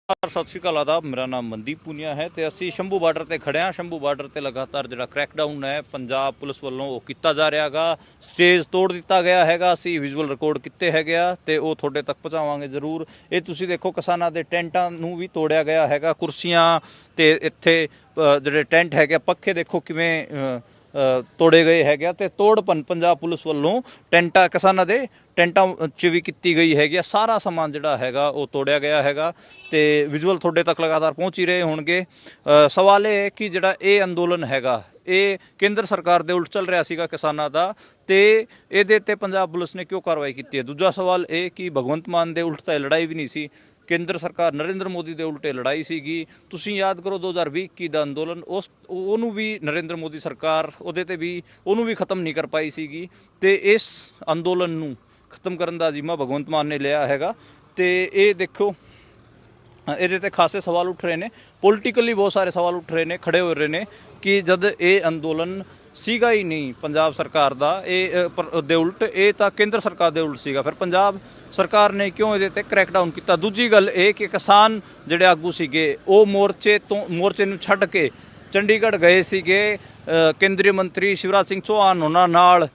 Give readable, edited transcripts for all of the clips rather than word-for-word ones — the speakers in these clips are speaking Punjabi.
सत श्री अकाल आदाब। मेरा नाम मनदीप पूनिया है तो असी शंभू बार्डर से खड़े हाँ। शंभू बार्डर से लगातार जो क्रैकडाउन है पंजाब पुलिस वालों वो किया जा रहा गा। स्टेज तोड़ दिता गया है। असी विजुअल रिकॉर्ड किए है तो वो थोड़े तक पहुँचावे जरूर। ये तुम देखो किसानों के टेंटा भी तोड़िया गया है। कुर्सियाँ तो इत्थे जोड़े टेंट है पखे देखो किमें तोड़े गए है तो तोड़पन पंजाब पुलिस वालों टेंटा किसानों के टेंटा च भी की गई है। सारा समान जोड़ा है वो तोड़िया गया है तो विजुअल थोड़े तक लगातार पहुँच ही रहे होंगे। सवाल ये है कि जोड़ा ये अंदोलन है ये केंद्र सरकार के उल्ट चल रहा सीगा किसानों का तो ये पंजाब पुलिस ने क्यों कार्रवाई की है। दूजा सवाल ये कि भगवंत मान के उल्ट तो लड़ाई भी नहीं सी। केंद्र सरकार नरेंद्र मोदी के उल्टे लड़ाई सीगी। तुसीं याद करो 2020 का अंदोलन उस ओनू भी नरेंद्र मोदी सरकार उहदे भी ओनू भी खत्म नहीं कर पाई सीगी। तो इस अंदोलन नूं खत्म करने का जिम्मा भगवंत मान ने लिया है। तो ये देखो ये ते खासे सवाल उठ रहे हैं। पोलिटिकली बहुत सारे सवाल उठ रहे हैं, खड़े हो रहे हैं कि जब ये अंदोलन सीगा ही नहीं पंजाब सरकार का दे उल्ट ये तो केंद्र सरकार के उल्ट सीगा, फिर पंजाब सरकार ने क्यों ये क्रैकडाउन किया। दूजी गल ये कि किसान जिहड़े आगू सीगे वो मोर्चे नूं छड्ड के चंडीगढ़ गए सीगे। केंद्रीय मंत्री शिवराज सिंह चौहान उन्हां नाल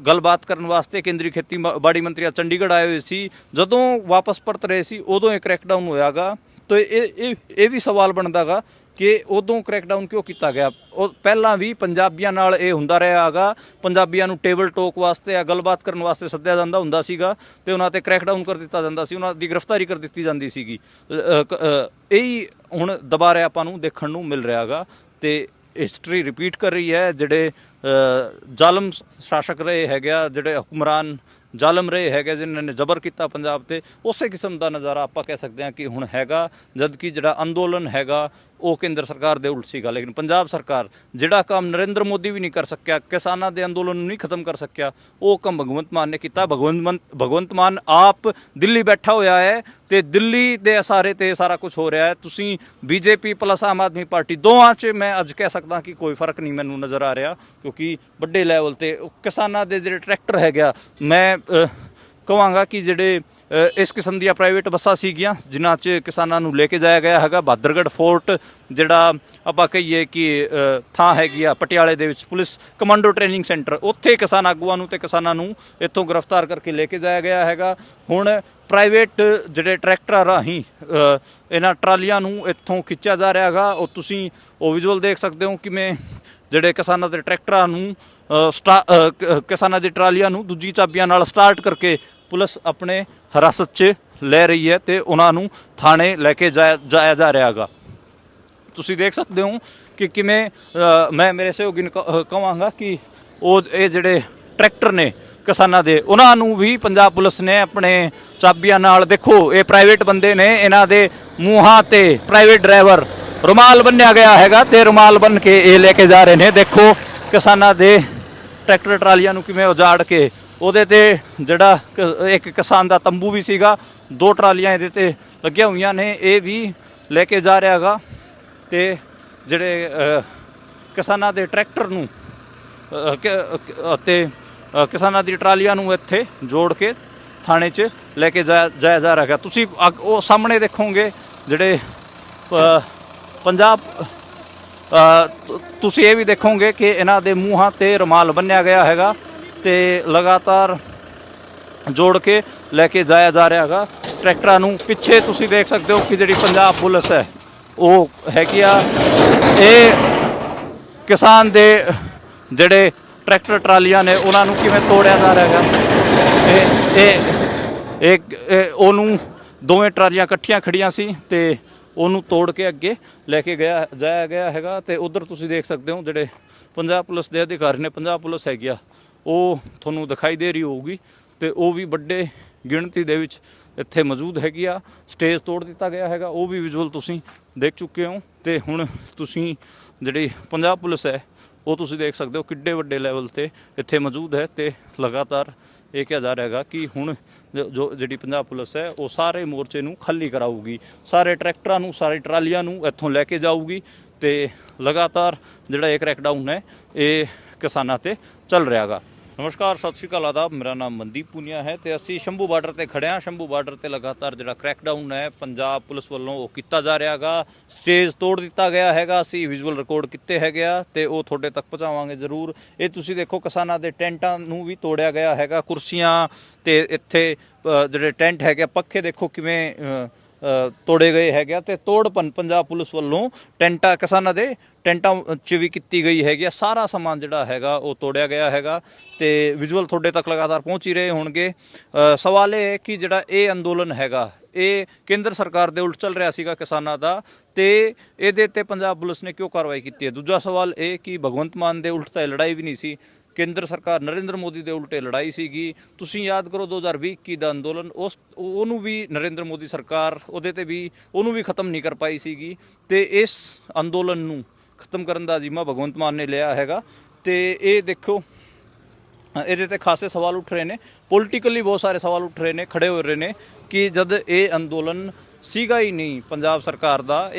गलबात करने वास्ते केंद्रीय खेतीबाड़ी मंत्री चंडीगढ़ आए हुए सी। जदों वापस परत रहे सी उदों ये क्रैकडाउन होयागा। तो ये भी सवाल बनता गा कि उदों क्रैकडाउन क्यों किया गया। पहला भी पंजाबियों नाल ये हुंदा रहा गा। पंजाबियों नूं टेबल टॉक वास्ते या गलबात करने वास्ते सद्दिया जांदा हुंदा सीगा ते उन्हां ते क्रैकडाउन कर दिता जांदा सी, उन्हां दी गिरफ्तारी कर दित्ती जांदी सीगी। यही हुण दुबारा आपां नूं देखण नूं मिल रहा गा। ते हिस्टरी रिपीट कर रही है। जिहड़े जालम शासक रहे है, जिहड़े हुक्मरान जालम रहे है जिन्होंने जबर किया पंजाब ते, उस किस्म का नज़ारा आप कह सकते हैं कि हुण हैगा। जबकि जिहड़ा अंदोलन हैगा वो केंद्र सरकार दे उल्ट सीगा। लेकिन पंजाब सरकार जिहड़ा काम नरेंद्र मोदी भी नहीं कर सकिया, किसानों के अंदोलन नहीं खत्म कर सकिया, वो काम भगवंत मान ने किया। भगवंत मान आप दिल्ली बैठा होया है तो दिल्ली के इशारे ते सारा कुछ हो रहा है। तुसीं बीजेपी प्लस आम आदमी पार्टी दोवां च मैं अज कह सकदा कि कोई फर्क नहीं मैनूं नज़र आ रहा, क्योंकि बड़े लैवल ते किसानों के जिहड़े ट्रैक्टर है मैं कहांगा कि जिहड़े इस किस्म दी प्राइवेट बसां सीगियां जिन्हां च किसानां नूं लेके जाया गया है। बहादरगढ़ फोर्ट जिहड़ा आपां कहीए कि थां हैगी आ पटियाले दे विच पुलिस कमांडो ट्रेनिंग सेंटर, उत्थे किसान आगूआं नूं ते किसानां नूं इत्थों गिरफ्तार करके लेके जाया गया है। हुण प्राइवेट जिहड़े ट्रैक्टर राहीं इन्हां ट्रालियां नूं इत्थों खिच्चिया जा रहा है। और तुसीं वो विजुअल देख सकते हो किवें जिहड़े किसानां दे ट्रैक्टरां नूं किसानां दी ट्रालियां नूं दूजी चाबियां नाल स्टार्ट करके पुलिस अपने हिरासत च ले रही है तो उन्होंने थाने लैके जाया जा रहा है। तुसीं देख सकते हो कि किमें मैं मेरे सहयोगी कहांगा कि वो ये जिहड़े ट्रैक्टर ने किसानों के उन्होंने भी पंजाब पुलिस ने अपने चाबियां नाल देखो ये प्राइवेट बंदे ने इन्हां दे मूहां ते प्राइवेट ड्राइवर रुमाल बन्निया गया है तो रुमाल बन के ये लेके जा रहे हैं। देखो किसानों के ट्रैक्टर ट्रालियां नूं किवें उजाड़ के ਉਹਦੇ ਤੇ ਜਿਹੜਾ एक किसान का तंबू भी सीगा, 2 ट्रालियां ਇਹਦੇ ਤੇ ਲੱਗੀਆਂ ਹੋਈਆਂ ਨੇ, ਇਹ ਵੀ ਲੈ ਕੇ ਜਾ ਰਿਹਾ ਗਾ। ਤੇ ਜਿਹੜੇ ਕਿਸਾਨਾਂ ਦੇ ਟਰੈਕਟਰ ਨੂੰ ਅਤੇ ਕਿਸਾਨਾਂ ਦੀ ਟਰਾਲੀਆਂ ਨੂੰ ਇੱਥੇ ਜੋੜ ਕੇ ਥਾਣੇ 'ਚ ਲੈ ਕੇ ਜਾਇਆ ਜਾ ਰਿਹਾ। ਤੁਸੀਂ ਉਹ ਸਾਹਮਣੇ ਦੇਖੋਗੇ ਜਿਹੜੇ पंजाब ਤੁਸੀਂ ਇਹ ਵੀ ਦੇਖੋਗੇ ਕਿ ਇਹਨਾਂ ਦੇ ਮੂੰਹਾਂ ਤੇ ਰੁਮਾਲ ਬੰਨਿਆ ਗਿਆ ਹੈਗਾ ਤੇ लगातार जोड़ के लैके जाया जा रहा है। ट्रैक्टरां नूं पिछे तुसीं देख सकते हो कि जिहड़ी पंजाब पुलिस है वो हैगी आ ये किसान दे जिहड़े ट्रैक्टर ट्रालियां ने उन्हां नूं किवें तोड़िया जा रहा है। ਉਹਨੂੰ ਦੋਵੇਂ ट्रालियां इकट्ठियां खड़ियां सी ते ਉਹਨੂੰ तोड़ के अगे लैके जाया गया है। तो उधर तुसीं देख सकते हो जिहड़े पंजाब पुलिस के अधिकारी ने, पंजाब पुलिस हैगी आ वो थोनों दिखाई दे रही होगी तो वो भी बड़े गिणती दे विच इत्थे मौजूद हैगी आ। स्टेज तोड़ दिता गया है वो भी विजुअल तुसीं देख चुके हो। तो हुण तुसीं जिहड़ी पंजाब पुलिस है वो तुसीं देख सकते हो किड्डे वड्डे लैवल ते इत्थे मौजूद है। तो लगातार ये कहा जा रहा है कि हुण जो जिहड़ी पंजाब पुलिस है वो सारे मोर्चे नूं खाली कराऊगी, सारे ट्रैक्टरां नूं सारी ट्रालियां नूं इत्थों लैके जाऊगी। तो लगातार जिहड़ा ये क्रैकडाउन है ये किसानां ते चल रहा गा। ਨਮਸਕਾਰ, ਸਤਿ ਸ਼੍ਰੀ ਅਕਾਲ, ਆਦਾਬ। ਮੇਰਾ ਨਾਮ ਮਨਦੀਪ ਪੁਨੀਆ ਹੈ ਤੇ ਅਸੀਂ ਸ਼ੰਭੂ ਬਾਰਡਰ ਤੇ ਖੜੇ ਹਾਂ। ਸ਼ੰਭੂ ਬਾਰਡਰ ਤੇ ਲਗਾਤਾਰ ਜਿਹੜਾ ਕ੍ਰੈਕਡਾਊਨ ਹੈ ਪੰਜਾਬ ਪੁਲਿਸ ਵੱਲੋਂ ਉਹ ਕੀਤਾ ਜਾ ਰਿਹਾ ਹੈਗਾ। ਸਟੇਜ ਤੋੜ ਦਿੱਤਾ ਗਿਆ ਹੈਗਾ। ਅਸੀਂ ਵਿਜ਼ੂਅਲ ਰਿਕਾਰਡ ਕੀਤੇ ਹੈਗੇ ਆ ਤੇ ਉਹ ਤੁਹਾਡੇ ਤੱਕ ਪਹੁੰਚਾਵਾਂਗੇ ਜ਼ਰੂਰ। ਇਹ ਤੁਸੀਂ ਦੇਖੋ, ਕਿਸਾਨਾਂ ਦੇ ਟੈਂਟਾਂ ਨੂੰ ਵੀ ਤੋੜਿਆ ਗਿਆ ਹੈਗਾ। ਕੁਰਸੀਆਂ ਤੇ ਇੱਥੇ ਜਿਹੜੇ ਟੈਂਟ ਹੈਗੇ, ਪੱਖੇ ਦੇਖੋ ਕਿਵੇਂ ਤੋੜੇ ਗਏ ਹੈਗੇ ਤੇ ਤੋੜਪਨ ਪੰਜਾਬ ਪੁਲਿਸ ਵੱਲੋਂ ਟੈਂਟਾਂ ਕਿਸਾਨਾਂ ਦੇ ਟੈਂਟਾਂ 'ਚ ਵੀ ਕੀਤੀ ਗਈ ਹੈਗੀ। ਸਾਰਾ ਸਮਾਨ ਜਿਹੜਾ ਹੈਗਾ ਉਹ ਤੋੜਿਆ ਗਿਆ ਹੈਗਾ ਤੇ ਵਿਜ਼ੂਅਲ ਤੁਹਾਡੇ ਤੱਕ ਲਗਾਤਾਰ ਪਹੁੰਚ ਹੀ ਰਹੇ ਹੋਣਗੇ। ਸਵਾਲ ਇਹ ਹੈ ਕਿ ਜਿਹੜਾ ਇਹ ਅੰਦੋਲਨ ਹੈਗਾ ਇਹ ਕੇਂਦਰ ਸਰਕਾਰ ਦੇ ਉਲਟ ਚੱਲ ਰਿਹਾ ਸੀਗਾ ਕਿਸਾਨਾਂ ਦਾ, ਤੇ ਇਹਦੇ ਤੇ ਪੰਜਾਬ ਪੁਲਿਸ ਨੇ ਕਿਉਂ ਕਾਰਵਾਈ ਕੀਤੀ ਹੈ। ਦੂਜਾ ਸਵਾਲ ਇਹ ਕਿ ਭਗਵੰਤ ਮਾਨ ਦੇ ਉਲਟ ਤਾਂ ਇਹ ਲੜਾਈ ਵੀ ਨਹੀਂ ਸੀ, ਕੇਂਦਰ ਸਰਕਾਰ ਨਰਿੰਦਰ ਮੋਦੀ ਦੇ ਉਲਟੇ ਲੜਾਈ ਸੀਗੀ। ਤੁਸੀਂ ਯਾਦ ਕਰੋ 2020 ਦਾ ਅੰਦੋਲਨ, ਉਹਨੂੰ ਵੀ ਨਰਿੰਦਰ ਮੋਦੀ ਸਰਕਾਰ ਉਹਨੂੰ ਵੀ ਖਤਮ ਨਹੀਂ ਕਰ ਪਾਈ ਸੀਗੀ। ਤੇ ਇਸ ਅੰਦੋਲਨ ਨੂੰ ਖਤਮ ਕਰਨ ਦਾ ਜ਼ਿੰਮਾ ਭਗਵੰਤ ਮਾਨ ਨੇ ਲਿਆ ਹੈਗਾ। ਤੇ ਇਹ ਦੇਖੋ, ਇਹਦੇ ਤੇ ਖਾਸੇ ਸਵਾਲ ਉੱਠ ਰਹੇ ਨੇ, ਪੋਲੀਟੀਕਲੀ ਬਹੁਤ ਸਾਰੇ ਸਵਾਲ ਉੱਠ ਰਹੇ ਨੇ, ਖੜੇ ਹੋ ਰਹੇ ਨੇ ਕਿ ਜਦ ਇਹ ਅੰਦੋਲਨ ਸੀਗਾ ਹੀ ਨਹੀਂ ਪੰਜਾਬ ਸਰਕਾਰ ਦਾ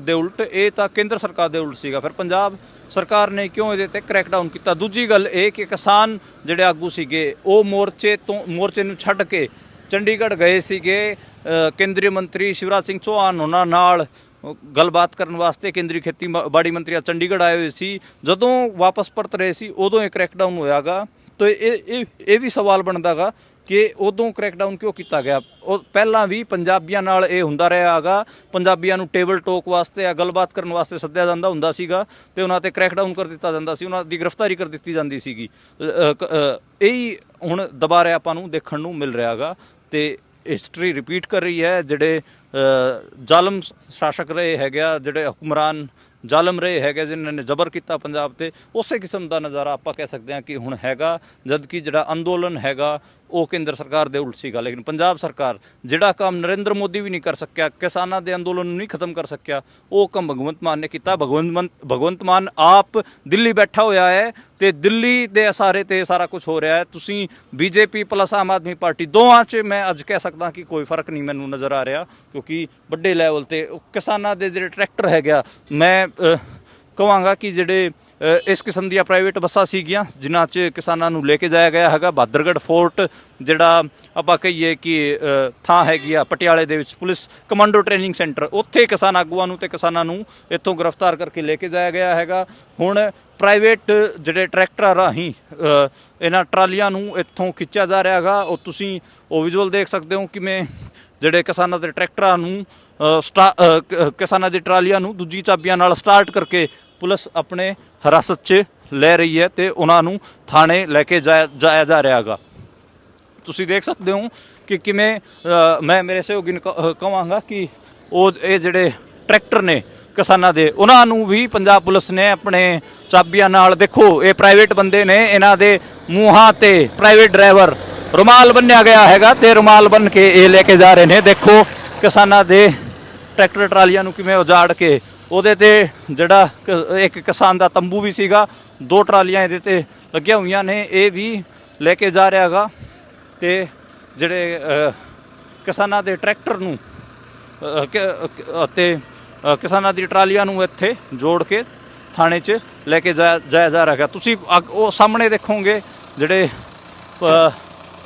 ਦੇ ਉਲਟ, ਇਹ ਤਾਂ ਕੇਂਦਰ ਸਰਕਾਰ ਦੇ ਉਲਟ ਸੀਗਾ, ਫਿਰ ਪੰਜਾਬ ਸਰਕਾਰ ਨੇ ਕਿਉਂ ਇਹਦੇ ਤੇ ਕ੍ਰੈਕਡਾਊਨ ਕੀਤਾ। ਦੂਜੀ ਗੱਲ ਇਹ ਕਿ ਕਿਸਾਨ ਜਿਹੜੇ ਆਗੂ ਸੀਗੇ ਉਹ ਮੋਰਚੇ ਨੂੰ ਛੱਡ ਕੇ ਚੰਡੀਗੜ੍ਹ ਗਏ ਸੀਗੇ। ਕੇਂਦਰੀ ਮੰਤਰੀ ਸ਼ਿਵਰਾਜ ਸਿੰਘ ਚੌਹਾਨ ਉਹਨਾਂ ਨਾਲ ਗੱਲਬਾਤ ਕਰਨ ਵਾਸਤੇ ਕੇਂਦਰੀ ਖੇਤੀਬਾੜੀ ਮੰਤਰੀ ਚੰਡੀਗੜ੍ਹ ਆਏ ਹੋਏ ਸੀ। ਜਦੋਂ ਵਾਪਸ ਪਰਤ ਰਹੇ ਸੀ ਉਦੋਂ ਇਹ ਕ੍ਰੈਕਡਾਊਨ ਹੋਇਆਗਾ। ਤਾਂ ਇਹ ਵੀ ਸਵਾਲ ਬਣਦਾ ਗਾ ਕਿ ਉਦੋਂ ਕ੍ਰੈਕਡਾਊਨ ਕਿਉਂ ਕੀਤਾ ਗਿਆ। ਉਹ ਪਹਿਲਾਂ ਵੀ ਪੰਜਾਬੀਆਂ ਨਾਲ ਇਹ ਹੁੰਦਾ ਰਿਹਾ ਹੈਗਾ। ਪੰਜਾਬੀਆਂ ਨੂੰ ਟੇਬਲ ਟੋਕ ਵਾਸਤੇ ਜਾਂ ਗੱਲਬਾਤ ਕਰਨ ਵਾਸਤੇ ਸੱਦਿਆ ਜਾਂਦਾ ਹੁੰਦਾ ਸੀਗਾ ਤੇ ਉਹਨਾਂ ਤੇ ਕ੍ਰੈਕਡਾਊਨ ਕਰ ਦਿੱਤਾ ਜਾਂਦਾ ਸੀ, ਉਹਨਾਂ ਦੀ ਗ੍ਰਿਫਤਾਰੀ ਕਰ ਦਿੱਤੀ ਜਾਂਦੀ ਸੀਗੀ। ਇਹੀ ਹੁਣ ਦੁਬਾਰਾ ਆਪਾਂ ਨੂੰ ਦੇਖਣ ਨੂੰ ਮਿਲ ਰਿਹਾ ਹੈਗਾ ਤੇ ਹਿਸਟਰੀ ਰਿਪੀਟ ਕਰ ਰਹੀ ਹੈ। ਜਿਹੜੇ ਜ਼ਾਲਮ ਸ਼ਾਸਕ ਰਹੇ ਹੈਗੇ ਆ, ਜਿਹੜੇ ਹੁਕਮਰਾਨ ਜ਼ਾਲਮ ਰਹੇ ਹੈਗੇ ਜਿਨ੍ਹਾਂ ਨੇ ਜ਼ਬਰ ਕੀਤਾ ਪੰਜਾਬ ਤੇ, ਉਸੇ ਕਿਸਮ ਦਾ ਨਜ਼ਾਰਾ ਆਪਾਂ ਕਹਿ ਸਕਦੇ ਹਾਂ ਕਿ ਹੁਣ ਹੈਗਾ। ਜਦ ਕਿ ਜਿਹੜਾ ਅੰਦੋਲਨ ਹੈਗਾ ਉਹ ਕੇਂਦਰ ਸਰਕਾਰ ਦੇ ਉਲਟ ਸੀਗਾ, ਲੇਕਿਨ ਪੰਜਾਬ ਸਰਕਾਰ ਜਿਹੜਾ ਕੰਮ ਨਰਿੰਦਰ ਮੋਦੀ ਵੀ ਨਹੀਂ ਕਰ ਸਕਿਆ, ਕਿਸਾਨਾਂ ਦੇ ਅੰਦੋਲਨ ਨੂੰ ਨਹੀਂ ਖਤਮ ਕਰ ਸਕਿਆ, ਉਹ ਕੰਮ ਭਗਵੰਤ ਮਾਨ ਨੇ ਕੀਤਾ। ਭਗਵੰਤ ਮਾਨ ਆਪ ਦਿੱਲੀ ਬੈਠਾ ਹੋਇਆ ਹੈ ਤੇ ਦਿੱਲੀ ਦੇ ਇਸ਼ਾਰੇ ਤੇ ਸਾਰਾ ਕੁਝ ਹੋ ਰਿਹਾ ਹੈ। ਤੁਸੀਂ BJP plus Aam Aadmi party ਦੋਵਾਂ 'ਚ ਮੈਂ ਅੱਜ ਕਹਿ ਸਕਦਾ ਕਿ ਕੋਈ ਫਰਕ ਨਹੀਂ ਮੈਨੂੰ ਨਜ਼ਰ ਆ ਰਿਹਾ, ਕਿਉਂਕਿ ਵੱਡੇ ਲੈਵਲ ਤੇ ਕਿਸਾਨਾਂ ਦੇ ਜਿਹੜੇ ਟਰੈਕਟਰ ਹੈਗਾ, ਮੈਂ ਕਹਾਂਗਾ ਕਿ ਜਿਹੜੇ ਇਸ ਕਿਸਮ ਦੀਆਂ ਪ੍ਰਾਈਵੇਟ ਬੱਸਾਂ ਸੀਗੀਆਂ ਜਿਨ੍ਹਾਂ 'ਚ ਕਿਸਾਨਾਂ ਨੂੰ ਲੈ ਕੇ ਜਾਇਆ ਗਿਆ ਹੈਗਾ। ਬਹਾਦਰਗੜ੍ਹ ਫੋਰਟ ਜਿਹੜਾ ਆਪਾਂ ਕਹੀਏ ਕਿ ਥਾਂ ਹੈਗੀ ਆ ਪਟਿਆਲੇ ਦੇ ਵਿੱਚ, ਪੁਲਿਸ ਕਮਾਂਡੋ ਟ੍ਰੇਨਿੰਗ ਸੈਂਟਰ, ਉੱਥੇ ਕਿਸਾਨ ਆਗੂਆਂ ਨੂੰ ਤੇ ਕਿਸਾਨਾਂ ਨੂੰ ਇੱਥੋਂ ਗ੍ਰਿਫਤਾਰ ਕਰਕੇ ਲੈ ਕੇ ਜਾਇਆ ਗਿਆ ਹੈਗਾ। ਹੁਣ ਪ੍ਰਾਈਵੇਟ ਜਿਹੜੇ ਟਰੈਕਟਰਾਂ ਰਾਹੀਂ ਇਹਨਾਂ ਟਰਾਲੀਆਂ ਨੂੰ ਇੱਥੋਂ ਖਿੱਚਿਆ ਜਾ ਰਿਹਾ ਹੈਗਾ। ਉਹ ਤੁਸੀਂ ਉਹ ਵਿਜ਼ੂਅਲ ਦੇਖ ਸਕਦੇ ਹੋ ਕਿਵੇਂ ਜਿਹੜੇ ਕਿਸਾਨਾਂ ਦੇ ਟਰੈਕਟਰਾਂ ਨੂੰ ਕਿਸਾਨਾਂ ਦੀ ਟਰਾਲੀਆਂ ਨੂੰ ਦੂਜੀ ਚਾਬੀਆਂ ਨਾਲ ਸਟਾਰਟ ਕਰਕੇ ਪੁਲਿਸ ਆਪਣੇ ਹਿਰਾਸਤ 'ਚ ਲੈ ਰਹੀ ਹੈ ਤੇ ਉਹਨਾਂ ਨੂੰ ਥਾਣੇ ਲੈ ਕੇ ਜਾਇਆ ਜਾ ਰਿਹਾ ਹੈਗਾ। ਤੁਸੀਂ ਦੇਖ ਸਕਦੇ ਹੋ ਕਿ ਕਿਵੇਂ ਮੈਂ ਮੇਰੇ ਸਹਿਯੋਗੀ ਨੂੰ ਕਹਾਂਗਾ ਕਿ ਇਹ ਜਿਹੜੇ ਟਰੈਕਟਰ ਨੇ ਕਿਸਾਨਾਂ ਦੇ, ਉਹਨਾਂ ਨੂੰ ਵੀ ਪੰਜਾਬ ਪੁਲਿਸ ਨੇ ਆਪਣੇ ਚਾਬੀਆਂ ਨਾਲ, ਦੇਖੋ ਇਹ ਪ੍ਰਾਈਵੇਟ ਬੰਦੇ ਨੇ, ਇਹਨਾਂ ਦੇ ਮੂੰਹਾਂ ਤੇ ਪ੍ਰਾਈਵੇਟ ਡਰਾਈਵਰ ਰੁਮਾਲ ਬੰਨਿਆ ਗਿਆ ਹੈਗਾ ਤੇ ਰੁਮਾਲ ਬੰਨ ਕੇ ਇਹ ਲੈ ਕੇ ਜਾ ਰਹੇ ਨੇ। ਦੇਖੋ ਕਿਸਾਨਾਂ ਦੇ ਟਰੈਕਟਰ ਟਰਾਲੀਆਂ ਨੂੰ ਕਿਵੇਂ ਉਜਾੜ ਕੇ, ਉਹਦੇ ਤੇ ਜਿਹੜਾ ਇੱਕ ਕਿਸਾਨ ਦਾ ਤੰਬੂ ਵੀ ਸੀਗਾ, 2 ਟਰਾਲੀਆਂ ਇਹਦੇ ਤੇ ਲੱਗੀਆਂ ਹੋਈਆਂ ਨੇ, ਇਹ ਵੀ ਲੈ ਕੇ ਜਾ ਰਿਹਾ ਹੈਗਾ। ਤੇ ਜਿਹੜੇ ਕਿਸਾਨਾਂ ਦੇ ਟਰੈਕਟਰ ਨੂੰ ਅਤੇ ਕਿਸਾਨਾਂ ਦੀ ਟਰਾਲੀਆਂ ਨੂੰ ਇੱਥੇ ਜੋੜ ਕੇ ਥਾਣੇ 'ਚ ਲੈ ਕੇ ਜਾਇਆ ਜਾ ਰਿਹਾ ਹੈਗਾ। ਤੁਸੀਂ ਉਹ ਸਾਹਮਣੇ ਦੇਖੋਗੇ ਜਿਹੜੇ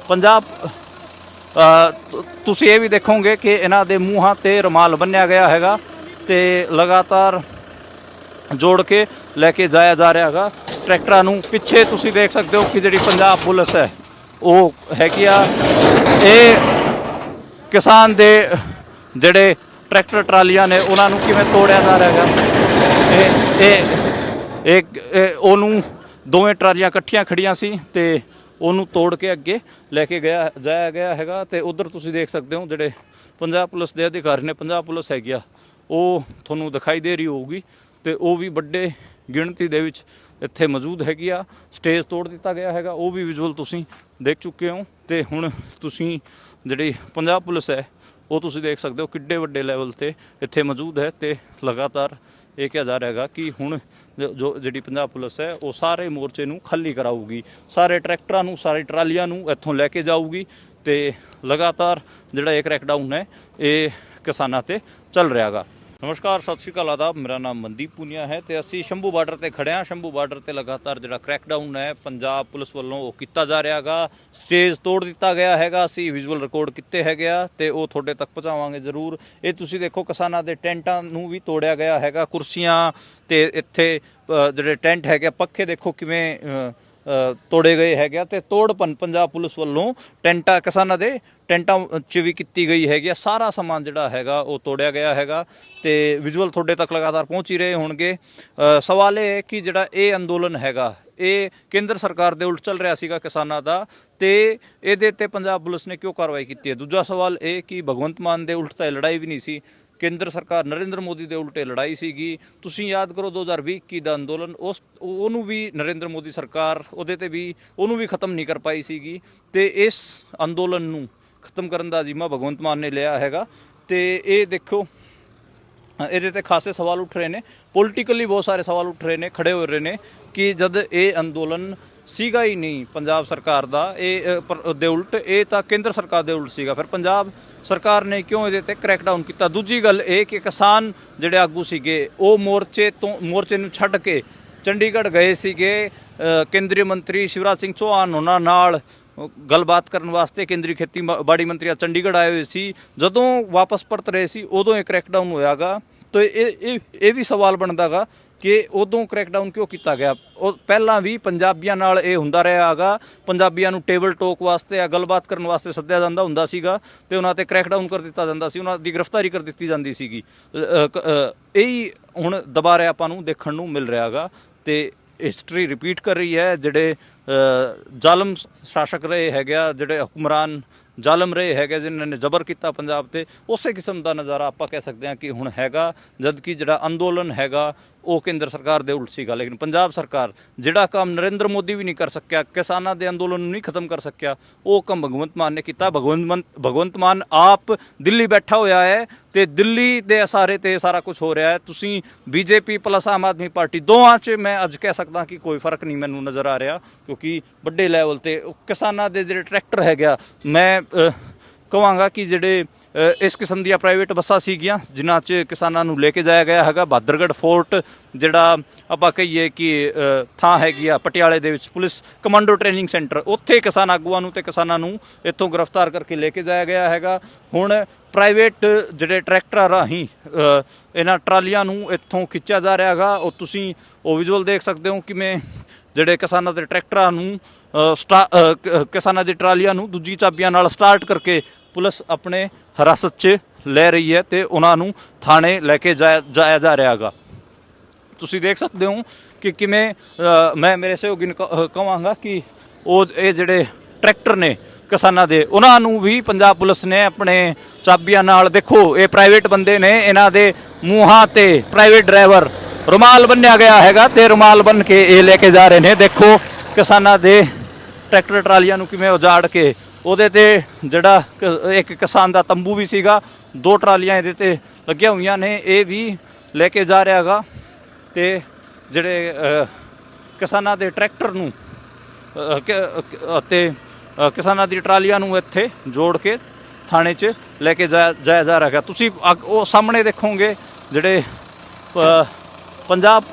ਪੰਜਾਬ, ਤੁਸੀਂ ਇਹ ਵੀ ਦੇਖੋਗੇ ਕਿ ਇਹਨਾਂ ਦੇ ਮੂੰਹਾਂ ਤੇ ਰੁਮਾਲ ਬੰਨਿਆ ਗਿਆ ਹੈਗਾ ਤੇ ਲਗਾਤਾਰ ਜੋੜ ਕੇ ਲੈ ਕੇ ਜਾਇਆ ਜਾ ਰਿਹਾ ਹੈਗਾ ਟਰੈਕਟਰਾਂ ਨੂੰ। ਪਿੱਛੇ ਤੁਸੀਂ ਦੇਖ ਸਕਦੇ ਹੋ ਕਿ ਜਿਹੜੀ ਪੰਜਾਬ ਪੁਲਿਸ ਹੈ ਉਹ ਹੈਗੀ ਆ, ਇਹ ਕਿਸਾਨ ਦੇ ਜਿਹੜੇ ਟਰੈਕਟਰ ਟਰਾਲੀਆਂ ਨੇ ਉਹਨਾਂ ਨੂੰ ਕਿਵੇਂ ਤੋੜਿਆ ਜਾ ਰਿਹਾ ਹੈਗਾ। ਇਹ ਉਹਨੂੰ ਦੋਵੇਂ ਟਰਾਲੀਆਂ ਇਕੱਠੀਆਂ ਖੜੀਆਂ ਸੀ ਤੇ ਉਹਨੂੰ ਤੋੜ ਕੇ ਅੱਗੇ ਲੈ ਕੇ ਜਾਇਆ ਗਿਆ ਹੈਗਾ। ਤੇ ਉਧਰ ਤੁਸੀਂ ਦੇਖ ਸਕਦੇ ਹੋ ਜਿਹੜੇ ਪੰਜਾਬ ਪੁਲਿਸ ਦੇ ਅਧਿਕਾਰੀ ਨੇ, ਪੰਜਾਬ ਪੁਲਿਸ ਹੈਗੀ ਆ, ਉਹ ਤੁਹਾਨੂੰ ਦਿਖਾਈ ਦੇ ਰਹੀ ਹੋਊਗੀ ਤੇ ਉਹ ਵੀ ਵੱਡੇ ਗਿਣਤੀ ਦੇ ਵਿੱਚ ਇੱਥੇ ਮੌਜੂਦ ਹੈਗੀ ਆ। ਸਟੇਜ ਤੋੜ ਦਿੱਤਾ ਗਿਆ ਹੈਗਾ, ਉਹ ਵੀ ਵਿਜ਼ੂਅਲ ਤੁਸੀਂ ਦੇਖ ਚੁੱਕੇ ਹੋ। ਤੇ ਹੁਣ ਤੁਸੀਂ ਜਿਹੜੀ ਪੰਜਾਬ ਪੁਲਿਸ ਹੈ ਉਹ ਤੁਸੀਂ ਦੇਖ ਸਕਦੇ ਹੋ ਕਿੱਡੇ ਵੱਡੇ ਲੈਵਲ ਤੇ ਇੱਥੇ ਮੌਜੂਦ ਹੈ ਤੇ ਲਗਾਤਾਰ ਇਹ ਕਿਹਾ ਜਾ ਰਿਹਾ ਹੈਗਾ ਕਿ ਹੁਣ ਜਿਹੜੀ ਪੰਜਾਬ ਪੁਲਿਸ ਹੈ ਉਹ ਸਾਰੇ ਮੋਰਚੇ ਨੂੰ ਖਾਲੀ ਕਰਾਊਗੀ, ਸਾਰੇ ਟਰੈਕਟਰਾਂ ਨੂੰ, ਸਾਰੀ ਟਰਾਲੀਆਂ ਨੂੰ ਇੱਥੋਂ ਲੈ ਕੇ ਜਾਊਗੀ ਤੇ ਲਗਾਤਾਰ ਜਿਹੜਾ ਇਹ ਕ੍ਰੈਕਡਾਊਨ ਹੈ ਇਹ ਕਿਸਾਨਾਂ ਤੇ ਚੱਲ ਰਿਹਾ ਹੈਗਾ। ਨਮਸਕਾਰ, ਸਤਿ ਸ਼੍ਰੀ ਅਕਾਲ, ਆਦਾਬ। ਮੇਰਾ ਨਾਮ ਮਨਦੀਪ ਪੁਨੀਆ ਹੈ ਤੇ ਅਸੀਂ ਸ਼ੰਭੂ ਬਾਰਡਰ ਤੇ ਖੜੇ ਹਾਂ। ਸ਼ੰਭੂ ਬਾਰਡਰ ਤੇ ਲਗਾਤਾਰ ਜਿਹੜਾ ਕ੍ਰੈਕਡਾਊਨ ਹੈ ਪੰਜਾਬ ਪੁਲਿਸ ਵੱਲੋਂ ਉਹ ਕੀਤਾ ਜਾ ਰਿਹਾ ਹੈਗਾ। ਸਟੇਜ ਤੋੜ ਦਿੱਤਾ ਗਿਆ ਹੈਗਾ। ਅਸੀਂ ਵਿਜ਼ੂਅਲ ਰਿਕਾਰਡ ਕੀਤੇ ਹੈਗੇ ਆ ਤੇ ਉਹ ਤੁਹਾਡੇ ਤੱਕ ਪਹੁੰਚਾਵਾਂਗੇ ਜ਼ਰੂਰ। ਇਹ ਤੁਸੀਂ ਦੇਖੋ, ਕਿਸਾਨਾਂ ਦੇ ਟੈਂਟਾਂ ਨੂੰ ਵੀ ਤੋੜਿਆ ਗਿਆ ਹੈਗਾ। ਕੁਰਸੀਆਂ ਤੇ ਇੱਥੇ ਜਿਹੜੇ ਟੈਂਟ ਹੈਗੇ, ਪੱਖੇ ਦੇਖੋ ਕਿਵੇਂ ਤੋੜੇ ਗਏ ਹੈਗੇ ਤੇ ਤੋੜਪਨ ਪੰਜਾਬ ਪੁਲਿਸ ਵੱਲੋਂ ਟੈਂਟਾਂ ਕਿਸਾਨਾਂ ਦੇ ਟੈਂਟਾਂ 'ਚ ਵੀ ਕੀਤੀ ਗਈ ਹੈਗੀ। ਸਾਰਾ ਸਮਾਨ ਜਿਹੜਾ ਹੈਗਾ ਉਹ ਤੋੜਿਆ ਗਿਆ ਹੈਗਾ ਤੇ ਵਿਜ਼ੂਅਲ ਤੁਹਾਡੇ ਤੱਕ ਲਗਾਤਾਰ ਪਹੁੰਚ ਹੀ ਰਹੇ ਹੋਣਗੇ। ਸਵਾਲ ਇਹ ਹੈ ਕਿ ਜਿਹੜਾ ਇਹ ਅੰਦੋਲਨ ਹੈਗਾ ਇਹ ਕੇਂਦਰ ਸਰਕਾਰ ਦੇ ਉਲਟ ਚੱਲ ਰਿਹਾ ਸੀਗਾ ਕਿਸਾਨਾਂ ਦਾ, ਤੇ ਇਹਦੇ ਤੇ ਪੰਜਾਬ ਪੁਲਿਸ ਨੇ ਕਿਉਂ ਕਾਰਵਾਈ ਕੀਤੀ ਹੈ। ਦੂਜਾ ਸਵਾਲ ਇਹ ਕਿ ਭਗਵੰਤ ਮਾਨ ਦੇ ਉਲਟ ਤਾਂ ਇਹ ਲੜਾਈ ਵੀ ਨਹੀਂ ਸੀ, ਕੇਂਦਰ ਸਰਕਾਰ ਨਰਿੰਦਰ ਮੋਦੀ ਦੇ ਉਲਟੇ ਲੜਾਈ ਸੀਗੀ। ਤੁਸੀਂ ਯਾਦ ਕਰੋ 2020 ਦਾ ਅੰਦੋਲਨ, ਉਹਨੂੰ ਵੀ ਨਰਿੰਦਰ ਮੋਦੀ ਸਰਕਾਰ ਉਹਦੇ ਤੇ ਵੀ ਉਹਨੂੰ ਵੀ ਖਤਮ ਨਹੀਂ ਕਰ ਪਾਈ ਸੀਗੀ। ਤੇ ਇਸ ਅੰਦੋਲਨ ਨੂੰ ਖਤਮ ਕਰਨ ਦਾ ਜ਼ਿੰਮਾ ਭਗਵੰਤ ਮਾਨ ਨੇ ਲਿਆ ਹੈਗਾ। ਤੇ ਇਹ ਦੇਖੋ, ਇਹਦੇ ਤੇ ਖਾਸੇ ਸਵਾਲ ਉੱਠ ਰਹੇ ਨੇ, ਪੋਲੀਟੀਕਲੀ ਬਹੁਤ ਸਾਰੇ ਸਵਾਲ ਉੱਠ ਰਹੇ ਨੇ, ਖੜੇ ਹੋ ਰਹੇ ਨੇ ਕਿ ਜਦ ਇਹ ਅੰਦੋਲਨ ਸੀਗਾ ਹੀ ਨਹੀਂ ਪੰਜਾਬ ਸਰਕਾਰ ਦਾ ਦੇ ਉਲਟ, ਇਹ ਤਾਂ ਕੇਂਦਰ ਸਰਕਾਰ ਦੇ ਉਲਟ ਸੀਗਾ, ਫਿਰ ਪੰਜਾਬ ਸਰਕਾਰ ਨੇ ਕਿਉਂ ਇਹਦੇ ਤੇ ਕ੍ਰੈਕਡਾਊਨ ਕੀਤਾ। ਦੂਜੀ ਗੱਲ ਇਹ ਕਿ ਕਿਸਾਨ ਜਿਹੜੇ ਆਗੂ ਸੀਗੇ ਉਹ ਮੋਰਚੇ ਨੂੰ ਛੱਡ ਕੇ ਚੰਡੀਗੜ੍ਹ ਗਏ ਸੀਗੇ। ਕੇਂਦਰੀ ਮੰਤਰੀ ਸ਼ਿਵਰਾਜ ਸਿੰਘ ਚੌਹਾਨ ਉਹਨਾਂ ਨਾਲ ਗੱਲਬਾਤ ਕਰਨ ਵਾਸਤੇ ਕੇਂਦਰੀ ਖੇਤੀਬਾੜੀ ਮੰਤਰੀ ਚੰਡੀਗੜ੍ਹ ਆਏ ਹੋਏ ਸੀ। ਜਦੋਂ ਵਾਪਸ ਪਰਤ ਰਹੇ ਸੀ ਉਦੋਂ ਇਹ ਕ੍ਰੈਕਡਾਊਨ ਹੋਇਆਗਾ। ਤਾਂ ਇਹ ਵੀ ਸਵਾਲ ਬਣਦਾ ਗਾ ਕਿ ਉਦੋਂ ਕ੍ਰੈਕਡਾਊਨ ਕਿਉਂ ਕੀਤਾ ਗਿਆ। ਉਹ ਪਹਿਲਾਂ ਵੀ ਪੰਜਾਬੀਆਂ ਨਾਲ ਇਹ ਹੁੰਦਾ ਰਿਹਾ ਹੈਗਾ, ਪੰਜਾਬੀਆਂ ਨੂੰ ਟੇਬਲ ਟੋਕ ਵਾਸਤੇ ਜਾਂ ਗੱਲਬਾਤ ਕਰਨ ਵਾਸਤੇ ਸੱਦਿਆ ਜਾਂਦਾ ਹੁੰਦਾ ਸੀਗਾ ਤੇ ਉਹਨਾਂ ਤੇ ਕ੍ਰੈਕਡਾਊਨ ਕਰ ਦਿੱਤਾ ਜਾਂਦਾ ਸੀ, ਉਹਨਾਂ ਦੀ ਗ੍ਰਿਫਤਾਰੀ ਕਰ ਦਿੱਤੀ ਜਾਂਦੀ ਸੀਗੀ। ਇਹੀ ਹੁਣ ਦੁਬਾਰਾ ਆਪਾਂ ਨੂੰ ਦੇਖਣ ਨੂੰ ਮਿਲ ਰਿਹਾ ਹੈਗਾ ਤੇ ਹਿਸਟਰੀ ਰਿਪੀਟ ਕਰ ਰਹੀ ਹੈ। ਜਿਹੜੇ ਜ਼ਾਲਮ ਸ਼ਾਸਕ ਰਹੇ ਹੈਗੇ ਆ, ਜਿਹੜੇ ਹੁਕਮਰਾਨ ਜ਼ਾਲਮ ਰਹੇ ਹੈਗੇ ਜਿਨ੍ਹਾਂ ਨੇ ਜ਼ਬਰ ਕੀਤਾ ਪੰਜਾਬ ਤੇ, ਉਸੇ ਕਿਸਮ ਦਾ ਨਜ਼ਾਰਾ ਆਪਾਂ ਕਹਿ ਸਕਦੇ ਹਾਂ ਕਿ ਹੁਣ ਹੈਗਾ। ਜਦ ਕਿ ਜਿਹੜਾ ਅੰਦੋਲਨ ਹੈਗਾ ਉਹ ਕੇਂਦਰ ਸਰਕਾਰ ਦੇ ਉਲਟ ਸੀਗਾ, ਲੇਕਿਨ ਪੰਜਾਬ ਸਰਕਾਰ ਜਿਹੜਾ ਕੰਮ ਨਰਿੰਦਰ ਮੋਦੀ ਵੀ ਨਹੀਂ ਕਰ ਸਕਿਆ, ਕਿਸਾਨਾਂ ਦੇ ਅੰਦੋਲਨ ਨੂੰ ਨਹੀਂ ਖਤਮ ਕਰ ਸਕਿਆ, ਉਹ ਕੰਮ ਭਗਵੰਤ ਮਾਨ ਨੇ ਕੀਤਾ। ਭਗਵੰਤ ਮਾਨ ਆਪ ਦਿੱਲੀ ਬੈਠਾ ਹੋਇਆ ਹੈ ਤੇ ਦਿੱਲੀ ਦੇ ਇਸ਼ਾਰੇ ਤੇ ਸਾਰਾ ਕੁਝ ਹੋ ਰਿਹਾ ਹੈ। ਤੁਸੀਂ BJP plus Aam Aadmi party ਦੋਵਾਂ 'ਚ ਮੈਂ ਅੱਜ ਕਹਿ ਸਕਦਾ ਕਿ ਕੋਈ ਫਰਕ ਨਹੀਂ ਮੈਨੂੰ ਨਜ਼ਰ ਆ ਰਿਹਾ, ਕਿਉਂਕਿ ਵੱਡੇ ਲੈਵਲ ਤੇ ਕਿਸਾਨਾਂ ਦੇ ਜਿਹੜੇ ਟਰੈਕਟਰ ਹੈਗਾ, ਮੈਂ ਕਹਾਂਗਾ ਕਿ ਜਿਹੜੇ ਇਸ ਕਿਸਮ ਦੀਆਂ ਪ੍ਰਾਈਵੇਟ ਬੱਸਾਂ ਸੀਗੀਆਂ ਜਿਨ੍ਹਾਂ 'ਚ ਕਿਸਾਨਾਂ ਨੂੰ ਲੈ ਕੇ ਜਾਇਆ ਗਿਆ ਹੈਗਾ। ਬਹਾਦਰਗੜ੍ਹ ਫੋਰਟ ਜਿਹੜਾ ਆਪਾਂ ਕਹੀਏ ਕਿ ਥਾਂ ਹੈਗੀ ਆ ਪਟਿਆਲੇ ਦੇ ਵਿੱਚ, ਪੁਲਿਸ ਕਮਾਂਡੋ ਟ੍ਰੇਨਿੰਗ ਸੈਂਟਰ, ਉੱਥੇ ਕਿਸਾਨ ਆਗੂਆਂ ਨੂੰ ਤੇ ਕਿਸਾਨਾਂ ਨੂੰ ਇੱਥੋਂ ਗ੍ਰਿਫਤਾਰ ਕਰਕੇ ਲੈ ਕੇ ਜਾਇਆ ਗਿਆ ਹੈਗਾ। ਹੁਣ ਪ੍ਰਾਈਵੇਟ ਜਿਹੜੇ ਟਰੈਕਟਰਾਂ ਰਾਹੀਂ ਇਹਨਾਂ ਟਰਾਲੀਆਂ ਨੂੰ ਇੱਥੋਂ ਖਿੱਚਿਆ ਜਾ ਰਿਹਾ ਹੈਗਾ। ਉਹ ਤੁਸੀਂ ਉਹ ਵਿਜ਼ੂਅਲ ਦੇਖ ਸਕਦੇ ਹੋ ਕਿਵੇਂ ਜਿਹੜੇ ਕਿਸਾਨਾਂ ਦੇ ਟਰੈਕਟਰਾਂ ਨੂੰ ਕਿਸਾਨਾਂ ਦੀ ਟਰਾਲੀਆਂ ਨੂੰ ਦੂਜੀ ਚਾਬੀਆਂ ਨਾਲ ਸਟਾਰਟ ਕਰਕੇ ਪੁਲਿਸ ਆਪਣੇ ਹਿਰਾਸਤ 'ਚ ਲੈ ਰਹੀ ਹੈ ਤੇ ਉਹਨਾਂ ਨੂੰ ਥਾਣੇ ਲੈ ਕੇ ਜਾਇਆ ਜਾ ਰਿਹਾ ਹੈਗਾ। ਤੁਸੀਂ ਦੇਖ ਸਕਦੇ ਹੋ ਕਿ ਕਿਵੇਂ ਮੈਂ ਮੇਰੇ ਸਹਿਯੋਗੀ ਨੂੰ ਕਹਾਂਗਾ ਕਿ ਇਹ ਜਿਹੜੇ ਟਰੈਕਟਰ ਨੇ ਕਿਸਾਨਾਂ ਦੇ, ਉਹਨਾਂ ਨੂੰ ਵੀ ਪੰਜਾਬ ਪੁਲਿਸ ਨੇ ਆਪਣੇ ਚਾਬੀਆਂ ਨਾਲ, ਦੇਖੋ ਇਹ ਪ੍ਰਾਈਵੇਟ ਬੰਦੇ ਨੇ, ਇਹਨਾਂ ਦੇ ਮੂੰਹਾਂ ਤੇ ਪ੍ਰਾਈਵੇਟ ਡਰਾਈਵਰ ਰੁਮਾਲ ਬੰਨਿਆ ਗਿਆ ਹੈਗਾ ਤੇ ਰੁਮਾਲ ਬੰਨ ਕੇ ਇਹ ਲੈ ਕੇ ਜਾ ਰਹੇ ਨੇ। ਦੇਖੋ ਕਿਸਾਨਾਂ ਦੇ ਟਰੈਕਟਰ ਟਰਾਲੀਆਂ ਨੂੰ ਕਿਵੇਂ ਉਜਾੜ ਕੇ, ਉਹਦੇ ਤੇ ਜਿਹੜਾ ਇੱਕ ਕਿਸਾਨ ਦਾ ਤੰਬੂ ਵੀ ਸੀਗਾ, 2 ਟਰਾਲੀਆਂ ਇਹਦੇ ਤੇ ਲੱਗੀਆਂ ਹੋਈਆਂ ਨੇ, ਇਹ ਵੀ ਲੈ ਕੇ ਜਾ ਰਿਹਾ ਹੈਗਾ। ਤੇ ਜਿਹੜੇ ਕਿਸਾਨਾਂ ਦੇ ਟਰੈਕਟਰ ਨੂੰ ਅਤੇ ਕਿਸਾਨਾਂ ਦੀ ਟਰਾਲੀਆਂ ਨੂੰ ਇੱਥੇ ਜੋੜ ਕੇ ਥਾਣੇ 'ਚ ਲੈ ਕੇ ਜਾਇਆ ਜਾ ਰਿਹਾ ਹੈਗਾ। ਤੁਸੀਂ ਉਹ ਸਾਹਮਣੇ ਦੇਖੋਗੇ ਜਿਹੜੇ ਪੰਜਾਬ,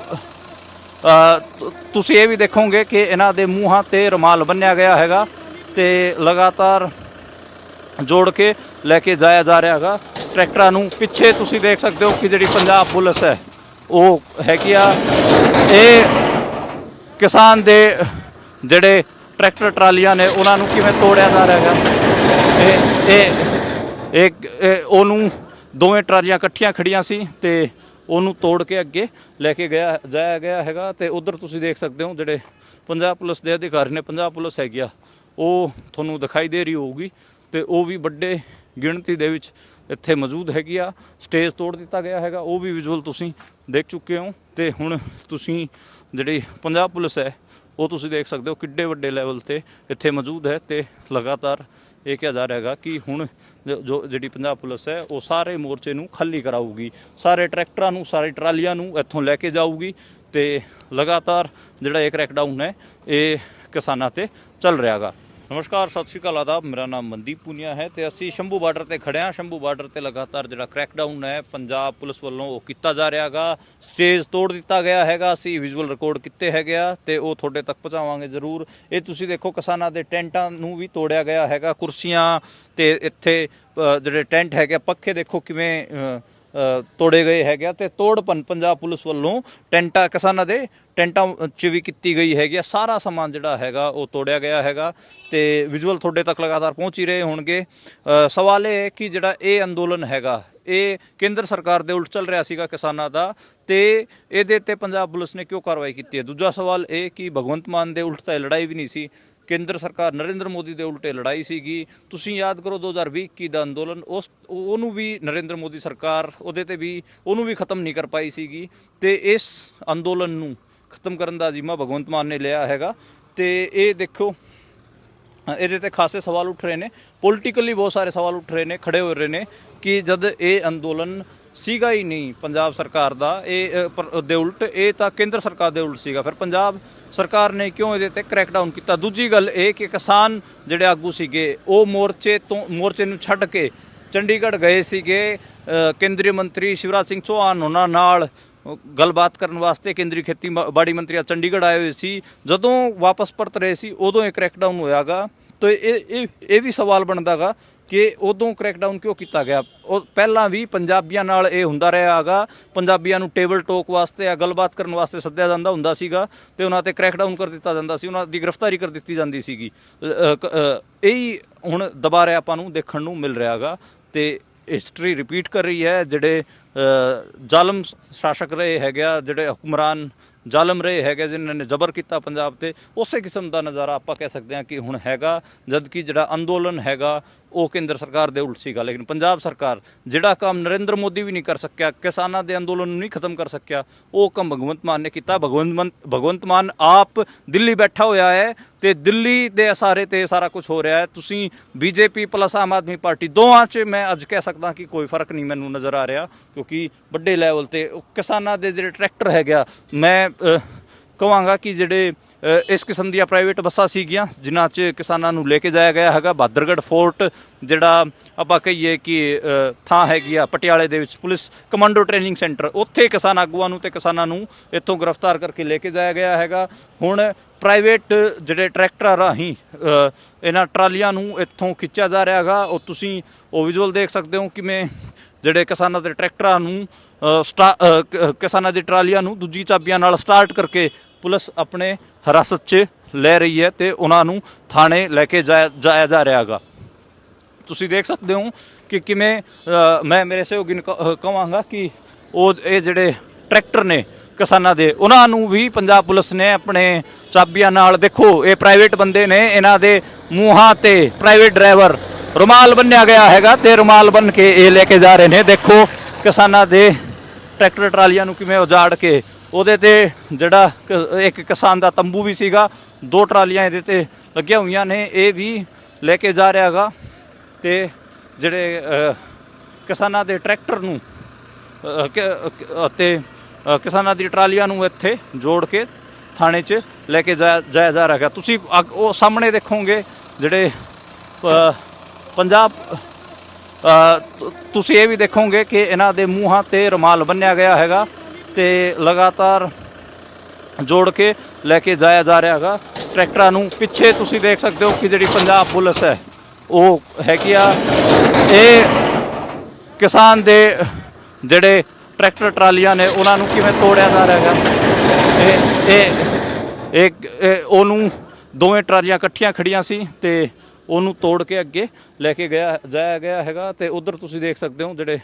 ਤੁਸੀਂ ਇਹ ਵੀ ਦੇਖੋਗੇ ਕਿ ਇਹਨਾਂ ਦੇ ਮੂੰਹਾਂ ਤੇ ਰੁਮਾਲ ਬੰਨਿਆ ਗਿਆ ਹੈਗਾ ਤੇ ਲਗਾਤਾਰ ਜੋੜ ਕੇ ਲੈ ਕੇ ਜਾਇਆ ਜਾ ਰਿਹਾ ਹੈਗਾ ਟਰੈਕਟਰਾਂ ਨੂੰ। ਪਿੱਛੇ ਤੁਸੀਂ ਦੇਖ ਸਕਦੇ ਹੋ ਕਿ ਜਿਹੜੀ ਪੰਜਾਬ ਪੁਲਿਸ ਹੈ ਉਹ ਹੈਗੀ ਆ, ਇਹ ਕਿਸਾਨ ਦੇ ਜਿਹੜੇ ਟਰੈਕਟਰ ਟਰਾਲੀਆਂ ਨੇ ਉਹਨਾਂ ਨੂੰ ਕਿਵੇਂ ਤੋੜਿਆ ਜਾ ਰਿਹਾ ਹੈਗਾ। ਇਹ ਉਹਨੂੰ ਦੋਵੇਂ ਟਰਾਲੀਆਂ ਇਕੱਠੀਆਂ ਖੜੀਆਂ ਸੀ ਤੇ ਉਹਨੂੰ ਤੋੜ ਕੇ ਅੱਗੇ ਲੈ ਕੇ ਜਾਇਆ ਗਿਆ ਹੈਗਾ। ਤੇ ਉਧਰ ਤੁਸੀਂ ਦੇਖ ਸਕਦੇ ਹੋ ਜਿਹੜੇ ਪੰਜਾਬ ਪੁਲਿਸ ਦੇ ਅਧਿਕਾਰੀ ਨੇ, ਪੰਜਾਬ ਪੁਲਿਸ ਹੈਗੀ ਆ, ਉਹ ਤੁਹਾਨੂੰ ਦਿਖਾਈ ਦੇ ਰਹੀ ਹੋਊਗੀ ਤੇ ਉਹ ਵੀ ਵੱਡੇ ਗਿਣਤੀ ਦੇ ਵਿੱਚ ਇੱਥੇ ਮੌਜੂਦ ਹੈਗੀ ਆ। ਸਟੇਜ ਤੋੜ ਦਿੱਤਾ ਗਿਆ ਹੈਗਾ, ਉਹ ਵੀ ਵਿਜ਼ੂਅਲ ਤੁਸੀਂ ਦੇਖ ਚੁੱਕੇ ਹੋ। ਤੇ ਹੁਣ ਤੁਸੀਂ ਜਿਹੜੀ ਪੰਜਾਬ ਪੁਲਿਸ ਹੈ ਉਹ ਤੁਸੀਂ ਦੇਖ ਸਕਦੇ ਹੋ ਕਿੱਡੇ ਵੱਡੇ ਲੈਵਲ ਤੇ ਇੱਥੇ ਮੌਜੂਦ ਹੈ ਤੇ ਲਗਾਤਾਰ ਇਹ ਕਿਹਾ ਜਾ ਰਿਹਾ ਹੈਗਾ ਕਿ ਹੁਣ ਜਿਹੜੀ ਪੰਜਾਬ ਪੁਲਿਸ ਹੈ ਉਹ ਸਾਰੇ ਮੋਰਚੇ ਨੂੰ ਖਾਲੀ ਕਰਾਊਗੀ, ਸਾਰੇ ਟਰੈਕਟਰਾਂ ਨੂੰ, ਸਾਰੀ ਟਰਾਲੀਆਂ ਨੂੰ ਇੱਥੋਂ ਲੈ ਕੇ ਜਾਊਗੀ ਤੇ ਲਗਾਤਾਰ ਜਿਹੜਾ ਇਹ ਕ੍ਰੈਕਡਾਊਨ ਹੈ ਇਹ ਕਿਸਾਨਾਂ ਤੇ ਚੱਲ ਰਿਹਾ ਹੈਗਾ। ਨਮਸਕਾਰ, ਸਤਿ ਸ਼੍ਰੀ ਅਕਾਲ, ਆਦਾਬ। ਮੇਰਾ ਨਾਮ ਮਨਦੀਪ ਪੁਨੀਆ ਹੈ ਤੇ ਅਸੀਂ ਸ਼ੰਭੂ ਬਾਰਡਰ ਤੇ ਖੜੇ ਹਾਂ। ਸ਼ੰਭੂ ਬਾਰਡਰ ਤੇ ਲਗਾਤਾਰ ਜਿਹੜਾ ਕ੍ਰੈਕਡਾਊਨ ਹੈ ਪੰਜਾਬ ਪੁਲਿਸ ਵੱਲੋਂ ਉਹ ਕੀਤਾ ਜਾ ਰਿਹਾ ਹੈਗਾ। ਸਟੇਜ ਤੋੜ ਦਿੱਤਾ ਗਿਆ ਹੈਗਾ। ਅਸੀਂ ਵਿਜ਼ੂਅਲ ਰਿਕਾਰਡ ਕੀਤੇ ਹੈਗੇ ਆ ਤੇ ਉਹ ਤੁਹਾਡੇ ਤੱਕ ਪਹੁੰਚਾਵਾਂਗੇ ਜ਼ਰੂਰ। ਇਹ ਤੁਸੀਂ ਦੇਖੋ, ਕਿਸਾਨਾਂ ਦੇ ਟੈਂਟਾਂ ਨੂੰ ਵੀ ਤੋੜਿਆ ਗਿਆ ਹੈਗਾ। ਕੁਰਸੀਆਂ ਤੇ ਇੱਥੇ ਜਿਹੜੇ ਟੈਂਟ ਹੈਗੇ, ਪੱਖੇ ਦੇਖੋ ਕਿਵੇਂ ਤੋੜੇ ਗਏ ਹੈਗੇ ਤੇ ਤੋੜਪਨ ਪੰਜਾਬ ਪੁਲਿਸ ਵੱਲੋਂ ਟੈਂਟਾਂ ਕਿਸਾਨਾਂ ਦੇ ਟੈਂਟਾਂ 'ਚ ਵੀ ਕੀਤੀ ਗਈ ਹੈਗੀ। ਸਾਰਾ ਸਮਾਨ ਜਿਹੜਾ ਹੈਗਾ ਉਹ ਤੋੜਿਆ ਗਿਆ ਹੈਗਾ ਤੇ ਵਿਜ਼ੂਅਲ ਤੁਹਾਡੇ ਤੱਕ ਲਗਾਤਾਰ ਪਹੁੰਚ ਹੀ ਰਹੇ ਹੋਣਗੇ। ਸਵਾਲ ਇਹ ਹੈ ਕਿ ਜਿਹੜਾ ਇਹ ਅੰਦੋਲਨ ਹੈਗਾ ਇਹ ਕੇਂਦਰ ਸਰਕਾਰ ਦੇ ਉਲਟ ਚੱਲ ਰਿਹਾ ਸੀਗਾ ਕਿਸਾਨਾਂ ਦਾ, ਤੇ ਇਹਦੇ ਤੇ ਪੰਜਾਬ ਪੁਲਿਸ ਨੇ ਕਿਉਂ ਕਾਰਵਾਈ ਕੀਤੀ ਹੈ। ਦੂਜਾ ਸਵਾਲ ਇਹ ਕਿ ਭਗਵੰਤ ਮਾਨ ਦੇ ਉਲਟ ਤਾਂ ਲੜਾਈ ਵੀ ਨਹੀਂ ਸੀ, ਕੇਂਦਰ ਸਰਕਾਰ ਨਰਿੰਦਰ ਮੋਦੀ ਦੇ ਉਲਟੇ ਲੜਾਈ ਸੀਗੀ। ਤੁਸੀਂ ਯਾਦ ਕਰੋ 2020 ਦਾ ਅੰਦੋਲਨ, ਉਹਨੂੰ ਵੀ ਨਰਿੰਦਰ ਮੋਦੀ ਸਰਕਾਰ ਉਹਦੇ ਤੇ ਵੀ ਉਹਨੂੰ ਵੀ ਖਤਮ ਨਹੀਂ ਕਰ ਪਾਈ ਸੀਗੀ। ਤੇ ਇਸ ਅੰਦੋਲਨ ਨੂੰ ਖਤਮ ਕਰਨ ਦਾ ਜ਼ਿੰਮਾ ਭਗਵੰਤ ਮਾਨ ਨੇ ਲਿਆ ਹੈਗਾ। ਤੇ ਇਹ ਦੇਖੋ, ਇਹਦੇ ਤੇ ਖਾਸੇ ਸਵਾਲ ਉੱਠ ਰਹੇ ਨੇ, ਪੋਲੀਟੀਕਲੀ ਬਹੁਤ ਸਾਰੇ ਸਵਾਲ ਉੱਠ ਰਹੇ ਨੇ, ਖੜੇ ਹੋ ਰਹੇ ਨੇ ਕਿ ਜਦ ਇਹ ਅੰਦੋਲਨ ਸੀਗਾ ਹੀ ਨਹੀਂ ਪੰਜਾਬ ਸਰਕਾਰ ਦਾ ਦੇ ਉਲਟ, ਇਹ ਤਾਂ ਕੇਂਦਰ ਸਰਕਾਰ ਦੇ ਉਲਟ ਸੀਗਾ, ਫਿਰ ਪੰਜਾਬ ਸਰਕਾਰ ਨੇ ਕਿਉਂ ਇਹਦੇ ਤੇ ਕ੍ਰੈਕਡਾਊਨ ਕੀਤਾ। ਦੂਜੀ ਗੱਲ ਇਹ ਕਿ ਕਿਸਾਨ ਜਿਹੜੇ ਆਗੂ ਸੀਗੇ ਉਹ ਮੋਰਚੇ ਨੂੰ ਛੱਡ ਕੇ ਚੰਡੀਗੜ੍ਹ ਗਏ ਸੀਗੇ। ਕੇਂਦਰੀ ਮੰਤਰੀ ਸ਼ਿਵਰਾਜ ਸਿੰਘ ਚੌਹਾਨ ਉਹਨਾਂ ਨਾਲ ਗੱਲਬਾਤ ਕਰਨ ਵਾਸਤੇ ਕੇਂਦਰੀ ਖੇਤੀਬਾੜੀ ਮੰਤਰੀ ਚੰਡੀਗੜ੍ਹ ਆਏ ਹੋਏ ਸੀ। ਜਦੋਂ ਵਾਪਸ ਪਰਤ ਰਹੇ ਸੀ ਉਦੋਂ ਇਹ ਕ੍ਰੈਕਡਾਊਨ ਹੋਇਆਗਾ। ਤਾਂ ਇਹ ਵੀ ਸਵਾਲ ਬਣਦਾ ਗਾ ਕਿ ਉਦੋਂ ਕ੍ਰੈਕਡਾਊਨ ਕਿਉਂ ਕੀਤਾ ਗਿਆ। ਉਹ ਪਹਿਲਾਂ ਵੀ ਪੰਜਾਬੀਆਂ ਨਾਲ ਇਹ ਹੁੰਦਾ ਰਿਹਾ ਹੈਗਾ। ਪੰਜਾਬੀਆਂ ਨੂੰ ਟੇਬਲ ਟੋਕ ਵਾਸਤੇ ਜਾਂ ਗੱਲਬਾਤ ਕਰਨ ਵਾਸਤੇ ਸੱਦਿਆ ਜਾਂਦਾ ਹੁੰਦਾ ਸੀਗਾ ਤੇ ਉਹਨਾਂ ਤੇ ਕ੍ਰੈਕਡਾਊਨ ਕਰ ਦਿੱਤਾ ਜਾਂਦਾ ਸੀ, ਉਹਨਾਂ ਦੀ ਗ੍ਰਿਫਤਾਰੀ ਕਰ ਦਿੱਤੀ ਜਾਂਦੀ ਸੀਗੀ। ਇਹੀ ਹੁਣ ਦੁਬਾਰਾ ਆਪਾਂ ਨੂੰ ਦੇਖਣ ਨੂੰ ਮਿਲ ਰਿਹਾ ਹੈਗਾ ਤੇ ਹਿਸਟਰੀ ਰਿਪੀਟ ਕਰ ਰਹੀ ਹੈ। ਜਿਹੜੇ ਜ਼ਾਲਮ ਸ਼ਾਸਕ ਰਹੇ ਹੈਗੇ ਆ, ਜਿਹੜੇ ਹੁਕਮਰਾਨ ਜ਼ਾਲਮ ਰਹੇ ਹੈਗੇ ਜਿਨ੍ਹਾਂ ਨੇ ਜ਼ਬਰ ਕੀਤਾ ਪੰਜਾਬ ਤੇ, ਉਸੇ ਕਿਸਮ ਦਾ ਨਜ਼ਾਰਾ ਆਪਾਂ ਕਹਿ ਸਕਦੇ ਹਾਂ ਕਿ ਹੁਣ ਹੈਗਾ। ਜਦ ਕਿ ਜਿਹੜਾ ਅੰਦੋਲਨ ਹੈਗਾ ਉਹ ਕੇਂਦਰ ਸਰਕਾਰ ਦੇ ਉਲਟ ਸੀਗਾ, ਲੇਕਿਨ ਪੰਜਾਬ ਸਰਕਾਰ ਜਿਹੜਾ ਕੰਮ ਨਰਿੰਦਰ ਮੋਦੀ ਵੀ ਨਹੀਂ ਕਰ ਸਕਿਆ, ਕਿਸਾਨਾਂ ਦੇ ਅੰਦੋਲਨ ਨੂੰ ਨਹੀਂ ਖਤਮ ਕਰ ਸਕਿਆ, ਉਹ ਕੰਮ ਭਗਵੰਤ ਮਾਨ ਨੇ ਕੀਤਾ। ਭਗਵੰਤ ਮਾਨ ਆਪ ਦਿੱਲੀ ਬੈਠਾ ਹੋਇਆ ਹੈ ਤੇ ਦਿੱਲੀ ਦੇ ਇਸ਼ਾਰੇ ਤੇ ਸਾਰਾ ਕੁਝ ਹੋ ਰਿਹਾ ਹੈ। ਤੁਸੀਂ BJP plus Aam Aadmi party ਦੋਵਾਂ 'ਚ ਮੈਂ ਅੱਜ ਕਹਿ ਸਕਦਾ ਕਿ ਕੋਈ ਫਰਕ ਨਹੀਂ ਮੈਨੂੰ ਨਜ਼ਰ ਆ ਰਿਹਾ, ਕਿਉਂਕਿ ਵੱਡੇ ਲੈਵਲ ਤੇ ਕਿਸਾਨਾਂ ਦੇ ਜਿਹੜੇ ਟਰੈਕਟਰ ਹੈਗਾ, ਮੈਂ ਕਹਾਂਗਾ ਕਿ ਜਿਹੜੇ ਇਸ ਕਿਸਮ ਦੀਆਂ ਪ੍ਰਾਈਵੇਟ ਬੱਸਾਂ ਸੀਗੀਆਂ ਜਿਨ੍ਹਾਂ 'ਚ ਕਿਸਾਨਾਂ ਨੂੰ ਲੈ ਕੇ ਜਾਇਆ ਗਿਆ ਹੈਗਾ। ਬਹਾਦਰਗੜ੍ਹ ਫੋਰਟ ਜਿਹੜਾ ਆਪਾਂ ਕਹੀਏ ਕਿ ਥਾਂ ਹੈਗੀ ਆ ਪਟਿਆਲੇ ਦੇ ਵਿੱਚ, ਪੁਲਿਸ ਕਮਾਂਡੋ ਟ੍ਰੇਨਿੰਗ ਸੈਂਟਰ, ਉੱਥੇ ਕਿਸਾਨ ਆਗੂਆਂ ਨੂੰ ਤੇ ਕਿਸਾਨਾਂ ਨੂੰ ਇੱਥੋਂ ਗ੍ਰਿਫਤਾਰ ਕਰਕੇ ਲੈ ਕੇ ਜਾਇਆ ਗਿਆ ਹੈਗਾ। ਹੁਣ ਪ੍ਰਾਈਵੇਟ ਜਿਹੜੇ ਟਰੈਕਟਰਾਂ ਰਾਹੀਂ ਇਹਨਾਂ ਟਰਾਲੀਆਂ ਨੂੰ ਇੱਥੋਂ ਖਿੱਚਿਆ ਜਾ ਰਿਹਾ ਹੈਗਾ। ਉਹ ਤੁਸੀਂ ਉਹ ਵਿਜ਼ੂਅਲ ਦੇਖ ਸਕਦੇ ਹੋ ਕਿਵੇਂ ਜਿਹੜੇ ਕਿਸਾਨਾਂ ਦੇ ਟਰੈਕਟਰਾਂ ਨੂੰ ਕਿਸਾਨਾਂ ਦੀ ਟਰਾਲੀਆਂ ਨੂੰ ਦੂਜੀ ਚਾਬੀਆਂ ਨਾਲ ਸਟਾਰਟ ਕਰਕੇ ਪੁਲਿਸ ਆਪਣੇ ਹਿਰਾਸਤ 'ਚ ਲੈ ਰਹੀ ਹੈ ਤੇ ਉਹਨਾਂ ਨੂੰ ਥਾਣੇ ਲੈ ਕੇ ਜਾਇਆ ਜਾ ਰਿਹਾ ਹੈਗਾ। ਤੁਸੀਂ ਦੇਖ ਸਕਦੇ ਹੋ ਕਿ ਕਿਵੇਂ ਮੈਂ ਮੇਰੇ ਸਹਿਯੋਗੀ ਨੂੰ ਕਹਾਂਗਾ ਕਿ ਇਹ ਜਿਹੜੇ ਟਰੈਕਟਰ ਨੇ ਕਿਸਾਨਾਂ ਦੇ, ਉਹਨਾਂ ਨੂੰ ਵੀ ਪੰਜਾਬ ਪੁਲਿਸ ਨੇ ਆਪਣੇ ਚਾਬੀਆਂ ਨਾਲ, ਦੇਖੋ ਇਹ ਪ੍ਰਾਈਵੇਟ ਬੰਦੇ ਨੇ, ਇਹਨਾਂ ਦੇ ਮੂੰਹਾਂ ਤੇ ਪ੍ਰਾਈਵੇਟ ਡਰਾਈਵਰ ਰੁਮਾਲ ਬੰਨਿਆ ਗਿਆ ਹੈਗਾ ਤੇ ਰੁਮਾਲ ਬੰਨ ਕੇ ਇਹ ਲੈ ਕੇ ਜਾ ਰਹੇ ਨੇ। ਦੇਖੋ ਕਿਸਾਨਾਂ ਦੇ ਟਰੈਕਟਰ ਟਰਾਲੀਆਂ ਨੂੰ ਕਿਵੇਂ ਉਜਾੜ ਕੇ, ਉਹਦੇ ਤੇ ਜਿਹੜਾ ਇੱਕ ਕਿਸਾਨ ਦਾ ਤੰਬੂ ਵੀ ਸੀਗਾ, 2 ਟਰਾਲੀਆਂ ਇਹਦੇ ਤੇ ਲੱਗੀਆਂ ਹੋਈਆਂ ਨੇ, ਇਹ ਵੀ ਲੈ ਕੇ ਜਾ ਰਿਹਾ ਹੈਗਾ। ਤੇ ਜਿਹੜੇ ਕਿਸਾਨਾਂ ਦੇ ਟਰੈਕਟਰ ਨੂੰ ਅਤੇ ਕਿਸਾਨਾਂ ਦੀ ਟਰਾਲੀਆਂ ਨੂੰ ਇੱਥੇ ਜੋੜ ਕੇ ਥਾਣੇ 'ਚ ਲੈ ਕੇ ਜਾਇਆ ਜਾ ਰਿਹਾ ਹੈਗਾ। ਤੁਸੀਂ ਉਹ ਸਾਹਮਣੇ ਦੇਖੋਗੇ ਜਿਹੜੇ ਪੰਜਾਬ, ਤੁਸੀਂ ਇਹ ਵੀ ਦੇਖੋਗੇ ਕਿ ਇਹਨਾਂ ਦੇ ਮੂੰਹਾਂ ਤੇ ਰੁਮਾਲ ਬੰਨਿਆ ਗਿਆ ਹੈਗਾ ਤੇ ਲਗਾਤਾਰ ਜੋੜ ਕੇ ਲੈ ਕੇ ਜਾਇਆ ਜਾ ਰਿਹਾ ਹੈਗਾ ਟਰੈਕਟਰਾਂ ਨੂੰ। ਪਿੱਛੇ ਤੁਸੀਂ ਦੇਖ ਸਕਦੇ ਹੋ ਕਿ ਜਿਹੜੀ ਪੰਜਾਬ ਪੁਲਿਸ ਹੈ ਉਹ ਹੈਗੀ ਆ, ਇਹ ਕਿਸਾਨ ਦੇ ਜਿਹੜੇ ਟਰੈਕਟਰ ਟਰਾਲੀਆਂ ਨੇ ਉਹਨਾਂ ਨੂੰ ਕਿਵੇਂ ਤੋੜਿਆ ਜਾ ਰਿਹਾ ਹੈਗਾ। ਇਹ ਉਹਨੂੰ ਦੋਵੇਂ ਟਰਾਲੀਆਂ ਇਕੱਠੀਆਂ ਖੜੀਆਂ ਸੀ ਤੇ ਉਹਨੂੰ ਤੋੜ ਕੇ ਅੱਗੇ ਲੈ ਕੇ ਜਾਇਆ ਗਿਆ ਹੈਗਾ। ਤੇ ਉਧਰ ਤੁਸੀਂ ਦੇਖ ਸਕਦੇ ਹੋ ਜਿਹੜੇ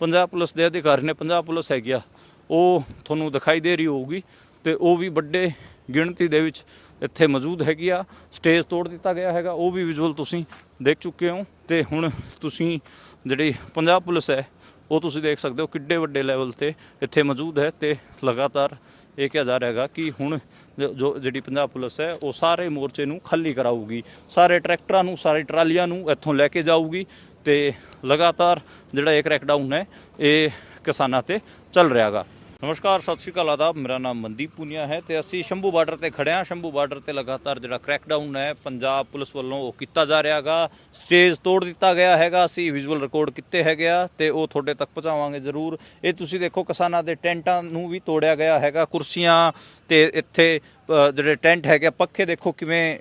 ਪੰਜਾਬ ਪੁਲਿਸ ਦੇ ਅਧਿਕਾਰੀ ਨੇ, ਪੰਜਾਬ ਪੁਲਿਸ ਹੈਗੀ ਆ, ਉਹ ਤੁਹਾਨੂੰ ਦਿਖਾਈ ਦੇ ਰਹੀ ਹੋਊਗੀ ਤੇ ਉਹ ਵੀ ਵੱਡੇ ਗਿਣਤੀ ਦੇ ਵਿੱਚ ਇੱਥੇ ਮੌਜੂਦ ਹੈਗੀ ਆ। ਸਟੇਜ ਤੋੜ ਦਿੱਤਾ ਗਿਆ ਹੈਗਾ, ਉਹ ਵੀ ਵਿਜ਼ੂਅਲ ਤੁਸੀਂ ਦੇਖ ਚੁੱਕੇ ਹੋ। ਤੇ ਹੁਣ ਤੁਸੀਂ ਜਿਹੜੀ ਪੰਜਾਬ ਪੁਲਿਸ ਹੈ ਉਹ ਤੁਸੀਂ ਦੇਖ ਸਕਦੇ ਹੋ ਕਿੱਡੇ ਵੱਡੇ ਲੈਵਲ ਤੇ ਇੱਥੇ ਮੌਜੂਦ ਹੈ ਤੇ ਲਗਾਤਾਰ ਇਹ ਕਿਹਾ ਜਾ ਰਿਹਾ ਹੈਗਾ ਕਿ ਹੁਣ ਜਿਹੜੀ ਪੰਜਾਬ ਪੁਲਿਸ ਹੈ ਉਹ ਸਾਰੇ ਮੋਰਚੇ ਨੂੰ ਖਾਲੀ ਕਰਾਊਗੀ, ਸਾਰੇ ਟਰੈਕਟਰਾਂ ਨੂੰ, ਸਾਰੀ ਟਰਾਲੀਆਂ ਨੂੰ ਇੱਥੋਂ ਲੈ ਕੇ ਜਾਊਗੀ ਤੇ ਲਗਾਤਾਰ ਜਿਹੜਾ ਇਹ ਕ੍ਰੈਕਡਾਊਨ ਹੈ ਇਹ ਕਿਸਾਨਾਂ ਤੇ ਚੱਲ ਰਿਹਾ ਹੈਗਾ। ਨਮਸਕਾਰ, ਸਤਿ ਸ਼੍ਰੀ ਅਕਾਲ, ਆਦਾਬ। ਮੇਰਾ ਨਾਮ ਮਨਦੀਪ ਪੁਨੀਆ ਹੈ ਤੇ ਅਸੀਂ ਸ਼ੰਭੂ ਬਾਰਡਰ ਤੇ ਖੜੇ ਹਾਂ। ਸ਼ੰਭੂ ਬਾਰਡਰ ਤੇ ਲਗਾਤਾਰ ਜਿਹੜਾ ਕ੍ਰੈਕਡਾਊਨ ਹੈ ਪੰਜਾਬ ਪੁਲਿਸ ਵੱਲੋਂ ਉਹ ਕੀਤਾ ਜਾ ਰਿਹਾ ਹੈਗਾ। ਸਟੇਜ ਤੋੜ ਦਿੱਤਾ ਗਿਆ ਹੈਗਾ। ਅਸੀਂ ਵਿਜ਼ੂਅਲ ਰਿਕਾਰਡ ਕੀਤੇ ਹੈਗੇ ਆ ਤੇ ਉਹ ਤੁਹਾਡੇ ਤੱਕ ਪਹੁੰਚਾਵਾਂਗੇ ਜ਼ਰੂਰ। ਇਹ ਤੁਸੀਂ ਦੇਖੋ, ਕਿਸਾਨਾਂ ਦੇ ਟੈਂਟਾਂ ਨੂੰ ਵੀ ਤੋੜਿਆ ਗਿਆ ਹੈਗਾ। ਕੁਰਸੀਆਂ ਤੇ ਇੱਥੇ ਜਿਹੜੇ ਟੈਂਟ ਹੈਗੇ, ਪੱਖੇ ਦੇਖੋ ਕਿਵੇਂ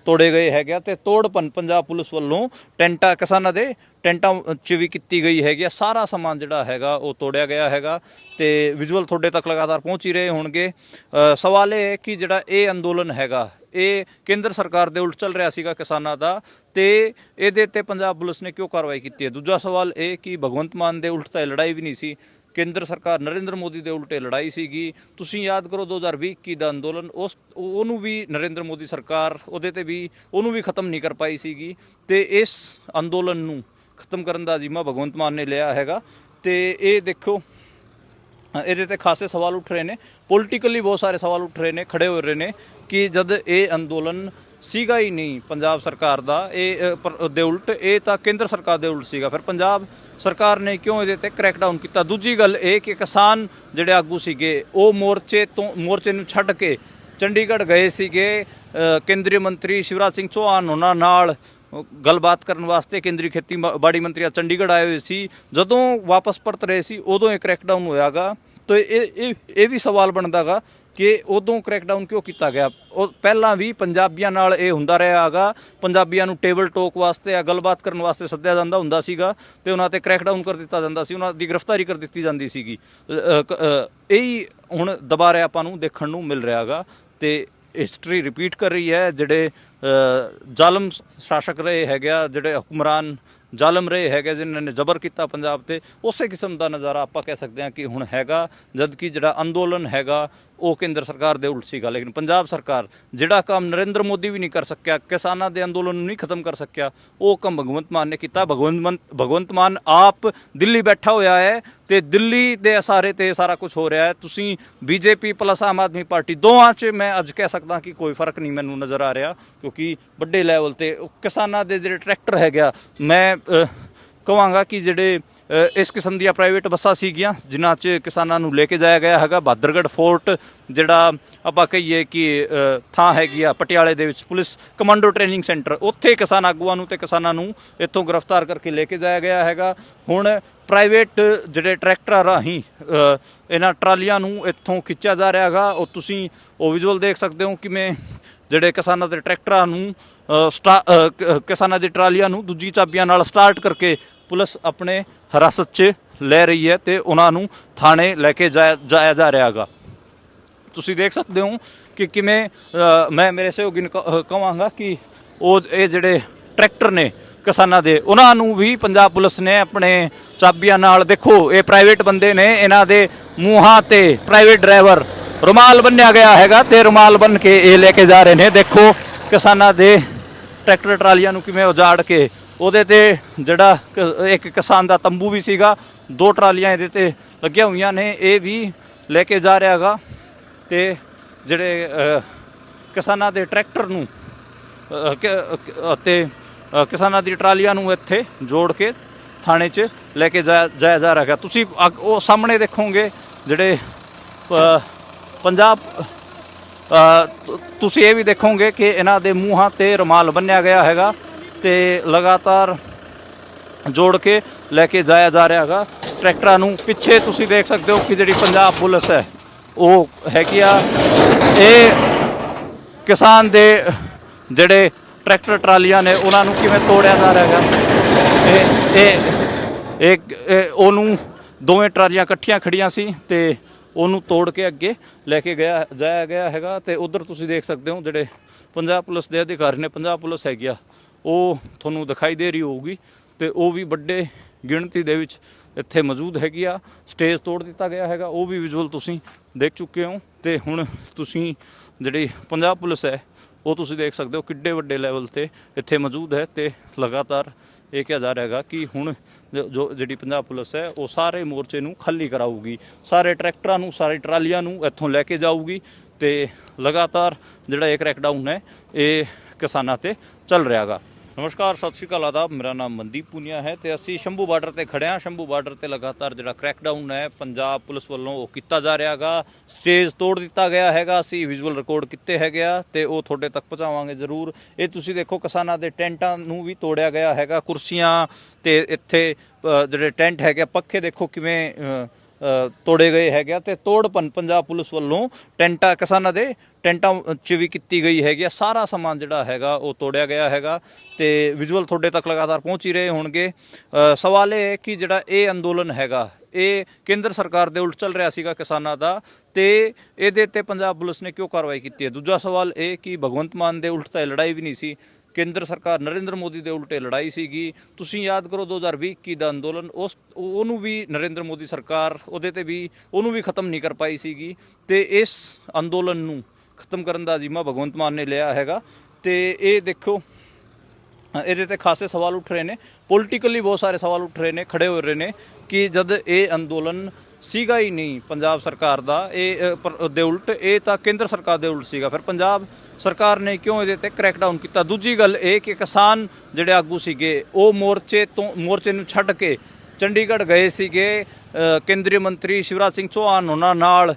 ਤੋੜੇ ਗਏ ਹੈਗੇ ਤੇ ਤੋੜਪਨ ਪੰਜਾਬ ਪੁਲਿਸ ਵੱਲੋਂ ਟੈਂਟਾਂ ਕਿਸਾਨਾਂ ਦੇ ਟੈਂਟਾਂ 'ਚ ਵੀ ਕੀਤੀ ਗਈ ਹੈਗੀ। ਸਾਰਾ ਸਮਾਨ ਜਿਹੜਾ ਹੈਗਾ ਉਹ ਤੋੜਿਆ ਗਿਆ ਹੈਗਾ ਤੇ ਵਿਜ਼ੂਅਲ ਤੁਹਾਡੇ ਤੱਕ ਲਗਾਤਾਰ ਪਹੁੰਚ ਹੀ ਰਹੇ ਹੋਣਗੇ। ਸਵਾਲ ਇਹ ਹੈ ਕਿ ਜਿਹੜਾ ਇਹ ਅੰਦੋਲਨ ਹੈਗਾ ਇਹ ਕੇਂਦਰ ਸਰਕਾਰ ਦੇ ਉਲਟ ਚੱਲ ਰਿਹਾ ਸੀਗਾ ਕਿਸਾਨਾਂ ਦਾ, ਤੇ ਇਹਦੇ ਤੇ ਪੰਜਾਬ ਪੁਲਿਸ ਨੇ ਕਿਉਂ ਕਾਰਵਾਈ ਕੀਤੀ ਹੈ। ਦੂਜਾ ਸਵਾਲ ਇਹ ਕਿ ਭਗਵੰਤ ਮਾਨ ਦੇ ਉਲਟ ਤਾਂ ਇਹ ਲੜਾਈ ਵੀ ਨਹੀਂ ਸੀ, ਕੇਂਦਰ ਸਰਕਾਰ ਨਰਿੰਦਰ ਮੋਦੀ ਦੇ ਉਲਟੇ ਲੜਾਈ ਸੀਗੀ। ਤੁਸੀਂ ਯਾਦ ਕਰੋ 2020 ਦਾ ਅੰਦੋਲਨ, ਉਹਨੂੰ ਵੀ ਨਰਿੰਦਰ ਮੋਦੀ ਸਰਕਾਰ ਉਹਦੇ ਤੇ ਵੀ ਉਹਨੂੰ ਵੀ ਖਤਮ ਨਹੀਂ ਕਰ ਪਾਈ ਸੀਗੀ। ਤੇ ਇਸ ਅੰਦੋਲਨ ਨੂੰ ਖਤਮ ਕਰਨ ਦਾ ਜ਼ਿੰਮਾ ਭਗਵੰਤ ਮਾਨ ਨੇ ਲਿਆ ਹੈਗਾ। ਤੇ ਇਹ ਦੇਖੋ, ਇਹਦੇ ਤੇ ਖਾਸੇ ਸਵਾਲ ਉੱਠ ਰਹੇ ਨੇ, ਪੋਲੀਟੀਕਲੀ ਬਹੁਤ ਸਾਰੇ ਸਵਾਲ ਉੱਠ ਰਹੇ ਨੇ, ਖੜੇ ਹੋ ਰਹੇ ਨੇ ਕਿ ਜਦ ਇਹ ਅੰਦੋਲਨ ਸੀਗਾ ਹੀ ਨਹੀਂ ਪੰਜਾਬ ਸਰਕਾਰ ਦਾ ਦੇ ਉਲਟ, ਇਹ ਤਾਂ ਕੇਂਦਰ ਸਰਕਾਰ ਦੇ ਉਲਟ ਸੀਗਾ, ਫਿਰ ਪੰਜਾਬ ਸਰਕਾਰ ਨੇ ਕਿਉਂ ਇਹਦੇ ਤੇ ਕ੍ਰੈਕਡਾਊਨ ਕੀਤਾ। ਦੂਜੀ ਗੱਲ ਇਹ ਕਿ ਕਿਸਾਨ ਜਿਹੜੇ ਆਗੂ ਸੀਗੇ ਉਹ ਮੋਰਚੇ ਨੂੰ ਛੱਡ ਕੇ ਚੰਡੀਗੜ੍ਹ ਗਏ ਸੀਗੇ। ਕੇਂਦਰੀ ਮੰਤਰੀ ਸ਼ਿਵਰਾਜ ਸਿੰਘ ਚੌਹਾਨ ਉਹਨਾਂ ਨਾਲ ਗੱਲਬਾਤ ਕਰਨ ਵਾਸਤੇ ਕੇਂਦਰੀ ਖੇਤੀਬਾੜੀ ਮੰਤਰੀ ਚੰਡੀਗੜ੍ਹ ਆਏ ਹੋਏ ਸੀ। ਜਦੋਂ ਵਾਪਸ ਪਰਤ ਰਹੇ ਸੀ ਉਦੋਂ ਇਹ ਕ੍ਰੈਕਡਾਊਨ ਹੋਇਆਗਾ। ਤਾਂ ਇਹ ਵੀ ਸਵਾਲ ਬਣਦਾ ਗਾ ਕਿ ਉਦੋਂ ਕ੍ਰੈਕਡਾਊਨ ਕਿਉਂ ਕੀਤਾ ਗਿਆ। ਉਹ ਪਹਿਲਾਂ ਵੀ ਪੰਜਾਬੀਆਂ ਨਾਲ ਇਹ ਹੁੰਦਾ ਰਿਹਾ ਹੈਗਾ। ਪੰਜਾਬੀਆਂ ਨੂੰ ਟੇਬਲ ਟੋਕ ਵਾਸਤੇ ਜਾਂ ਗੱਲਬਾਤ ਕਰਨ ਵਾਸਤੇ ਸੱਦਿਆ ਜਾਂਦਾ ਹੁੰਦਾ ਸੀਗਾ ਤੇ ਉਹਨਾਂ ਤੇ ਕ੍ਰੈਕਡਾਊਨ ਕਰ ਦਿੱਤਾ ਜਾਂਦਾ ਸੀ, ਉਹਨਾਂ ਦੀ ਗ੍ਰਿਫਤਾਰੀ ਕਰ ਦਿੱਤੀ ਜਾਂਦੀ ਸੀਗੀ। ਇਹੀ ਹੁਣ ਦੁਬਾਰਾ ਆਪਾਂ ਨੂੰ ਦੇਖਣ ਨੂੰ ਮਿਲ ਰਿਹਾ ਹੈਗਾ ਤੇ ਹਿਸਟਰੀ ਰਿਪੀਟ ਕਰ ਰਹੀ ਹੈ। ਜਿਹੜੇ ਜ਼ਾਲਮ ਸ਼ਾਸਕ ਰਹੇ ਹੈਗੇ ਆ, ਜਿਹੜੇ ਹੁਕਮਰਾਨ ਜ਼ਾਲਮ ਰਹੇ ਹੈਗੇ ਜਿਨ੍ਹਾਂ ਨੇ ਜ਼ਬਰ ਕੀਤਾ ਪੰਜਾਬ ਤੇ, ਉਸੇ ਕਿਸਮ ਦਾ ਨਜ਼ਾਰਾ ਆਪਾਂ ਕਹਿ ਸਕਦੇ ਹਾਂ ਕਿ ਹੁਣ ਹੈਗਾ। ਜਦ ਕਿ ਜਿਹੜਾ ਅੰਦੋਲਨ ਹੈਗਾ ਉਹ ਕੇਂਦਰ ਸਰਕਾਰ ਦੇ ਉਲਟ ਸੀਗਾ, ਲੇਕਿਨ ਪੰਜਾਬ ਸਰਕਾਰ ਜਿਹੜਾ ਕੰਮ ਨਰਿੰਦਰ ਮੋਦੀ ਵੀ ਨਹੀਂ ਕਰ ਸਕਿਆ, ਕਿਸਾਨਾਂ ਦੇ ਅੰਦੋਲਨ ਨੂੰ ਨਹੀਂ ਖਤਮ ਕਰ ਸਕਿਆ, ਉਹ ਕੰਮ ਭਗਵੰਤ ਮਾਨ ਨੇ ਕੀਤਾ। ਭਗਵੰਤ ਮਾਨ ਆਪ ਦਿੱਲੀ ਬੈਠਾ ਹੋਇਆ ਹੈ ਤੇ ਦਿੱਲੀ ਦੇ ਇਸ਼ਾਰੇ ਤੇ ਸਾਰਾ ਕੁਝ ਹੋ ਰਿਹਾ ਹੈ। ਤੁਸੀਂ BJP plus Aam Aadmi party ਦੋਵਾਂ 'ਚ ਮੈਂ ਅੱਜ ਕਹਿ ਸਕਦਾ ਕਿ ਕੋਈ ਫਰਕ ਨਹੀਂ ਮੈਨੂੰ ਨਜ਼ਰ ਆ ਰਿਹਾ, ਕਿਉਂਕਿ ਵੱਡੇ ਲੈਵਲ ਤੇ ਕਿਸਾਨਾਂ ਦੇ ਜਿਹੜੇ ਟਰੈਕਟਰ ਹੈਗਾ, ਮੈਂ ਕਹਾਂਗਾ ਕਿ ਜਿਹੜੇ ਇਸ ਕਿਸਮ ਦੀਆਂ ਪ੍ਰਾਈਵੇਟ ਬੱਸਾਂ ਸੀਗੀਆਂ ਜਿਨ੍ਹਾਂ 'ਚ ਕਿਸਾਨਾਂ ਨੂੰ ਲੈ ਕੇ ਜਾਇਆ ਗਿਆ ਹੈਗਾ। ਬਹਾਦਰਗੜ੍ਹ ਫੋਰਟ ਜਿਹੜਾ ਆਪਾਂ ਕਹੀਏ ਕਿ ਥਾਂ ਹੈਗੀ ਆ ਪਟਿਆਲੇ ਦੇ ਵਿੱਚ, ਪੁਲਿਸ ਕਮਾਂਡੋ ਟ੍ਰੇਨਿੰਗ ਸੈਂਟਰ, ਉੱਥੇ ਕਿਸਾਨ ਆਗੂਆਂ ਨੂੰ ਤੇ ਕਿਸਾਨਾਂ ਨੂੰ ਇੱਥੋਂ ਗ੍ਰਿਫਤਾਰ ਕਰਕੇ ਲੈ ਕੇ ਜਾਇਆ ਗਿਆ ਹੈਗਾ। ਹੁਣ ਪ੍ਰਾਈਵੇਟ ਜਿਹੜੇ ਟਰੈਕਟਰਾਂ ਰਾਹੀਂ ਇਹਨਾਂ ਟਰਾਲੀਆਂ ਨੂੰ ਇੱਥੋਂ ਖਿੱਚਿਆ ਜਾ ਰਿਹਾ ਹੈਗਾ। ਉਹ ਤੁਸੀਂ ਉਹ ਵਿਜ਼ੂਅਲ ਦੇਖ ਸਕਦੇ ਹੋ ਕਿਵੇਂ ਜਿਹੜੇ ਕਿਸਾਨਾਂ ਦੇ ਟਰੈਕਟਰਾਂ ਨੂੰ ਕਿਸਾਨਾਂ ਦੀ ਟਰਾਲੀਆਂ ਨੂੰ ਦੂਜੀ ਚਾਬੀਆਂ ਨਾਲ ਸਟਾਰਟ ਕਰਕੇ ਪੁਲਿਸ ਆਪਣੇ ਹਿਰਾਸਤ 'ਚ ਲੈ ਰਹੀ ਹੈ ਤੇ ਉਹਨਾਂ ਨੂੰ ਥਾਣੇ ਲੈ ਕੇ ਜਾਇਆ ਜਾ ਰਿਹਾ ਹੈਗਾ। ਤੁਸੀਂ ਦੇਖ ਸਕਦੇ ਹੋ ਕਿ ਕਿਵੇਂ ਮੈਂ ਮੇਰੇ ਸਹਿਯੋਗੀ ਨੂੰ ਕਹਾਂਗਾ ਕਿ ਇਹ ਜਿਹੜੇ ਟਰੈਕਟਰ ਨੇ ਕਿਸਾਨਾਂ ਦੇ, ਉਹਨਾਂ ਨੂੰ ਵੀ ਪੰਜਾਬ ਪੁਲਿਸ ਨੇ ਆਪਣੇ ਚਾਬੀਆਂ ਨਾਲ, ਦੇਖੋ ਇਹ ਪ੍ਰਾਈਵੇਟ ਬੰਦੇ ਨੇ, ਇਹਨਾਂ ਦੇ ਮੂੰਹਾਂ ਤੇ ਪ੍ਰਾਈਵੇਟ ਡਰਾਈਵਰ ਰੁਮਾਲ ਬੰਨਿਆ ਗਿਆ ਹੈਗਾ ਤੇ ਰੁਮਾਲ ਬੰਨ ਕੇ ਇਹ ਲੈ ਕੇ ਜਾ ਰਹੇ ਨੇ। ਦੇਖੋ ਕਿਸਾਨਾਂ ਦੇ ਟਰੈਕਟਰ ਟਰਾਲੀਆਂ ਨੂੰ ਕਿਵੇਂ ਉਜਾੜ ਕੇ, ਉਹਦੇ ਤੇ ਜਿਹੜਾ ਇੱਕ ਕਿਸਾਨ ਦਾ ਤੰਬੂ ਵੀ ਸੀਗਾ, 2 ਟਰਾਲੀਆਂ ਇਹਦੇ ਤੇ ਲੱਗੀਆਂ ਹੋਈਆਂ ਨੇ, ਇਹ ਵੀ ਲੈ ਕੇ ਜਾ ਰਿਹਾ ਹੈਗਾ। ਤੇ ਜਿਹੜੇ ਕਿਸਾਨਾਂ ਦੇ ਟਰੈਕਟਰ ਨੂੰ ਅਤੇ ਕਿਸਾਨਾਂ ਦੀ ਟਰਾਲੀਆਂ ਨੂੰ ਇੱਥੇ ਜੋੜ ਕੇ ਥਾਣੇ 'ਚ ਲੈ ਕੇ ਜਾਇਆ ਜਾ ਰਿਹਾ ਹੈਗਾ। ਤੁਸੀਂ ਉਹ ਸਾਹਮਣੇ ਦੇਖੋਗੇ ਜਿਹੜੇ ਪੰਜਾਬ, ਤੁਸੀਂ ਇਹ ਵੀ ਦੇਖੋਗੇ ਕਿ ਇਹਨਾਂ ਦੇ ਮੂੰਹਾਂ ਤੇ ਰੁਮਾਲ ਬੰਨਿਆ ਗਿਆ ਹੈਗਾ ਤੇ ਲਗਾਤਾਰ ਜੋੜ ਕੇ ਲੈ ਕੇ ਜਾਇਆ ਜਾ ਰਿਹਾ ਹੈਗਾ ਟਰੈਕਟਰਾਂ ਨੂੰ। ਪਿੱਛੇ ਤੁਸੀਂ ਦੇਖ ਸਕਦੇ ਹੋ ਕਿ ਜਿਹੜੀ ਪੰਜਾਬ ਪੁਲਿਸ ਹੈ ਉਹ ਹੈਗੀ ਆ, ਇਹ ਕਿਸਾਨ ਦੇ ਜਿਹੜੇ ਟਰੈਕਟਰ ਟਰਾਲੀਆਂ ਨੇ ਉਹਨਾਂ ਨੂੰ ਕਿਵੇਂ ਤੋੜਿਆ ਜਾ ਰਿਹਾ ਹੈਗਾ। ਇਹ ਉਹਨੂੰ ਦੋਵੇਂ ਟਰਾਲੀਆਂ ਇਕੱਠੀਆਂ ਖੜੀਆਂ ਸੀ ਤੇ ਉਹਨੂੰ ਤੋੜ ਕੇ ਅੱਗੇ ਲੈ ਕੇ ਜਾਇਆ ਗਿਆ ਹੈਗਾ। ਤੇ ਉਧਰ ਤੁਸੀਂ ਦੇਖ ਸਕਦੇ ਹੋ ਜਿਹੜੇ ਪੰਜਾਬ ਪੁਲਿਸ ਦੇ ਅਧਿਕਾਰੀ ਨੇ, ਪੰਜਾਬ ਪੁਲਿਸ ਹੈਗੀ ਆ, ਉਹ ਤੁਹਾਨੂੰ ਦਿਖਾਈ ਦੇ ਰਹੀ ਹੋਊਗੀ ਤੇ ਉਹ ਵੀ ਵੱਡੇ ਗਿਣਤੀ ਦੇ ਵਿੱਚ ਇੱਥੇ ਮੌਜੂਦ ਹੈਗੀ ਆ। ਸਟੇਜ ਤੋੜ ਦਿੱਤਾ ਗਿਆ ਹੈਗਾ, ਉਹ ਵੀ ਵਿਜ਼ੂਅਲ ਤੁਸੀਂ ਦੇਖ ਚੁੱਕੇ ਹੋ। ਤੇ ਹੁਣ ਤੁਸੀਂ ਜਿਹੜੀ ਪੰਜਾਬ ਪੁਲਿਸ ਹੈ ਉਹ ਤੁਸੀਂ ਦੇਖ ਸਕਦੇ ਹੋ ਕਿੱਡੇ ਵੱਡੇ ਲੈਵਲ ਤੇ ਇੱਥੇ ਮੌਜੂਦ ਹੈ ਤੇ ਲਗਾਤਾਰ ਇਹ ਕਿਹਾ ਜਾ ਰਿਹਾ ਹੈਗਾ ਕਿ ਹੁਣ ਜਿਹੜੀ ਪੰਜਾਬ ਪੁਲਿਸ ਹੈ ਉਹ ਸਾਰੇ ਮੋਰਚੇ ਨੂੰ ਖਾਲੀ ਕਰਾਊਗੀ, ਸਾਰੇ ਟਰੈਕਟਰਾਂ ਨੂੰ, ਸਾਰੇ ਟਰਾਲੀਆਂ ਨੂੰ ਇੱਥੋਂ ਲੈ ਕੇ ਜਾਊਗੀ ਤੇ ਲਗਾਤਾਰ ਜਿਹੜਾ ਇਹ ਕ੍ਰੈਕਡਾਊਨ ਹੈ ਇਹ ਕਿਸਾਨਾਂ ਤੇ ਚੱਲ ਰਿਹਾ ਹੈਗਾ। ਨਮਸਕਾਰ, ਸਤਿ ਸ਼੍ਰੀ ਅਕਾਲ, ਆਦਾਬ। ਮੇਰਾ ਨਾਮ ਮਨਦੀਪ ਪੁਨੀਆ ਹੈ ਤੇ ਅਸੀਂ ਸ਼ੰਭੂ ਬਾਰਡਰ ਤੇ ਖੜੇ ਹਾਂ। ਸ਼ੰਭੂ ਬਾਰਡਰ ਤੇ ਲਗਾਤਾਰ ਜਿਹੜਾ ਕ੍ਰੈਕਡਾਊਨ ਹੈ ਪੰਜਾਬ ਪੁਲਿਸ ਵੱਲੋਂ ਉਹ ਕੀਤਾ ਜਾ ਰਿਹਾ ਹੈਗਾ। ਸਟੇਜ ਤੋੜ ਦਿੱਤਾ ਗਿਆ ਹੈਗਾ। ਅਸੀਂ ਵਿਜ਼ੂਅਲ ਰਿਕਾਰਡ ਕੀਤੇ ਹੈਗੇ ਆ ਤੇ ਉਹ ਤੁਹਾਡੇ ਤੱਕ ਪਹੁੰਚਾਵਾਂਗੇ ਜ਼ਰੂਰ। ਇਹ ਤੁਸੀਂ ਦੇਖੋ, ਕਿਸਾਨਾਂ ਦੇ ਟੈਂਟਾਂ ਨੂੰ ਵੀ ਤੋੜਿਆ ਗਿਆ ਹੈਗਾ। ਕੁਰਸੀਆਂ ਤੇ ਇੱਥੇ ਜਿਹੜੇ ਟੈਂਟ ਹੈਗੇ, ਪੱਖੇ ਦੇਖੋ ਕਿਵੇਂ ਤੋੜੇ ਗਏ ਹੈਗੇ ਤੇ ਤੋੜਪਨ ਪੰਜਾਬ ਪੁਲਿਸ ਵੱਲੋਂ ਟੈਂਟਾਂ ਕਿਸਾਨਾਂ ਦੇ ਟੈਂਟਾਂ 'ਚ ਵੀ ਕੀਤੀ ਗਈ ਹੈਗੀ। ਸਾਰਾ ਸਮਾਨ ਜਿਹੜਾ ਹੈਗਾ ਉਹ ਤੋੜਿਆ ਗਿਆ ਹੈਗਾ ਤੇ ਵਿਜ਼ੂਅਲ ਤੁਹਾਡੇ ਤੱਕ ਲਗਾਤਾਰ ਪਹੁੰਚ ਹੀ ਰਹੇ ਹੋਣਗੇ। ਸਵਾਲ ਇਹ ਹੈ ਕਿ ਜਿਹੜਾ ਇਹ ਅੰਦੋਲਨ ਹੈਗਾ ਇਹ ਕੇਂਦਰ ਸਰਕਾਰ ਦੇ ਉਲਟ ਚੱਲ ਰਿਹਾ ਸੀਗਾ ਕਿਸਾਨਾਂ ਦਾ, ਤੇ ਇਹਦੇ ਤੇ ਪੰਜਾਬ ਪੁਲਿਸ ਨੇ ਕਿਉਂ ਕਾਰਵਾਈ ਕੀਤੀ ਹੈ। ਦੂਜਾ ਸਵਾਲ ਇਹ ਕਿ ਭਗਵੰਤ ਮਾਨ ਦੇ ਉਲਟ ਤਾਂ ਲੜਾਈ ਵੀ ਨਹੀਂ ਸੀ, ਕੇਂਦਰ ਸਰਕਾਰ ਨਰਿੰਦਰ ਮੋਦੀ ਦੇ ਉਲਟੇ ਲੜਾਈ ਸੀਗੀ। ਤੁਸੀਂ ਯਾਦ ਕਰੋ 2020 ਦਾ ਅੰਦੋਲਨ, ਉਹਨੂੰ ਵੀ ਨਰਿੰਦਰ ਮੋਦੀ ਸਰਕਾਰ ਉਹਦੇ ਤੇ ਵੀ ਉਹਨੂੰ ਵੀ ਖਤਮ ਨਹੀਂ ਕਰ ਪਾਈ ਸੀਗੀ। ਤੇ ਇਸ ਅੰਦੋਲਨ ਨੂੰ ਖਤਮ ਕਰਨ ਦਾ ਜ਼ਿੰਮਾ ਭਗਵੰਤ ਮਾਨ ਨੇ ਲਿਆ ਹੈਗਾ। ਤੇ ਇਹ ਦੇਖੋ, ਇਹਦੇ ਤੇ ਖਾਸੇ ਸਵਾਲ ਉੱਠ ਰਹੇ ਨੇ, ਪੋਲੀਟੀਕਲੀ ਬਹੁਤ ਸਾਰੇ ਸਵਾਲ ਉੱਠ ਰਹੇ ਨੇ, ਖੜੇ ਹੋ ਰਹੇ ਨੇ ਕਿ ਜਦ ਇਹ ਅੰਦੋਲਨ ਸੀਗਾ ਹੀ ਨਹੀਂ ਪੰਜਾਬ ਸਰਕਾਰ ਦਾ ਦੇ ਉਲਟ, ਇਹ ਤਾਂ ਕੇਂਦਰ ਸਰਕਾਰ ਦੇ ਉਲਟ ਸੀਗਾ, ਫਿਰ ਪੰਜਾਬ ਸਰਕਾਰ ਨੇ ਕਿਉਂ ਇਹਦੇ ਤੇ ਕ੍ਰੈਕਡਾਊਨ ਕੀਤਾ। ਦੂਜੀ ਗੱਲ ਇਹ ਕਿ ਕਿਸਾਨ ਜਿਹੜੇ ਆਗੂ ਸੀਗੇ ਉਹ ਮੋਰਚੇ ਨੂੰ ਛੱਡ ਕੇ ਚੰਡੀਗੜ੍ਹ ਗਏ ਸੀਗੇ। ਕੇਂਦਰੀ ਮੰਤਰੀ ਸ਼ਿਵਰਾਜ ਸਿੰਘ ਚੌਹਾਨ ਉਹਨਾਂ ਨਾਲ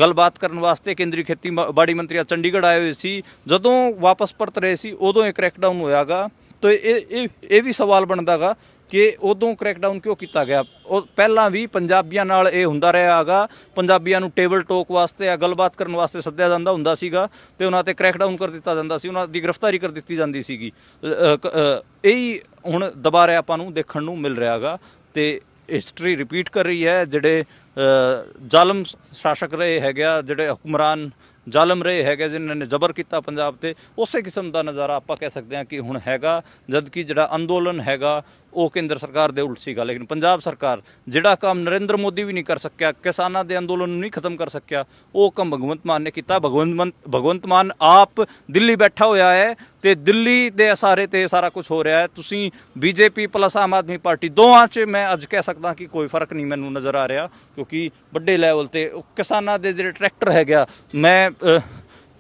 ਗੱਲਬਾਤ ਕਰਨ ਵਾਸਤੇ ਕੇਂਦਰੀ ਖੇਤੀਬਾੜੀ ਮੰਤਰੀ ਚੰਡੀਗੜ੍ਹ ਆਏ ਹੋਏ ਸੀ। ਜਦੋਂ ਵਾਪਸ ਪਰਤ ਰਹੇ ਸੀ ਉਦੋਂ ਇਹ ਕ੍ਰੈਕਡਾਊਨ ਹੋਇਆਗਾ। ਤਾਂ ਇਹ ਵੀ ਸਵਾਲ ਬਣਦਾ ਗਾ ਕਿ ਉਦੋਂ ਕ੍ਰੈਕਡਾਊਨ ਕਿਉਂ ਕੀਤਾ ਗਿਆ। ਉਹ ਪਹਿਲਾਂ ਵੀ ਪੰਜਾਬੀਆਂ ਨਾਲ ਇਹ ਹੁੰਦਾ ਰਿਹਾ ਹੈਗਾ। ਪੰਜਾਬੀਆਂ ਨੂੰ ਟੇਬਲ ਟੋਕ ਵਾਸਤੇ ਜਾਂ ਗੱਲਬਾਤ ਕਰਨ ਵਾਸਤੇ ਸੱਦਿਆ ਜਾਂਦਾ ਹੁੰਦਾ ਸੀਗਾ ਤੇ ਉਹਨਾਂ ਤੇ ਕ੍ਰੈਕਡਾਊਨ ਕਰ ਦਿੱਤਾ ਜਾਂਦਾ ਸੀ, ਉਹਨਾਂ ਦੀ ਗ੍ਰਿਫਤਾਰੀ ਕਰ ਦਿੱਤੀ ਜਾਂਦੀ ਸੀਗੀ। ਇਹੀ ਹੁਣ ਦੁਬਾਰਾ ਆਪਾਂ ਨੂੰ ਦੇਖਣ ਨੂੰ ਮਿਲ ਰਿਹਾ ਹੈਗਾ ਤੇ ਹਿਸਟਰੀ ਰਿਪੀਟ ਕਰ ਰਹੀ ਹੈ। ਜਿਹੜੇ ਜ਼ਾਲਮ ਸ਼ਾਸਕ ਰਹੇ ਹੈਗੇ ਆ, ਜਿਹੜੇ ਹੁਕਮਰਾਨ ਜ਼ਾਲਮ ਰਹੇ ਹੈਗੇ ਜਿਨ੍ਹਾਂ ਨੇ ਜ਼ਬਰ ਕੀਤਾ ਪੰਜਾਬ ਤੇ, ਉਸੇ ਕਿਸਮ ਦਾ ਨਜ਼ਾਰਾ ਆਪਾਂ ਕਹਿ ਸਕਦੇ ਹਾਂ ਕਿ ਹੁਣ ਹੈਗਾ। ਜਦ ਕਿ ਜਿਹੜਾ ਅੰਦੋਲਨ ਹੈਗਾ ਉਹ ਕੇਂਦਰ ਸਰਕਾਰ ਦੇ ਉਲਟ ਸੀਗਾ, ਲੇਕਿਨ ਪੰਜਾਬ ਸਰਕਾਰ ਜਿਹੜਾ ਕੰਮ ਨਰਿੰਦਰ ਮੋਦੀ ਵੀ ਨਹੀਂ ਕਰ ਸਕਿਆ, ਕਿਸਾਨਾਂ ਦੇ ਅੰਦੋਲਨ ਨੂੰ ਨਹੀਂ ਖਤਮ ਕਰ ਸਕਿਆ, ਉਹ ਕੰਮ ਭਗਵੰਤ ਮਾਨ ਨੇ ਕੀਤਾ। ਭਗਵੰਤ ਮਾਨ ਆਪ ਦਿੱਲੀ ਬੈਠਾ ਹੋਇਆ ਹੈ ਤੇ ਦਿੱਲੀ ਦੇ ਇਸ਼ਾਰੇ ਤੇ ਸਾਰਾ ਕੁਝ ਹੋ ਰਿਹਾ ਹੈ। ਤੁਸੀਂ BJP plus Aam Aadmi party ਦੋਵਾਂ 'ਚ ਮੈਂ ਅੱਜ ਕਹਿ ਸਕਦਾ ਕਿ ਕੋਈ ਫਰਕ ਨਹੀਂ ਮੈਨੂੰ ਨਜ਼ਰ ਆ ਰਿਹਾ, ਕਿਉਂਕਿ ਵੱਡੇ ਲੈਵਲ ਤੇ ਕਿਸਾਨਾਂ ਦੇ ਜਿਹੜੇ ਟਰੈਕਟਰ ਹੈਗਾ, ਮੈਂ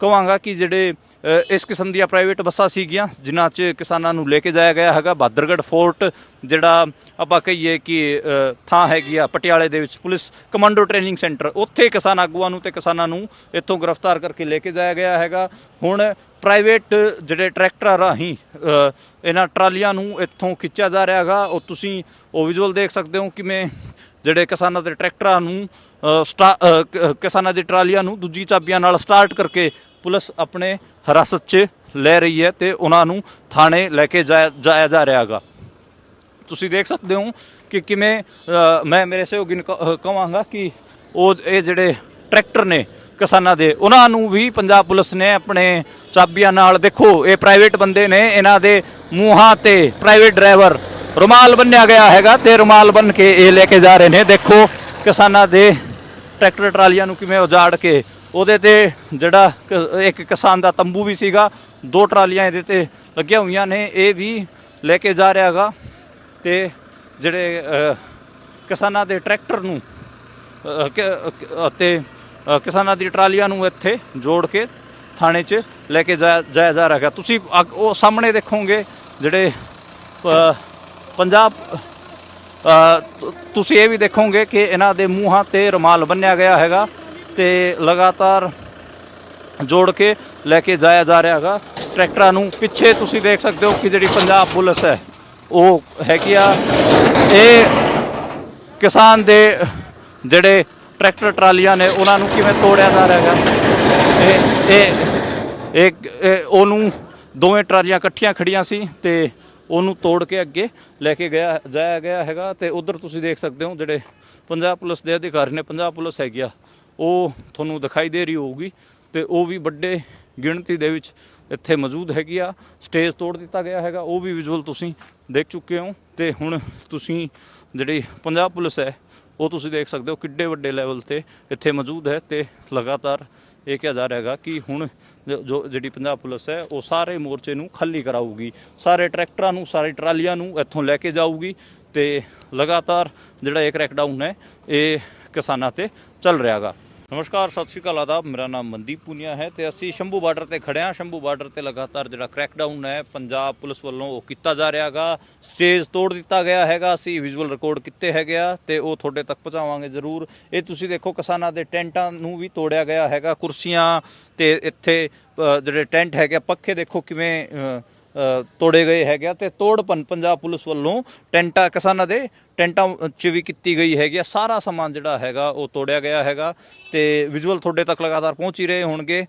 ਕਹਾਂਗਾ ਕਿ ਜਿਹੜੇ ਇਸ ਕਿਸਮ ਦੀਆਂ ਪ੍ਰਾਈਵੇਟ ਬੱਸਾਂ ਸੀਗੀਆਂ ਜਿਨ੍ਹਾਂ 'ਚ ਕਿਸਾਨਾਂ ਨੂੰ ਲੈ ਕੇ ਜਾਇਆ ਗਿਆ ਹੈਗਾ। ਬਹਾਦਰਗੜ੍ਹ ਫੋਰਟ ਜਿਹੜਾ ਆਪਾਂ ਕਹੀਏ ਕਿ ਥਾਂ ਹੈਗੀ ਆ ਪਟਿਆਲੇ ਦੇ ਵਿੱਚ, ਪੁਲਿਸ ਕਮਾਂਡੋ ਟ੍ਰੇਨਿੰਗ ਸੈਂਟਰ, ਉੱਥੇ ਕਿਸਾਨ ਆਗੂਆਂ ਨੂੰ ਤੇ ਕਿਸਾਨਾਂ ਨੂੰ ਇੱਥੋਂ ਗ੍ਰਿਫਤਾਰ ਕਰਕੇ ਲੈ ਕੇ ਜਾਇਆ ਗਿਆ ਹੈਗਾ। ਹੁਣ ਪ੍ਰਾਈਵੇਟ ਜਿਹੜੇ ਟਰੈਕਟਰਾਂ ਰਾਹੀਂ ਇਹਨਾਂ ਟਰਾਲੀਆਂ ਨੂੰ ਇੱਥੋਂ ਖਿੱਚਿਆ ਜਾ ਰਿਹਾ ਹੈਗਾ। ਉਹ ਤੁਸੀਂ ਉਹ ਵਿਜ਼ੂਅਲ ਦੇਖ ਸਕਦੇ ਹੋ ਕਿਵੇਂ ਜਿਹੜੇ ਕਿਸਾਨਾਂ ਦੇ ਟਰੈਕਟਰਾਂ ਨੂੰ ਕਿਸਾਨਾਂ ਦੀ ਟਰਾਲੀਆਂ ਨੂੰ ਦੂਜੀ ਚਾਬੀਆਂ ਨਾਲ ਸਟਾਰਟ ਕਰਕੇ ਪੁਲਿਸ ਆਪਣੇ ਹਿਰਾਸਤ 'ਚ ਲੈ ਰਹੀ ਹੈ ਤੇ ਉਹਨਾਂ ਨੂੰ ਥਾਣੇ ਲੈ ਕੇ ਜਾਇਆ ਜਾ ਰਿਹਾ ਹੈਗਾ। ਤੁਸੀਂ ਦੇਖ ਸਕਦੇ ਹੋ ਕਿ ਕਿਵੇਂ ਮੈਂ ਮੇਰੇ ਸਹਿਯੋਗੀ ਨੂੰ ਕਹਾਂਗਾ ਕਿ ਇਹ ਜਿਹੜੇ ਟਰੈਕਟਰ ਨੇ ਕਿਸਾਨਾਂ ਦੇ, ਉਹਨਾਂ ਨੂੰ ਵੀ ਪੰਜਾਬ ਪੁਲਿਸ ਨੇ ਆਪਣੇ ਚਾਬੀਆਂ ਨਾਲ, ਦੇਖੋ ਇਹ ਪ੍ਰਾਈਵੇਟ ਬੰਦੇ ਨੇ, ਇਹਨਾਂ ਦੇ ਮੂੰਹਾਂ ਤੇ ਪ੍ਰਾਈਵੇਟ ਡਰਾਈਵਰ ਰੁਮਾਲ ਬੰਨਿਆ ਗਿਆ ਹੈਗਾ ਤੇ ਰੁਮਾਲ ਬੰਨ ਕੇ ਇਹ ਲੈ ਕੇ ਜਾ ਰਹੇ ਨੇ। ਦੇਖੋ ਕਿਸਾਨਾਂ ਦੇ ਟਰੈਕਟਰ ਟਰਾਲੀਆਂ ਨੂੰ ਕਿਵੇਂ ਉਜਾੜ ਕੇ, ਉਹਦੇ ਤੇ ਜਿਹੜਾ ਇੱਕ ਕਿਸਾਨ ਦਾ ਤੰਬੂ ਵੀ ਸੀਗਾ, 2 ਟਰਾਲੀਆਂ ਇਹਦੇ ਤੇ ਲੱਗੀਆਂ ਹੋਈਆਂ ਨੇ, ਇਹ ਵੀ ਲੈ ਕੇ ਜਾ ਰਿਹਾ ਹੈਗਾ। ਤੇ ਜਿਹੜੇ ਕਿਸਾਨਾਂ ਦੇ ਟਰੈਕਟਰ ਨੂੰ ਅਤੇ ਕਿਸਾਨਾਂ ਦੀ ਟਰਾਲੀਆਂ ਨੂੰ ਇੱਥੇ ਜੋੜ ਕੇ ਥਾਣੇ 'ਚ ਲੈ ਕੇ ਜਾਇਆ ਜਾ ਰਿਹਾ ਹੈਗਾ। ਤੁਸੀਂ ਉਹ ਸਾਹਮਣੇ ਦੇਖੋਗੇ ਜਿਹੜੇ ਪੰਜਾਬ, ਤੁਸੀਂ ਇਹ ਵੀ ਦੇਖੋਗੇ ਕਿ ਇਹਨਾਂ ਦੇ ਮੂੰਹਾਂ ਤੇ ਰੁਮਾਲ ਬੰਨਿਆ ਗਿਆ ਹੈਗਾ ਤੇ ਲਗਾਤਾਰ ਜੋੜ ਕੇ ਲੈ ਕੇ ਜਾਇਆ ਜਾ ਰਿਹਾ ਹੈਗਾ ਟਰੈਕਟਰਾਂ ਨੂੰ। ਪਿੱਛੇ ਤੁਸੀਂ ਦੇਖ ਸਕਦੇ ਹੋ ਕਿ ਜਿਹੜੀ ਪੰਜਾਬ ਪੁਲਿਸ ਹੈ ਉਹ ਹੈਗੀ ਆ, ਇਹ ਕਿਸਾਨ ਦੇ ਜਿਹੜੇ ਟਰੈਕਟਰ ਟਰਾਲੀਆਂ ਨੇ ਉਹਨਾਂ ਨੂੰ ਕਿਵੇਂ ਤੋੜਿਆ ਜਾ ਰਿਹਾ ਹੈਗਾ। ਇਹ ਉਹਨੂੰ ਦੋਵੇਂ ਟਰਾਲੀਆਂ ਇਕੱਠੀਆਂ ਖੜੀਆਂ ਸੀ ਤੇ ਉਹਨੂੰ ਤੋੜ ਕੇ ਅੱਗੇ ਲੈ ਕੇ ਜਾਇਆ ਗਿਆ ਹੈਗਾ। ਤੇ ਉਧਰ ਤੁਸੀਂ ਦੇਖ ਸਕਦੇ ਹੋ ਜਿਹੜੇ ਪੰਜਾਬ ਪੁਲਿਸ ਦੇ ਅਧਿਕਾਰੀ ਨੇ, ਪੰਜਾਬ ਪੁਲਿਸ ਹੈਗੀ ਆ, ਉਹ ਤੁਹਾਨੂੰ ਦਿਖਾਈ ਦੇ ਰਹੀ ਹੋਊਗੀ ਤੇ ਉਹ ਵੀ ਵੱਡੇ ਗਿਣਤੀ ਦੇ ਵਿੱਚ ਇੱਥੇ ਮੌਜੂਦ ਹੈਗੀ ਆ। ਸਟੇਜ ਤੋੜ ਦਿੱਤਾ ਗਿਆ ਹੈਗਾ, ਉਹ ਵੀ ਵਿਜ਼ੂਅਲ ਤੁਸੀਂ ਦੇਖ ਚੁੱਕੇ ਹੋ। ਤੇ ਹੁਣ ਤੁਸੀਂ ਜਿਹੜੀ ਪੰਜਾਬ ਪੁਲਿਸ ਹੈ ਉਹ ਤੁਸੀਂ ਦੇਖ ਸਕਦੇ ਹੋ ਕਿੱਡੇ ਵੱਡੇ ਲੈਵਲ ਤੇ ਇੱਥੇ ਮੌਜੂਦ ਹੈ ਤੇ ਲਗਾਤਾਰ ਇਹ ਕਿਹਾ ਜਾ ਰਿਹਾ ਹੈਗਾ ਕਿ ਹੁਣ ਜਿਹੜੀ ਪੰਜਾਬ ਪੁਲਿਸ ਹੈ ਉਹ ਸਾਰੇ ਮੋਰਚੇ ਨੂੰ ਖਾਲੀ ਕਰਾਊਗੀ, ਸਾਰੇ ਟਰੈਕਟਰਾਂ ਨੂੰ, ਸਾਰੀ ਟਰਾਲੀਆਂ ਨੂੰ ਇੱਥੋਂ ਲੈ ਕੇ ਜਾਊਗੀ ਤੇ ਲਗਾਤਾਰ ਜਿਹੜਾ ਇਹ ਕ੍ਰੈਕਡਾਊਨ ਹੈ ਇਹ ਕਿਸਾਨਾਂ ਤੇ ਚੱਲ ਰਿਹਾ ਹੈਗਾ। ਨਮਸਕਾਰ, ਸਤਿ ਸ਼੍ਰੀ ਅਕਾਲ, ਆਦਾਬ। ਮੇਰਾ ਨਾਮ ਮਨਦੀਪ ਪੁਨੀਆ ਹੈ ਤੇ ਅਸੀਂ ਸ਼ੰਭੂ ਬਾਰਡਰ ਤੇ ਖੜੇ ਹਾਂ। ਸ਼ੰਭੂ ਬਾਰਡਰ ਤੇ ਲਗਾਤਾਰ ਜਿਹੜਾ ਕ੍ਰੈਕਡਾਊਨ ਹੈ ਪੰਜਾਬ ਪੁਲਿਸ ਵੱਲੋਂ ਉਹ ਕੀਤਾ ਜਾ ਰਿਹਾ ਹੈਗਾ। ਸਟੇਜ ਤੋੜ ਦਿੱਤਾ ਗਿਆ ਹੈਗਾ। ਅਸੀਂ ਵਿਜ਼ੂਅਲ ਰਿਕਾਰਡ ਕੀਤੇ ਹੈਗੇ ਆ ਤੇ ਉਹ ਤੁਹਾਡੇ ਤੱਕ ਪਹੁੰਚਾਵਾਂਗੇ ਜ਼ਰੂਰ। ਇਹ ਤੁਸੀਂ ਦੇਖੋ, ਕਿਸਾਨਾਂ ਦੇ ਟੈਂਟਾਂ ਨੂੰ ਵੀ ਤੋੜਿਆ ਗਿਆ ਹੈਗਾ। ਕੁਰਸੀਆਂ ਤੇ ਇੱਥੇ ਜਿਹੜੇ ਟੈਂਟ ਹੈਗੇ, ਪੱਖੇ ਦੇਖੋ ਕਿਵੇਂ ਤੋੜੇ ਗਏ ਹੈਗੇ ਤੇ ਤੋੜਪਨ ਪੰਜਾਬ ਪੁਲਿਸ ਵੱਲੋਂ ਟੈਂਟਾਂ ਕਿਸਾਨਾਂ ਦੇ ਟੈਂਟਾਂ 'ਚ ਵੀ ਕੀਤੀ ਗਈ ਹੈਗੀ। ਸਾਰਾ ਸਮਾਨ ਜਿਹੜਾ ਹੈਗਾ ਉਹ ਤੋੜਿਆ ਗਿਆ ਹੈਗਾ ਤੇ ਵਿਜ਼ੂਅਲ ਤੁਹਾਡੇ ਤੱਕ ਲਗਾਤਾਰ ਪਹੁੰਚ ਹੀ ਰਹੇ ਹੋਣਗੇ।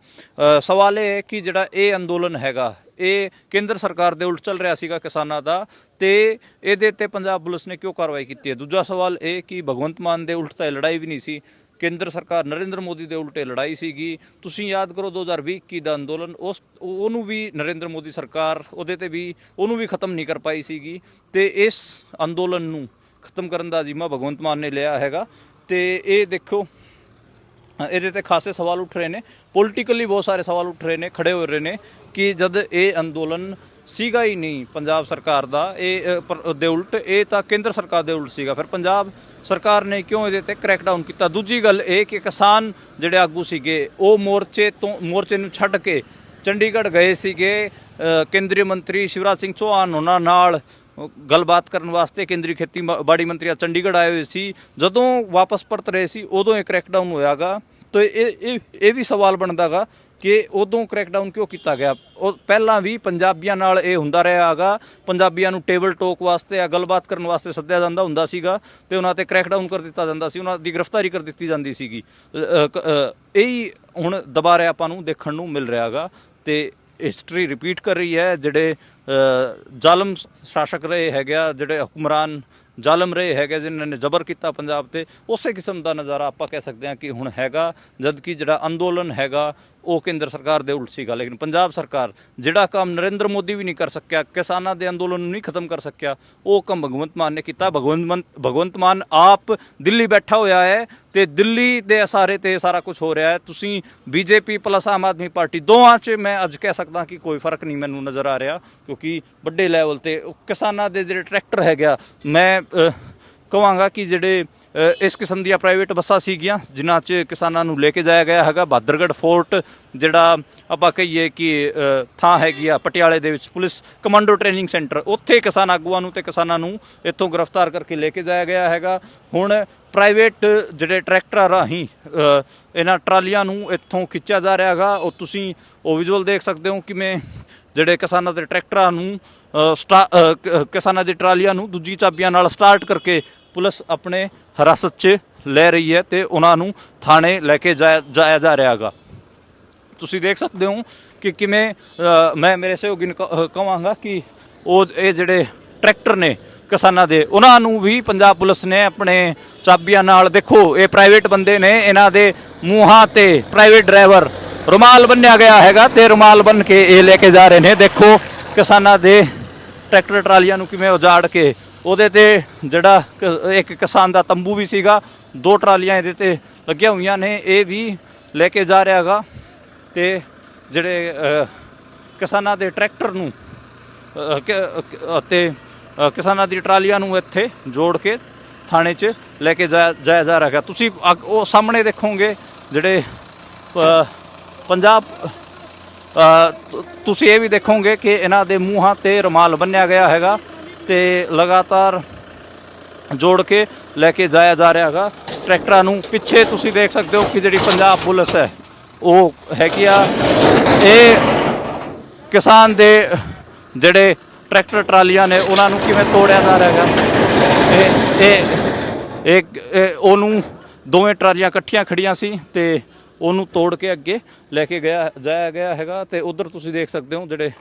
ਸਵਾਲ ਇਹ ਹੈ ਕਿ ਜਿਹੜਾ ਇਹ ਅੰਦੋਲਨ ਹੈਗਾ ਇਹ ਕੇਂਦਰ ਸਰਕਾਰ ਦੇ ਉਲਟ ਚੱਲ ਰਿਹਾ ਸੀਗਾ ਕਿਸਾਨਾਂ ਦਾ, ਤੇ ਇਹਦੇ ਤੇ ਪੰਜਾਬ ਪੁਲਿਸ ਨੇ ਕਿਉਂ ਕਾਰਵਾਈ ਕੀਤੀ ਹੈ। ਦੂਜਾ ਸਵਾਲ ਇਹ ਕਿ ਭਗਵੰਤ ਮਾਨ ਦੇ ਉਲਟ ਤਾਂ ਇਹ ਲੜਾਈ ਵੀ ਨਹੀਂ ਸੀ, ਕੇਂਦਰ ਸਰਕਾਰ ਨਰਿੰਦਰ ਮੋਦੀ ਦੇ ਉਲਟੇ ਲੜਾਈ ਸੀਗੀ। ਤੁਸੀਂ ਯਾਦ ਕਰੋ 2020 ਦਾ ਅੰਦੋਲਨ, ਉਹਨੂੰ ਵੀ ਨਰਿੰਦਰ ਮੋਦੀ ਸਰਕਾਰ ਉਹਦੇ ਤੇ ਵੀ ਉਹਨੂੰ ਵੀ ਖਤਮ ਨਹੀਂ ਕਰ ਪਾਈ ਸੀਗੀ। ਤੇ ਇਸ ਅੰਦੋਲਨ ਨੂੰ ਖਤਮ ਕਰਨ ਦਾ ਜ਼ਿੰਮਾ ਭਗਵੰਤ ਮਾਨ ਨੇ ਲਿਆ ਹੈਗਾ। ਤੇ ਇਹ ਦੇਖੋ, ਇਹਦੇ ਤੇ ਖਾਸੇ ਸਵਾਲ ਉੱਠ ਰਹੇ ਨੇ, ਪੋਲੀਟੀਕਲੀ ਬਹੁਤ ਸਾਰੇ ਸਵਾਲ ਉੱਠ ਰਹੇ ਨੇ, ਖੜੇ ਹੋ ਰਹੇ ਨੇ ਕਿ ਜਦ ਇਹ ਅੰਦੋਲਨ ਸੀਗਾ ਹੀ ਨਹੀਂ ਪੰਜਾਬ ਸਰਕਾਰ ਦਾ ਦੇ ਉਲਟ, ਇਹ ਤਾਂ ਕੇਂਦਰ ਸਰਕਾਰ ਦੇ ਉਲਟ ਸੀਗਾ, ਫਿਰ ਪੰਜਾਬ ਸਰਕਾਰ ਨੇ ਕਿਉਂ ਇਹਦੇ ਤੇ ਕ੍ਰੈਕਡਾਊਨ ਕੀਤਾ। ਦੂਜੀ ਗੱਲ ਇਹ ਕਿ ਕਿਸਾਨ ਜਿਹੜੇ ਆਗੂ ਸੀਗੇ ਉਹ ਮੋਰਚੇ ਨੂੰ ਛੱਡ ਕੇ ਚੰਡੀਗੜ੍ਹ ਗਏ ਸੀਗੇ। ਕੇਂਦਰੀ ਮੰਤਰੀ ਸ਼ਿਵਰਾਜ ਸਿੰਘ ਚੌਹਾਨ ਉਹਨਾਂ ਨਾਲ ਗੱਲਬਾਤ ਕਰਨ ਵਾਸਤੇ ਕੇਂਦਰੀ ਖੇਤੀਬਾੜੀ ਮੰਤਰੀ ਚੰਡੀਗੜ੍ਹ ਆਏ ਹੋਏ ਸੀ। ਜਦੋਂ ਵਾਪਸ ਪਰਤ ਰਹੇ ਸੀ ਉਦੋਂ ਇਹ ਕ੍ਰੈਕਡਾਊਨ ਹੋਇਆਗਾ। ਤਾਂ ਇਹ ਵੀ ਸਵਾਲ ਬਣਦਾ ਗਾ ਕਿ ਉਦੋਂ ਕ੍ਰੈਕਡਾਊਨ ਕਿਉਂ ਕੀਤਾ ਗਿਆ। ਉਹ ਪਹਿਲਾਂ ਵੀ ਪੰਜਾਬੀਆਂ ਨਾਲ ਇਹ ਹੁੰਦਾ ਰਿਹਾ ਹੈਗਾ, ਪੰਜਾਬੀਆਂ ਨੂੰ ਟੇਬਲ ਟੋਕ ਵਾਸਤੇ ਜਾਂ ਗੱਲਬਾਤ ਕਰਨ ਵਾਸਤੇ ਸੱਦਿਆ ਜਾਂਦਾ ਹੁੰਦਾ ਸੀਗਾ ਤੇ ਉਹਨਾਂ ਤੇ ਕ੍ਰੈਕਡਾਊਨ ਕਰ ਦਿੱਤਾ ਜਾਂਦਾ ਸੀ, ਉਹਨਾਂ ਦੀ ਗ੍ਰਿਫਤਾਰੀ ਕਰ ਦਿੱਤੀ ਜਾਂਦੀ ਸੀਗੀ। ਇਹੀ ਹੁਣ ਦੁਬਾਰਾ ਆਪਾਂ ਨੂੰ ਦੇਖਣ ਨੂੰ ਮਿਲ ਰਿਹਾ ਹੈਗਾ ਤੇ ਹਿਸਟਰੀ ਰਿਪੀਟ ਕਰ ਰਹੀ ਹੈ। ਜਿਹੜੇ ਜ਼ਾਲਮ ਸ਼ਾਸਕ ਰਹੇ ਹੈਗੇ ਆ, ਜਿਹੜੇ ਹੁਕਮਰਾਨ ਜ਼ਾਲਮ ਰਹੇ ਹੈਗੇ ਜਿਨ੍ਹਾਂ ਨੇ ਜ਼ਬਰ ਕੀਤਾ ਪੰਜਾਬ ਤੇ, ਉਸੇ ਕਿਸਮ ਦਾ ਨਜ਼ਾਰਾ ਆਪਾਂ ਕਹਿ ਸਕਦੇ ਹਾਂ ਕਿ ਹੁਣ ਹੈਗਾ। ਜਦ ਕਿ ਜਿਹੜਾ ਅੰਦੋਲਨ ਹੈਗਾ ਉਹ ਕੇਂਦਰ ਸਰਕਾਰ ਦੇ ਉਲਟ ਸੀਗਾ, ਲੇਕਿਨ ਪੰਜਾਬ ਸਰਕਾਰ ਜਿਹੜਾ ਕੰਮ ਨਰਿੰਦਰ ਮੋਦੀ ਵੀ ਨਹੀਂ ਕਰ ਸਕਿਆ, ਕਿਸਾਨਾਂ ਦੇ ਅੰਦੋਲਨ ਨੂੰ ਨਹੀਂ ਖਤਮ ਕਰ ਸਕਿਆ, ਉਹ ਕੰਮ ਭਗਵੰਤ ਮਾਨ ਨੇ ਕੀਤਾ। ਭਗਵੰਤ ਮਾਨ ਆਪ ਦਿੱਲੀ ਬੈਠਾ ਹੋਇਆ ਹੈ ਤੇ ਦਿੱਲੀ ਦੇ ਇਸ਼ਾਰੇ ਤੇ ਸਾਰਾ ਕੁਝ ਹੋ ਰਿਹਾ ਹੈ। ਤੁਸੀਂ BJP plus Aam Aadmi party ਦੋਵਾਂ 'ਚ ਮੈਂ ਅੱਜ ਕਹਿ ਸਕਦਾ ਕਿ ਕੋਈ ਫਰਕ ਨਹੀਂ ਮੈਨੂੰ ਨਜ਼ਰ ਆ ਰਿਹਾ, ਕਿਉਂਕਿ ਵੱਡੇ ਲੈਵਲ ਤੇ ਕਿਸਾਨਾਂ ਦੇ ਜਿਹੜੇ ਟਰੈਕਟਰ ਹੈਗਾ, ਮੈਂ ਕਹਾਂਗਾ ਕਿ ਜਿਹੜੇ ਇਸ ਕਿਸਮ ਦੀਆਂ ਪ੍ਰਾਈਵੇਟ ਬੱਸਾਂ ਸੀਗੀਆਂ ਜਿਨ੍ਹਾਂ 'ਚ ਕਿਸਾਨਾਂ ਨੂੰ ਲੈ ਕੇ ਜਾਇਆ ਗਿਆ ਹੈਗਾ। ਬਹਾਦਰਗੜ੍ਹ ਫੋਰਟ ਜਿਹੜਾ ਆਪਾਂ ਕਹੀਏ ਕਿ ਥਾਂ ਹੈਗੀ ਆ ਪਟਿਆਲੇ ਦੇ ਵਿੱਚ, ਪੁਲਿਸ ਕਮਾਂਡੋ ਟ੍ਰੇਨਿੰਗ ਸੈਂਟਰ, ਉੱਥੇ ਕਿਸਾਨ ਆਗੂਆਂ ਨੂੰ ਤੇ ਕਿਸਾਨਾਂ ਨੂੰ ਇੱਥੋਂ ਗ੍ਰਿਫਤਾਰ ਕਰਕੇ ਲੈ ਕੇ ਜਾਇਆ ਗਿਆ ਹੈਗਾ। ਹੁਣ ਪ੍ਰਾਈਵੇਟ ਜਿਹੜੇ ਟਰੈਕਟਰਾਂ ਰਾਹੀਂ ਇਹਨਾਂ ਟਰਾਲੀਆਂ ਨੂੰ ਇੱਥੋਂ ਖਿੱਚਿਆ ਜਾ ਰਿਹਾ ਹੈਗਾ। ਉਹ ਤੁਸੀਂ ਉਹ ਵਿਜ਼ੂਅਲ ਦੇਖ ਸਕਦੇ ਹੋ ਕਿਵੇਂ ਜਿਹੜੇ ਕਿਸਾਨਾਂ ਦੇ ਟਰੈਕਟਰਾਂ ਨੂੰ ਕਿਸਾਨਾਂ ਦੀ ਟਰਾਲੀਆਂ ਨੂੰ ਦੂਜੀ ਚਾਬੀਆਂ ਨਾਲ ਸਟਾਰਟ ਕਰਕੇ ਪੁਲਿਸ ਆਪਣੇ ਹਿਰਾਸਤ 'ਚ ਲੈ ਰਹੀ ਹੈ ਤੇ ਉਹਨਾਂ ਨੂੰ ਥਾਣੇ ਲੈ ਕੇ ਜਾਇਆ ਜਾ ਰਿਹਾ ਹੈਗਾ। ਤੁਸੀਂ ਦੇਖ ਸਕਦੇ ਹੋ ਕਿ ਕਿਵੇਂ ਮੈਂ ਮੇਰੇ ਸਹਿਯੋਗੀ ਨੂੰ ਕਹਾਂਗਾ ਕਿ ਇਹ ਜਿਹੜੇ ਟਰੈਕਟਰ ਨੇ ਕਿਸਾਨਾਂ ਦੇ, ਉਹਨਾਂ ਨੂੰ ਵੀ ਪੰਜਾਬ ਪੁਲਿਸ ਨੇ ਆਪਣੇ ਚਾਬੀਆਂ ਨਾਲ, ਦੇਖੋ ਇਹ ਪ੍ਰਾਈਵੇਟ ਬੰਦੇ ਨੇ, ਇਹਨਾਂ ਦੇ ਮੂੰਹਾਂ ਤੇ ਪ੍ਰਾਈਵੇਟ ਡਰਾਈਵਰ ਰੁਮਾਲ ਬੰਨਿਆ ਗਿਆ ਹੈਗਾ ਤੇ ਰੁਮਾਲ ਬੰਨ ਕੇ ਇਹ ਲੈ ਕੇ ਜਾ ਰਹੇ ਨੇ। ਦੇਖੋ ਕਿਸਾਨਾਂ ਦੇ ਟਰੈਕਟਰ ਟਰਾਲੀਆਂ ਨੂੰ ਕਿਵੇਂ ਉਜਾੜ ਕੇ, ਉਹਦੇ ਤੇ ਜਿਹੜਾ ਇੱਕ ਕਿਸਾਨ ਦਾ ਤੰਬੂ ਵੀ ਸੀਗਾ, 2 ਟਰਾਲੀਆਂ ਇਹਦੇ ਤੇ ਲੱਗੀਆਂ ਹੋਈਆਂ ਨੇ, ਇਹ ਵੀ ਲੈ ਕੇ ਜਾ ਰਿਹਾ ਹੈਗਾ। ਤੇ ਜਿਹੜੇ ਕਿਸਾਨਾਂ ਦੇ ਟਰੈਕਟਰ ਨੂੰ ਅਤੇ ਕਿਸਾਨਾਂ ਦੀ ਟਰਾਲੀਆਂ ਨੂੰ ਇੱਥੇ ਜੋੜ ਕੇ ਥਾਣੇ 'ਚ ਲੈ ਕੇ ਜਾਇਆ ਜਾ ਰਿਹਾ ਹੈਗਾ। ਤੁਸੀਂ ਉਹ ਸਾਹਮਣੇ ਦੇਖੋਗੇ ਜਿਹੜੇ ਪੰਜਾਬ, ਤੁਸੀਂ ਇਹ ਵੀ ਦੇਖੋਗੇ ਕਿ ਇਹਨਾਂ ਦੇ ਮੂੰਹਾਂ ਤੇ ਰੁਮਾਲ ਬੰਨਿਆ ਗਿਆ ਹੈਗਾ ਤੇ ਲਗਾਤਾਰ ਜੋੜ ਕੇ ਲੈ ਕੇ ਜਾਇਆ ਜਾ ਰਿਹਾ ਹੈਗਾ ਟਰੈਕਟਰਾਂ ਨੂੰ। ਪਿੱਛੇ ਤੁਸੀਂ ਦੇਖ ਸਕਦੇ ਹੋ ਕਿ ਜਿਹੜੀ ਪੰਜਾਬ ਪੁਲਿਸ ਹੈ ਉਹ ਹੈਗੀ ਆ, ਇਹ ਕਿਸਾਨ ਦੇ ਜਿਹੜੇ ਟਰੈਕਟਰ ਟਰਾਲੀਆਂ ਨੇ ਉਹਨਾਂ ਨੂੰ ਕਿਵੇਂ ਤੋੜਿਆ ਜਾ ਰਿਹਾ ਹੈਗਾ। ਇਹ ਉਹਨੂੰ ਦੋਵੇਂ ਟਰਾਲੀਆਂ ਇਕੱਠੀਆਂ ਖੜੀਆਂ ਸੀ ਤੇ ਉਹਨੂੰ ਤੋੜ ਕੇ ਅੱਗੇ ਲੈ ਕੇ ਜਾਇਆ ਗਿਆ ਹੈਗਾ। ਤੇ ਉਧਰ ਤੁਸੀਂ ਦੇਖ ਸਕਦੇ ਹੋ ਜਿਹੜੇ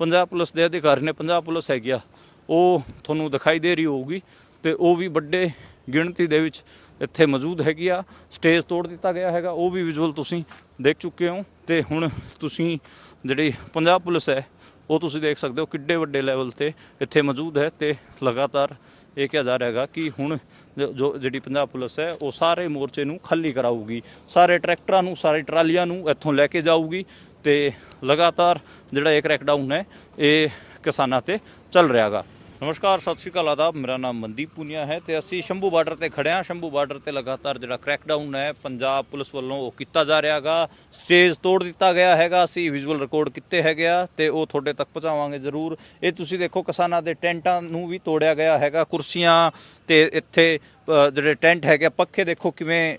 ਪੰਜਾਬ ਪੁਲਿਸ ਦੇ ਅਧਿਕਾਰੀ ਨੇ, ਪੰਜਾਬ ਪੁਲਿਸ ਹੈਗੀ ਆ, ਉਹ ਤੁਹਾਨੂੰ ਦਿਖਾਈ ਦੇ ਰਹੀ ਹੋਊਗੀ ਤੇ ਉਹ ਵੀ ਵੱਡੇ ਗਿਣਤੀ ਦੇ ਵਿੱਚ ਇੱਥੇ ਮੌਜੂਦ ਹੈਗੀ ਆ। ਸਟੇਜ ਤੋੜ ਦਿੱਤਾ ਗਿਆ ਹੈਗਾ, ਉਹ ਵੀ ਵਿਜ਼ੂਅਲ ਤੁਸੀਂ ਦੇਖ ਚੁੱਕੇ ਹੋ। ਤੇ ਹੁਣ ਤੁਸੀਂ ਜਿਹੜੀ ਪੰਜਾਬ ਪੁਲਿਸ ਹੈ ਉਹ ਤੁਸੀਂ ਦੇਖ ਸਕਦੇ ਹੋ ਕਿੱਡੇ ਵੱਡੇ ਲੈਵਲ ਤੇ ਇੱਥੇ ਮੌਜੂਦ ਹੈ ਤੇ ਲਗਾਤਾਰ ਇਹ ਕਿਹਾ ਜਾ ਰਿਹਾ ਹੈਗਾ ਕਿ ਹੁਣ ਜਿਹੜੀ ਪੰਜਾਬ ਪੁਲਿਸ ਹੈ ਉਹ ਸਾਰੇ ਮੋਰਚੇ ਨੂੰ ਖਾਲੀ ਕਰਾਊਗੀ, ਸਾਰੇ ਟਰੈਕਟਰਾਂ ਨੂੰ, ਸਾਰੇ ਟਰਾਲੀਆਂ ਨੂੰ ਇੱਥੋਂ ਲੈ ਕੇ ਜਾਊਗੀ ਤੇ ਲਗਾਤਾਰ ਜਿਹੜਾ ਇਹ ਕ੍ਰੈਕਡਾਊਨ ਹੈ ਇਹ ਕਿਸਾਨਾਂ ਤੇ ਚੱਲ ਰਿਹਾ ਹੈਗਾ। ਨਮਸਕਾਰ, ਸਤਿ ਸ਼੍ਰੀ ਅਕਾਲ, ਆਦਾਬ। ਮੇਰਾ ਨਾਮ ਮਨਦੀਪ ਪੁਨੀਆ ਹੈ ਤੇ ਅਸੀਂ ਸ਼ੰਭੂ ਬਾਰਡਰ ਤੇ ਖੜੇ ਹਾਂ। ਸ਼ੰਭੂ ਬਾਰਡਰ ਤੇ ਲਗਾਤਾਰ ਜਿਹੜਾ ਕ੍ਰੈਕਡਾਊਨ ਹੈ ਪੰਜਾਬ ਪੁਲਿਸ ਵੱਲੋਂ ਉਹ ਕੀਤਾ ਜਾ ਰਿਹਾ ਹੈਗਾ। ਸਟੇਜ ਤੋੜ ਦਿੱਤਾ ਗਿਆ ਹੈਗਾ। ਅਸੀਂ ਵਿਜ਼ੂਅਲ ਰਿਕਾਰਡ ਕੀਤੇ ਹੈਗੇ ਆ ਤੇ ਉਹ ਤੁਹਾਡੇ ਤੱਕ ਪਹੁੰਚਾਵਾਂਗੇ ਜ਼ਰੂਰ। ਇਹ ਤੁਸੀਂ ਦੇਖੋ, ਕਿਸਾਨਾਂ ਦੇ ਟੈਂਟਾਂ ਨੂੰ ਵੀ ਤੋੜਿਆ ਗਿਆ ਹੈਗਾ। ਕੁਰਸੀਆਂ ਤੇ ਇੱਥੇ ਜਿਹੜੇ ਟੈਂਟ ਹੈਗੇ, ਪੱਖੇ ਦੇਖੋ ਕਿਵੇਂ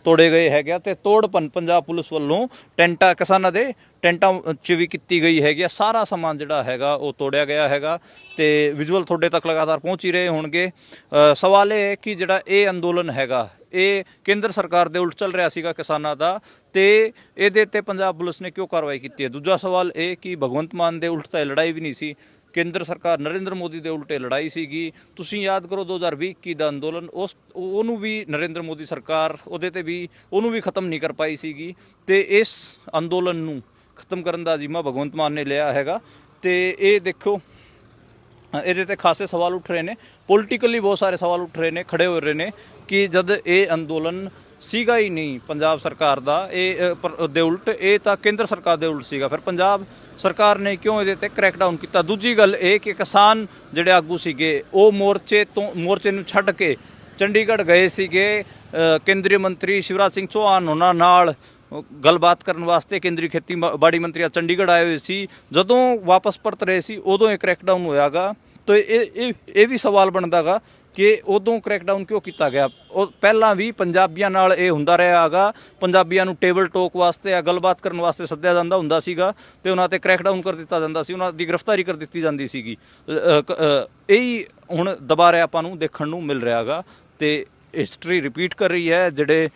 ਤੋੜੇ ਗਏ ਹੈਗੇ ਤੇ ਤੋੜਪਨ ਪੰਜਾਬ ਪੁਲਿਸ ਵੱਲੋਂ ਟੈਂਟਾਂ ਕਿਸਾਨਾਂ ਦੇ ਟੈਂਟਾਂ 'ਚ ਵੀ ਕੀਤੀ ਗਈ ਹੈਗੀ। ਸਾਰਾ ਸਮਾਨ ਜਿਹੜਾ ਹੈਗਾ ਉਹ ਤੋੜਿਆ ਗਿਆ ਹੈਗਾ ਤੇ ਵਿਜ਼ੂਅਲ ਤੁਹਾਡੇ ਤੱਕ ਲਗਾਤਾਰ ਪਹੁੰਚ ਹੀ ਰਹੇ ਹੋਣਗੇ। ਸਵਾਲ ਇਹ ਹੈ ਕਿ ਜਿਹੜਾ ਇਹ ਅੰਦੋਲਨ ਹੈਗਾ ਇਹ ਕੇਂਦਰ ਸਰਕਾਰ ਦੇ ਉਲਟ ਚੱਲ ਰਿਹਾ ਸੀਗਾ ਕਿਸਾਨਾਂ ਦਾ, ਤੇ ਇਹਦੇ ਤੇ ਪੰਜਾਬ ਪੁਲਿਸ ਨੇ ਕਿਉਂ ਕਾਰਵਾਈ ਕੀਤੀ ਹੈ। ਦੂਜਾ ਸਵਾਲ ਇਹ ਕਿ ਭਗਵੰਤ ਮਾਨ ਦੇ ਉਲਟ ਤਾਂ ਲੜਾਈ ਵੀ ਨਹੀਂ ਸੀ, ਕੇਂਦਰ ਸਰਕਾਰ ਨਰਿੰਦਰ ਮੋਦੀ ਦੇ ਉਲਟੇ ਲੜਾਈ ਸੀਗੀ। ਤੁਸੀਂ ਯਾਦ ਕਰੋ 2020 ਦਾ ਅੰਦੋਲਨ, ਉਹਨੂੰ ਵੀ ਨਰਿੰਦਰ ਮੋਦੀ ਸਰਕਾਰ ਉਹਦੇ ਤੇ ਵੀ ਉਹਨੂੰ ਵੀ ਖਤਮ ਨਹੀਂ ਕਰ ਪਾਈ ਸੀਗੀ। ਤੇ ਇਸ ਅੰਦੋਲਨ ਨੂੰ ਖਤਮ ਕਰਨ ਦਾ ਜ਼ਿੰਮਾ ਭਗਵੰਤ ਮਾਨ ਨੇ ਲਿਆ ਹੈਗਾ। ਤੇ ਇਹ ਦੇਖੋ, ਇਹਦੇ ਤੇ ਖਾਸੇ ਸਵਾਲ ਉੱਠ ਰਹੇ ਨੇ, ਪੋਲੀਟੀਕਲੀ ਬਹੁਤ ਸਾਰੇ ਸਵਾਲ ਉੱਠ ਰਹੇ ਨੇ, ਖੜੇ ਹੋ ਰਹੇ ਨੇ ਕਿ ਜਦ ਇਹ ਅੰਦੋਲਨ ਸੀਗਾ ਹੀ ਨਹੀਂ ਪੰਜਾਬ ਸਰਕਾਰ ਦਾ ਦੇ ਉਲਟ, ਇਹ ਤਾਂ ਕੇਂਦਰ ਸਰਕਾਰ ਦੇ ਉਲਟ ਸੀਗਾ, ਫਿਰ ਪੰਜਾਬ ਸਰਕਾਰ ਨੇ ਕਿਉਂ ਇਹਦੇ ਤੇ ਕ੍ਰੈਕਡਾਊਨ ਕੀਤਾ। ਦੂਜੀ ਗੱਲ ਇਹ ਕਿ ਕਿਸਾਨ ਜਿਹੜੇ ਆਗੂ ਸੀਗੇ ਉਹ ਮੋਰਚੇ ਨੂੰ ਛੱਡ ਕੇ ਚੰਡੀਗੜ੍ਹ ਗਏ ਸੀਗੇ। ਕੇਂਦਰੀ ਮੰਤਰੀ ਸ਼ਿਵਰਾਜ ਸਿੰਘ ਚੌਹਾਨ ਉਹਨਾਂ ਨਾਲ ਗੱਲਬਾਤ ਕਰਨ ਵਾਸਤੇ ਕੇਂਦਰੀ ਖੇਤੀਬਾੜੀ ਮੰਤਰੀ ਚੰਡੀਗੜ੍ਹ ਆਏ ਹੋਏ ਸੀ। ਜਦੋਂ ਵਾਪਸ ਪਰਤ ਰਹੇ ਸੀ ਉਦੋਂ ਇਹ ਕ੍ਰੈਕਡਾਊਨ ਹੋਇਆਗਾ। ਤਾਂ ਇਹ ਵੀ ਸਵਾਲ ਬਣਦਾ ਗਾ ਕਿ ਉਦੋਂ ਕ੍ਰੈਕਡਾਊਨ ਕਿਉਂ ਕੀਤਾ ਗਿਆ। ਉਹ ਪਹਿਲਾਂ ਵੀ ਪੰਜਾਬੀਆਂ ਨਾਲ ਇਹ ਹੁੰਦਾ ਰਿਹਾ ਹੈਗਾ। ਪੰਜਾਬੀਆਂ ਨੂੰ ਟੇਬਲ ਟੋਕ ਵਾਸਤੇ ਜਾਂ ਗੱਲਬਾਤ ਕਰਨ ਵਾਸਤੇ ਸੱਦਿਆ ਜਾਂਦਾ ਹੁੰਦਾ ਸੀਗਾ ਤੇ ਉਹਨਾਂ ਤੇ ਕ੍ਰੈਕਡਾਊਨ ਕਰ ਦਿੱਤਾ ਜਾਂਦਾ ਸੀ, ਉਹਨਾਂ ਦੀ ਗ੍ਰਿਫਤਾਰੀ ਕਰ ਦਿੱਤੀ ਜਾਂਦੀ ਸੀਗੀ। ਇਹੀ ਹੁਣ ਦੁਬਾਰਾ ਆਪਾਂ ਨੂੰ ਦੇਖਣ ਨੂੰ ਮਿਲ ਰਿਹਾ ਹੈਗਾ ਤੇ ਹਿਸਟਰੀ ਰਿਪੀਟ ਕਰ ਰਹੀ ਹੈ। ਜਿਹੜੇ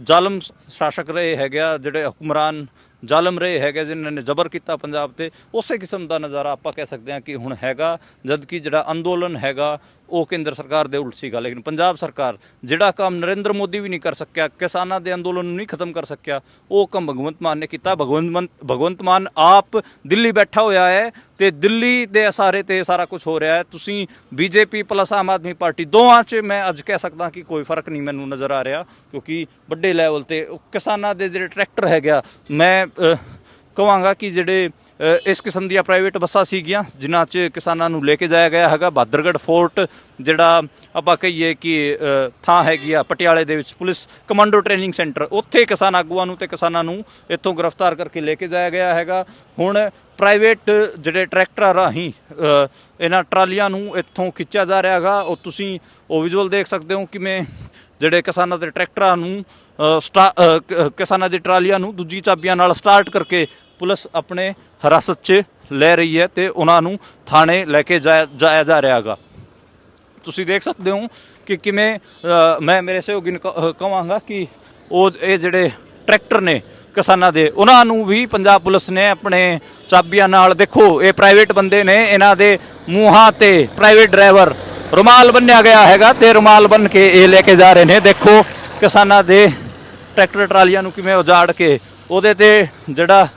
ਜ਼ਾਲਮ ਸ਼ਾਸਕ ਰਹੇ ਹੈਗੇ ਆ, ਜਿਹੜੇ ਹੁਕਮਰਾਨ ਜ਼ਾਲਮ ਰਹੇ ਹੈਗੇ ਜਿਨ੍ਹਾਂ ਨੇ ਜ਼ਬਰ ਕੀਤਾ ਪੰਜਾਬ ਤੇ, ਉਸੇ ਕਿਸਮ ਦਾ ਨਜ਼ਾਰਾ ਆਪਾਂ ਕਹਿ ਸਕਦੇ ਹਾਂ ਕਿ ਹੁਣ ਹੈਗਾ। ਜਦ ਕਿ ਜਿਹੜਾ ਅੰਦੋਲਨ ਹੈਗਾ ਉਹ ਕੇਂਦਰ ਸਰਕਾਰ ਦੇ ਉਲਟ ਸੀਗਾ, ਲੇਕਿਨ ਪੰਜਾਬ ਸਰਕਾਰ ਜਿਹੜਾ ਕੰਮ ਨਰਿੰਦਰ ਮੋਦੀ ਵੀ ਨਹੀਂ ਕਰ ਸਕਿਆ, ਕਿਸਾਨਾਂ ਦੇ ਅੰਦੋਲਨ ਨੂੰ ਨਹੀਂ ਖਤਮ ਕਰ ਸਕਿਆ, ਉਹ ਕੰਮ ਭਗਵੰਤ ਮਾਨ ਨੇ ਕੀਤਾ। ਭਗਵੰਤ ਮਾਨ ਆਪ ਦਿੱਲੀ ਬੈਠਾ ਹੋਇਆ ਹੈ ਤੇ ਦਿੱਲੀ ਦੇ ਇਸ਼ਾਰੇ ਤੇ ਸਾਰਾ ਕੁਝ ਹੋ ਰਿਹਾ ਹੈ। ਤੁਸੀਂ BJP plus Aam Aadmi party ਦੋਵਾਂ 'ਚ ਮੈਂ ਅੱਜ ਕਹਿ ਸਕਦਾ ਕਿ ਕੋਈ ਫਰਕ ਨਹੀਂ ਮੈਨੂੰ ਨਜ਼ਰ ਆ ਰਿਹਾ, ਕਿਉਂਕਿ ਵੱਡੇ ਲੈਵਲ ਤੇ ਕਿਸਾਨਾਂ ਦੇ ਜਿਹੜੇ ਟਰੈਕਟਰ ਹੈਗਾ, ਮੈਂ ਕਹਾਂਗਾ ਕਿ ਜਿਹੜੇ ਇਸ ਕਿਸਮ ਦੀਆਂ ਪ੍ਰਾਈਵੇਟ ਬੱਸਾਂ ਸੀਗੀਆਂ ਜਿਨ੍ਹਾਂ 'ਚ ਕਿਸਾਨਾਂ ਨੂੰ ਲੈ ਕੇ ਜਾਇਆ ਗਿਆ ਹੈਗਾ। ਬਹਾਦਰਗੜ੍ਹ ਫੋਰਟ ਜਿਹੜਾ ਆਪਾਂ ਕਹੀਏ ਕਿ ਥਾਂ ਹੈਗੀ ਆ ਪਟਿਆਲੇ ਦੇ ਵਿੱਚ, ਪੁਲਿਸ ਕਮਾਂਡੋ ਟ੍ਰੇਨਿੰਗ ਸੈਂਟਰ, ਉੱਥੇ ਕਿਸਾਨ ਆਗੂਆਂ ਨੂੰ ਤੇ ਕਿਸਾਨਾਂ ਨੂੰ ਇੱਥੋਂ ਗ੍ਰਿਫਤਾਰ ਕਰਕੇ ਲੈ ਕੇ ਜਾਇਆ ਗਿਆ ਹੈਗਾ। ਹੁਣ ਪ੍ਰਾਈਵੇਟ ਜਿਹੜੇ ਟਰੈਕਟਰਾਂ ਰਾਹੀਂ ਇਹਨਾਂ ਟਰਾਲੀਆਂ ਨੂੰ ਇੱਥੋਂ ਖਿੱਚਿਆ ਜਾ ਰਿਹਾ ਹੈਗਾ। ਉਹ ਤੁਸੀਂ ਉਹ ਵਿਜ਼ੂਅਲ ਦੇਖ ਸਕਦੇ ਹੋ ਕਿਵੇਂ ਜਿਹੜੇ ਕਿਸਾਨਾਂ ਦੇ ਟਰੈਕਟਰਾਂ ਨੂੰ ਕਿਸਾਨਾਂ ਦੀ ਟਰਾਲੀਆਂ ਨੂੰ ਦੂਜੀ ਚਾਬੀਆਂ ਨਾਲ ਸਟਾਰਟ ਕਰਕੇ ਪੁਲਿਸ ਆਪਣੇ ਹਿਰਾਸਤ 'ਚ ਲੈ ਰਹੀ ਹੈ ਤੇ ਉਹਨਾਂ ਨੂੰ ਥਾਣੇ ਲੈ ਕੇ ਜਾਇਆ ਜਾ ਰਿਹਾ ਹੈਗਾ। ਤੁਸੀਂ ਦੇਖ ਸਕਦੇ ਹੋ ਕਿ ਕਿਵੇਂ ਮੈਂ ਮੇਰੇ ਸਹਿਯੋਗੀ ਨੂੰ ਕਹਾਂਗਾ ਕਿ ਇਹ ਜਿਹੜੇ ਟਰੈਕਟਰ ਨੇ ਕਿਸਾਨਾਂ ਦੇ, ਉਹਨਾਂ ਨੂੰ ਵੀ ਪੰਜਾਬ ਪੁਲਿਸ ਨੇ ਆਪਣੇ ਚਾਬੀਆਂ ਨਾਲ, ਦੇਖੋ ਇਹ ਪ੍ਰਾਈਵੇਟ ਬੰਦੇ ਨੇ, ਇਹਨਾਂ ਦੇ ਮੂੰਹਾਂ ਤੇ ਪ੍ਰਾਈਵੇਟ ਡਰਾਈਵਰ ਰੁਮਾਲ ਬੰਨਿਆ ਗਿਆ ਹੈਗਾ ਤੇ ਰੁਮਾਲ ਬੰਨ ਕੇ ਇਹ ਲੈ ਕੇ ਜਾ ਰਹੇ ਨੇ। ਦੇਖੋ ਕਿਸਾਨਾਂ ਦੇ ਟਰੈਕਟਰ ਟਰਾਲੀਆਂ ਨੂੰ ਕਿਵੇਂ ਉਜਾੜ ਕੇ, ਉਹਦੇ ਤੇ ਜਿਹੜਾ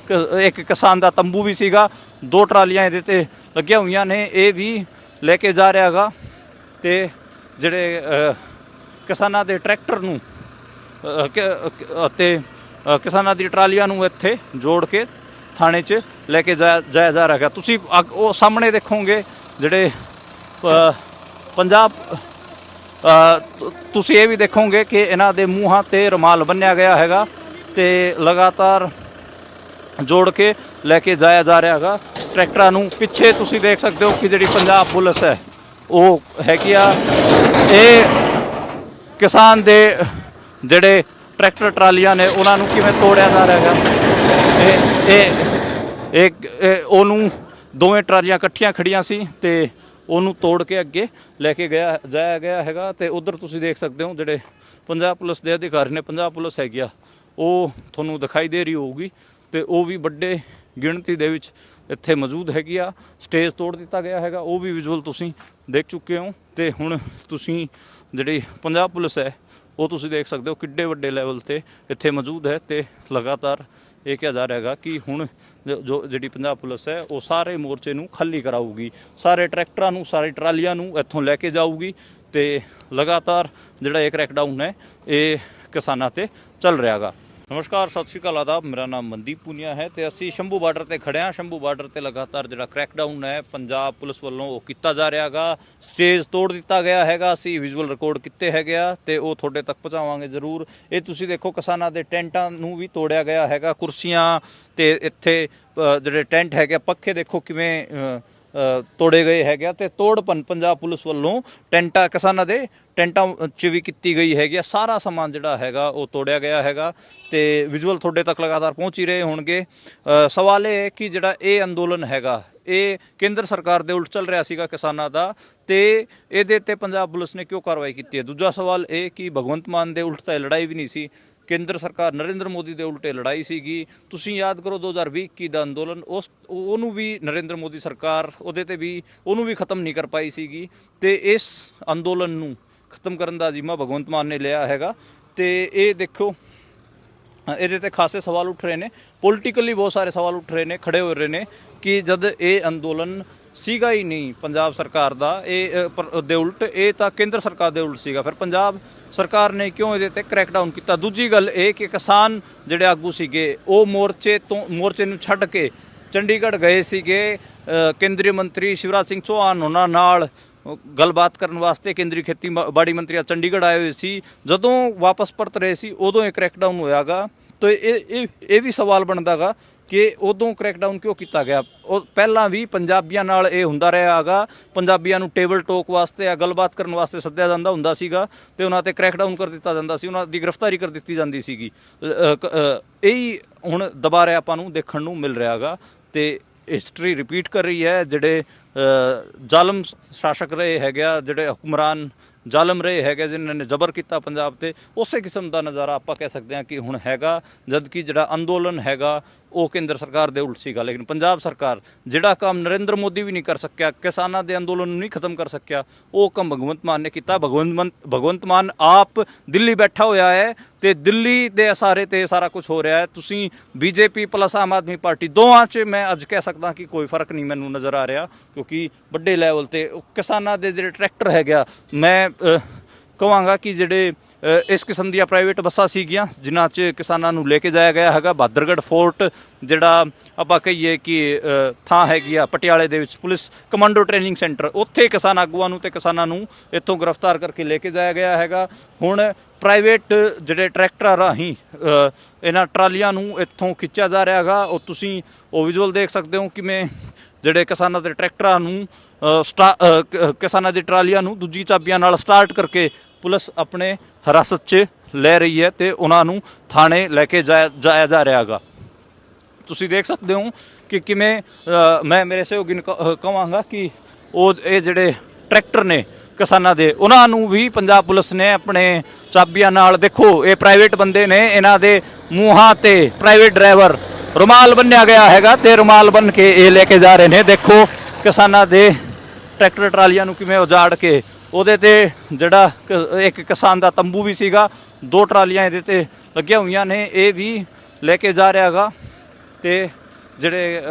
ਇੱਕ ਕਿਸਾਨ ਦਾ ਤੰਬੂ ਵੀ ਸੀਗਾ, 2 ਟਰਾਲੀਆਂ ਇਹਦੇ ਤੇ ਲੱਗੀਆਂ ਹੋਈਆਂ ਨੇ, ਇਹ ਵੀ ਲੈ ਕੇ ਜਾ ਰਿਹਾ ਹੈਗਾ। ਤੇ ਜਿਹੜੇ ਕਿਸਾਨਾਂ ਦੇ ਟਰੈਕਟਰ ਨੂੰ ਅਤੇ ਕਿਸਾਨਾਂ ਦੀ ਟਰਾਲੀਆਂ ਨੂੰ ਇੱਥੇ ਜੋੜ ਕੇ ਥਾਣੇ 'ਚ ਲੈ ਕੇ ਜਾਇਆ ਜਾ ਰਿਹਾ ਹੈਗਾ। ਤੁਸੀਂ ਉਹ ਸਾਹਮਣੇ ਦੇਖੋਗੇ ਜਿਹੜੇ ਪੰਜਾਬ, ਤੁਸੀਂ ਇਹ ਵੀ ਦੇਖੋਗੇ ਕਿ ਇਹਨਾਂ ਦੇ ਮੂੰਹਾਂ ਤੇ ਰੁਮਾਲ ਬੰਨਿਆ ਗਿਆ ਹੈਗਾ ਤੇ ਲਗਾਤਾਰ ਜੋੜ ਕੇ ਲੈ ਕੇ ਜਾਇਆ ਜਾ ਰਿਹਾ ਹੈਗਾ ਟਰੈਕਟਰਾਂ ਨੂੰ। ਪਿੱਛੇ ਤੁਸੀਂ ਦੇਖ ਸਕਦੇ ਹੋ ਕਿ ਜਿਹੜੀ ਪੰਜਾਬ ਪੁਲਿਸ ਹੈ ਉਹ ਹੈਗੀ ਆ, ਇਹ ਕਿਸਾਨ ਦੇ ਜਿਹੜੇ ਟਰੈਕਟਰ ਟਰਾਲੀਆਂ ਨੇ ਉਹਨਾਂ ਨੂੰ ਕਿਵੇਂ ਤੋੜਿਆ ਜਾ ਰਿਹਾ ਹੈਗਾ। ਇਹ ਉਹਨੂੰ ਦੋਵੇਂ ਟਰਾਲੀਆਂ ਇਕੱਠੀਆਂ ਖੜੀਆਂ ਸੀ ਤੇ ਉਹਨੂੰ ਤੋੜ ਕੇ ਅੱਗੇ ਲੈ ਕੇ ਜਾਇਆ ਗਿਆ ਹੈਗਾ। ਤੇ ਉਧਰ ਤੁਸੀਂ ਦੇਖ ਸਕਦੇ ਹੋ ਜਿਹੜੇ ਪੰਜਾਬ ਪੁਲਿਸ ਦੇ ਅਧਿਕਾਰੀ ਨੇ, ਪੰਜਾਬ ਪੁਲਿਸ ਹੈਗੀ ਆ, ਉਹ ਤੁਹਾਨੂੰ ਦਿਖਾਈ ਦੇ ਰਹੀ ਹੋਊਗੀ ਤੇ ਉਹ ਵੀ ਵੱਡੇ ਗਿਣਤੀ ਦੇ ਵਿੱਚ ਇੱਥੇ ਮੌਜੂਦ ਹੈਗੀ ਆ। ਸਟੇਜ ਤੋੜ ਦਿੱਤਾ ਗਿਆ ਹੈਗਾ, ਉਹ ਵੀ ਵਿਜ਼ੂਅਲ ਤੁਸੀਂ ਦੇਖ ਚੁੱਕੇ ਹੋ। ਤੇ ਹੁਣ ਤੁਸੀਂ ਜਿਹੜੀ ਪੰਜਾਬ ਪੁਲਿਸ ਹੈ ਉਹ ਤੁਸੀਂ ਦੇਖ ਸਕਦੇ ਹੋ ਕਿੱਡੇ ਵੱਡੇ ਲੈਵਲ ਤੇ ਇੱਥੇ ਮੌਜੂਦ ਹੈ ਤੇ ਲਗਾਤਾਰ ਇਹ ਕਿਹਾ ਜਾ ਰਿਹਾ ਹੈਗਾ ਕਿ ਹੁਣ ਜਿਹੜੀ ਪੰਜਾਬ ਪੁਲਿਸ ਹੈ ਉਹ ਸਾਰੇ ਮੋਰਚੇ ਨੂੰ ਖਾਲੀ ਕਰਾਊਗੀ, ਸਾਰੇ ਟਰੈਕਟਰਾਂ ਨੂੰ, ਸਾਰੀ ਟਰਾਲੀਆਂ ਨੂੰ ਇੱਥੋਂ ਲੈ ਕੇ ਜਾਊਗੀ ਤੇ ਲਗਾਤਾਰ ਜਿਹੜਾ ਇਹ ਕ੍ਰੈਕਡਾਊਨ ਹੈ ਇਹ ਕਿਸਾਨਾਂ ਤੇ ਚੱਲ ਰਿਹਾ ਹੈਗਾ। ਨਮਸਕਾਰ, ਸਤਿ ਸ਼੍ਰੀ ਅਕਾਲ, ਆਦਾਬ। ਮੇਰਾ ਨਾਮ ਮਨਦੀਪ ਪੁਨੀਆ ਹੈ ਤੇ ਅਸੀਂ ਸ਼ੰਭੂ ਬਾਰਡਰ ਤੇ ਖੜੇ ਹਾਂ। ਸ਼ੰਭੂ ਬਾਰਡਰ ਤੇ ਲਗਾਤਾਰ ਜਿਹੜਾ ਕ੍ਰੈਕਡਾਊਨ ਹੈ ਪੰਜਾਬ ਪੁਲਿਸ ਵੱਲੋਂ ਉਹ ਕੀਤਾ ਜਾ ਰਿਹਾ ਹੈਗਾ। ਸਟੇਜ ਤੋੜ ਦਿੱਤਾ ਗਿਆ ਹੈਗਾ। ਅਸੀਂ ਵਿਜ਼ੂਅਲ ਰਿਕਾਰਡ ਕੀਤੇ ਹੈਗੇ ਆ ਤੇ ਉਹ ਤੁਹਾਡੇ ਤੱਕ ਪਹੁੰਚਾਵਾਂਗੇ ਜ਼ਰੂਰ। ਇਹ ਤੁਸੀਂ ਦੇਖੋ, ਕਿਸਾਨਾਂ ਦੇ ਟੈਂਟਾਂ ਨੂੰ ਵੀ ਤੋੜਿਆ ਗਿਆ ਹੈਗਾ। ਕੁਰਸੀਆਂ ਤੇ ਇੱਥੇ ਜਿਹੜੇ ਟੈਂਟ ਹੈਗੇ, ਪੱਖੇ ਦੇਖੋ ਕਿਵੇਂ ਤੋੜੇ ਗਏ ਹੈਗੇ ਤੇ ਤੋੜਪਨ ਪੰਜਾਬ ਪੁਲਿਸ ਵੱਲੋਂ ਟੈਂਟਾਂ ਕਿਸਾਨਾਂ ਦੇ ਟੈਂਟਾਂ 'ਚ ਵੀ ਕੀਤੀ ਗਈ ਹੈਗੀ। ਸਾਰਾ ਸਮਾਨ ਜਿਹੜਾ ਹੈਗਾ ਉਹ ਤੋੜਿਆ ਗਿਆ ਹੈਗਾ ਤੇ ਵਿਜ਼ੂਅਲ ਤੁਹਾਡੇ ਤੱਕ ਲਗਾਤਾਰ ਪਹੁੰਚ ਹੀ ਰਹੇ ਹੋਣਗੇ। ਸਵਾਲ ਇਹ ਹੈ ਕਿ ਜਿਹੜਾ ਇਹ ਅੰਦੋਲਨ ਹੈਗਾ ਇਹ ਕੇਂਦਰ ਸਰਕਾਰ ਦੇ ਉਲਟ ਚੱਲ ਰਿਹਾ ਸੀਗਾ ਕਿਸਾਨਾਂ ਦਾ, ਤੇ ਇਹਦੇ ਤੇ ਪੰਜਾਬ ਪੁਲਿਸ ਨੇ ਕਿਉਂ ਕਾਰਵਾਈ ਕੀਤੀ ਹੈ। ਦੂਜਾ ਸਵਾਲ ਇਹ ਕਿ ਭਗਵੰਤ ਮਾਨ ਦੇ ਉਲਟ ਤਾਂ ਲੜਾਈ ਵੀ ਨਹੀਂ ਸੀ, ਕੇਂਦਰ ਸਰਕਾਰ ਨਰਿੰਦਰ ਮੋਦੀ ਦੇ ਉਲਟੇ ਲੜਾਈ ਸੀਗੀ। ਤੁਸੀਂ ਯਾਦ ਕਰੋ 2020 ਦਾ ਅੰਦੋਲਨ, ਉਹਨੂੰ ਵੀ ਨਰਿੰਦਰ ਮੋਦੀ ਸਰਕਾਰ ਉਹਦੇ ਤੇ ਵੀ ਉਹਨੂੰ ਵੀ ਖਤਮ ਨਹੀਂ ਕਰ ਪਾਈ ਸੀਗੀ। ਤੇ ਇਸ ਅੰਦੋਲਨ ਨੂੰ ਖਤਮ ਕਰਨ ਦਾ ਜ਼ਿੰਮਾ ਭਗਵੰਤ ਮਾਨ ਨੇ ਲਿਆ ਹੈਗਾ। ਤੇ ਇਹ ਦੇਖੋ, ਇਹਦੇ ਤੇ ਖਾਸੇ ਸਵਾਲ ਉੱਠ ਰਹੇ ਨੇ, ਪੋਲੀਟੀਕਲੀ ਬਹੁਤ ਸਾਰੇ ਸਵਾਲ ਉੱਠ ਰਹੇ ਨੇ, ਖੜੇ ਹੋ ਰਹੇ ਨੇ ਕਿ ਜਦ ਇਹ ਅੰਦੋਲਨ ਸੀਗਾ ਹੀ ਨਹੀਂ ਪੰਜਾਬ ਸਰਕਾਰ ਦਾ ਦੇ ਉਲਟ, ਇਹ ਤਾਂ ਕੇਂਦਰ ਸਰਕਾਰ ਦੇ ਉਲਟ ਸੀਗਾ, ਫਿਰ ਪੰਜਾਬ ਸਰਕਾਰ ਨੇ ਕਿਉਂ ਇਹਦੇ ਤੇ ਕ੍ਰੈਕਡਾਊਨ ਕੀਤਾ। ਦੂਜੀ ਗੱਲ ਇਹ ਕਿ ਕਿਸਾਨ ਜਿਹੜੇ ਆਗੂ ਸੀਗੇ ਉਹ ਮੋਰਚੇ ਨੂੰ ਛੱਡ ਕੇ ਚੰਡੀਗੜ੍ਹ ਗਏ ਸੀਗੇ। ਕੇਂਦਰੀ ਮੰਤਰੀ ਸ਼ਿਵਰਾਜ ਸਿੰਘ ਚੌਹਾਨ ਉਹਨਾਂ ਨਾਲ ਗੱਲਬਾਤ ਕਰਨ ਵਾਸਤੇ ਕੇਂਦਰੀ ਖੇਤੀਬਾੜੀ ਮੰਤਰੀ ਚੰਡੀਗੜ੍ਹ ਆਏ ਹੋਏ ਸੀ। ਜਦੋਂ ਵਾਪਸ ਪਰਤ ਰਹੇ ਸੀ ਉਦੋਂ ਇਹ ਕ੍ਰੈਕਡਾਊਨ ਹੋਇਆਗਾ। ਤਾਂ ਇਹ ਵੀ ਸਵਾਲ ਬਣਦਾ ਗਾ ਕਿ ਉਦੋਂ ਕ੍ਰੈਕਡਾਊਨ ਕਿਉਂ ਕੀਤਾ ਗਿਆ। ਉਹ ਪਹਿਲਾਂ ਵੀ ਪੰਜਾਬੀਆਂ ਨਾਲ ਇਹ ਹੁੰਦਾ ਰਿਹਾ ਹੈਗਾ। ਪੰਜਾਬੀਆਂ ਨੂੰ ਟੇਬਲ ਟੋਕ ਵਾਸਤੇ ਜਾਂ ਗੱਲਬਾਤ ਕਰਨ ਵਾਸਤੇ ਸੱਦਿਆ ਜਾਂਦਾ ਹੁੰਦਾ ਸੀਗਾ ਤੇ ਉਹਨਾਂ ਤੇ ਕ੍ਰੈਕਡਾਊਨ ਕਰ ਦਿੱਤਾ ਜਾਂਦਾ ਸੀ, ਉਹਨਾਂ ਦੀ ਗ੍ਰਿਫਤਾਰੀ ਕਰ ਦਿੱਤੀ ਜਾਂਦੀ ਸੀਗੀ। ਇਹੀ ਹੁਣ ਦੁਬਾਰਾ ਆਪਾਂ ਨੂੰ ਦੇਖਣ ਨੂੰ ਮਿਲ ਰਿਹਾ ਹੈਗਾ ਤੇ ਹਿਸਟਰੀ ਰਿਪੀਟ ਕਰ ਰਹੀ ਹੈ। ਜਿਹੜੇ ਜ਼ਾਲਮ ਸ਼ਾਸਕ ਰਹੇ ਹੈਗੇ ਆ, ਜਿਹੜੇ ਹੁਕਮਰਾਨ ਜ਼ਾਲਮ ਰਹੇ ਹੈਗੇ ਜਿਨ੍ਹਾਂ ਨੇ ਜ਼ਬਰ ਕੀਤਾ ਪੰਜਾਬ ਤੇ, ਉਸੇ ਕਿਸਮ ਦਾ ਨਜ਼ਾਰਾ ਆਪਾਂ ਕਹਿ ਸਕਦੇ ਹਾਂ ਕਿ ਹੁਣ ਹੈਗਾ। ਜਦ ਕਿ ਜਿਹੜਾ ਅੰਦੋਲਨ ਹੈਗਾ ਉਹ ਕੇਂਦਰ ਸਰਕਾਰ ਦੇ ਉਲਟ ਸੀਗਾ, ਲੇਕਿਨ ਪੰਜਾਬ ਸਰਕਾਰ ਜਿਹੜਾ ਕੰਮ ਨਰਿੰਦਰ ਮੋਦੀ ਵੀ ਨਹੀਂ ਕਰ ਸਕਿਆ, ਕਿਸਾਨਾਂ ਦੇ ਅੰਦੋਲਨ ਨੂੰ ਨਹੀਂ ਖਤਮ ਕਰ ਸਕਿਆ, ਉਹ ਕੰਮ ਭਗਵੰਤ ਮਾਨ ਨੇ ਕੀਤਾ। ਭਗਵੰਤ ਮਾਨ ਆਪ ਦਿੱਲੀ ਬੈਠਾ ਹੋਇਆ ਹੈ ਤੇ ਦਿੱਲੀ ਦੇ ਇਸ਼ਾਰੇ ਤੇ ਸਾਰਾ ਕੁਝ ਹੋ ਰਿਹਾ ਹੈ। ਤੁਸੀਂ BJP plus Aam Aadmi party ਦੋਵਾਂ 'ਚ ਮੈਂ ਅੱਜ ਕਹਿ ਸਕਦਾ ਕਿ ਕੋਈ ਫਰਕ ਨਹੀਂ ਮੈਨੂੰ ਨਜ਼ਰ ਆ ਰਿਹਾ, ਕਿਉਂਕਿ ਵੱਡੇ ਲੈਵਲ ਤੇ ਕਿਸਾਨਾਂ ਦੇ ਜਿਹੜੇ ਟਰੈਕਟਰ ਹੈਗਾ, ਮੈਂ ਕਹਾਂਗਾ ਕਿ ਜਿਹੜੇ ਇਸ ਕਿਸਮ ਦੀਆਂ ਪ੍ਰਾਈਵੇਟ ਬੱਸਾਂ ਸੀਗੀਆਂ ਜਿਨ੍ਹਾਂ 'ਚ ਕਿਸਾਨਾਂ ਨੂੰ ਲੈ ਕੇ ਜਾਇਆ ਗਿਆ ਹੈਗਾ। ਬਹਾਦਰਗੜ੍ਹ ਫੋਰਟ ਜਿਹੜਾ ਆਪਾਂ ਕਹੀਏ ਕਿ ਥਾਂ ਹੈਗੀ ਆ ਪਟਿਆਲੇ ਦੇ ਵਿੱਚ, ਪੁਲਿਸ ਕਮਾਂਡੋ ਟ੍ਰੇਨਿੰਗ ਸੈਂਟਰ, ਉੱਥੇ ਕਿਸਾਨ ਆਗੂਆਂ ਨੂੰ ਤੇ ਕਿਸਾਨਾਂ ਨੂੰ ਇੱਥੋਂ ਗ੍ਰਿਫਤਾਰ ਕਰਕੇ ਲੈ ਕੇ ਜਾਇਆ ਗਿਆ ਹੈਗਾ। ਹੁਣ ਪ੍ਰਾਈਵੇਟ ਜਿਹੜੇ ਟਰੈਕਟਰਾਂ ਰਾਹੀਂ ਇਹਨਾਂ ਟਰਾਲੀਆਂ ਨੂੰ ਇੱਥੋਂ ਖਿੱਚਿਆ ਜਾ ਰਿਹਾ ਹੈਗਾ। ਉਹ ਤੁਸੀਂ ਉਹ ਵਿਜ਼ੂਅਲ ਦੇਖ ਸਕਦੇ ਹੋ ਕਿਵੇਂ ਜਿਹੜੇ ਕਿਸਾਨਾਂ ਦੇ ਟਰੈਕਟਰਾਂ ਨੂੰ ਕਿਸਾਨਾਂ ਦੀ ਟਰਾਲੀਆਂ ਨੂੰ ਦੂਜੀ ਚਾਬੀਆਂ ਨਾਲ ਸਟਾਰਟ ਕਰਕੇ ਪੁਲਿਸ ਆਪਣੇ ਹਿਰਾਸਤ 'ਚ ਲੈ ਰਹੀ ਹੈ ਤੇ ਉਹਨਾਂ ਨੂੰ ਥਾਣੇ ਲੈ ਕੇ ਜਾਇਆ ਜਾ ਰਿਹਾ ਹੈਗਾ। ਤੁਸੀਂ ਦੇਖ ਸਕਦੇ ਹੋ ਕਿ ਕਿਵੇਂ ਮੈਂ ਮੇਰੇ ਸਹਿਯੋਗੀ ਨੂੰ ਕਹਾਂਗਾ ਕਿ ਇਹ ਜਿਹੜੇ ਟਰੈਕਟਰ ਨੇ ਕਿਸਾਨਾਂ ਦੇ, ਉਹਨਾਂ ਨੂੰ ਵੀ ਪੰਜਾਬ ਪੁਲਿਸ ਨੇ ਆਪਣੇ ਚਾਬੀਆਂ ਨਾਲ, ਦੇਖੋ ਇਹ ਪ੍ਰਾਈਵੇਟ ਬੰਦੇ ਨੇ, ਇਹਨਾਂ ਦੇ ਮੂੰਹਾਂ ਤੇ ਪ੍ਰਾਈਵੇਟ ਡਰਾਈਵਰ ਰੁਮਾਲ ਬੰਨਿਆ ਗਿਆ ਹੈਗਾ ਤੇ ਰੁਮਾਲ ਬੰਨ ਕੇ ਇਹ ਲੈ ਕੇ ਜਾ ਰਹੇ ਨੇ। ਦੇਖੋ ਕਿਸਾਨਾਂ ਦੇ ਟਰੈਕਟਰ ਟਰਾਲੀਆਂ ਨੂੰ ਕਿਵੇਂ ਉਜਾੜ ਕੇ, ਉਹਦੇ ਤੇ ਜਿਹੜਾ ਇੱਕ ਕਿਸਾਨ ਦਾ ਤੰਬੂ ਵੀ ਸੀਗਾ, 2 ਟਰਾਲੀਆਂ ਇਹਦੇ ਤੇ ਲੱਗੀਆਂ ਹੋਈਆਂ ਨੇ, ਇਹ ਵੀ ਲੈ ਕੇ ਜਾ ਰਿਹਾ ਹੈਗਾ। ਤੇ ਜਿਹੜੇ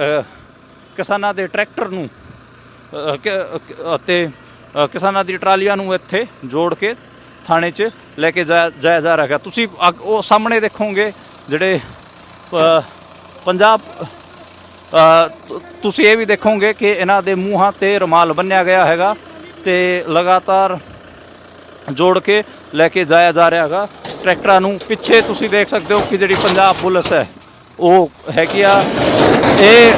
ਕਿਸਾਨਾਂ ਦੇ ਟਰੈਕਟਰ ਨੂੰ ਅਤੇ ਕਿਸਾਨਾਂ ਦੀ ਟਰਾਲੀਆਂ ਨੂੰ ਇੱਥੇ ਜੋੜ ਕੇ ਥਾਣੇ 'ਚ ਲੈ ਕੇ ਜਾਇਆ ਜਾ ਰਿਹਾ ਹੈਗਾ। ਤੁਸੀਂ ਉਹ ਸਾਹਮਣੇ ਦੇਖੋਗੇ ਜਿਹੜੇ ਪੰਜਾਬ, ਤੁਸੀਂ ਇਹ ਵੀ ਦੇਖੋਗੇ ਕਿ ਇਹਨਾਂ ਦੇ ਮੂੰਹਾਂ ਤੇ ਰੁਮਾਲ ਬੰਨਿਆ ਗਿਆ ਹੈਗਾ ਤੇ ਲਗਾਤਾਰ ਜੋੜ ਕੇ ਲੈ ਕੇ ਜਾਇਆ ਜਾ ਰਿਹਾ ਹੈਗਾ ਟਰੈਕਟਰਾਂ ਨੂੰ। ਪਿੱਛੇ ਤੁਸੀਂ ਦੇਖ ਸਕਦੇ ਹੋ ਕਿ ਜਿਹੜੀ ਪੰਜਾਬ ਪੁਲਿਸ ਹੈ ਉਹ ਹੈਗੀ ਆ, ਇਹ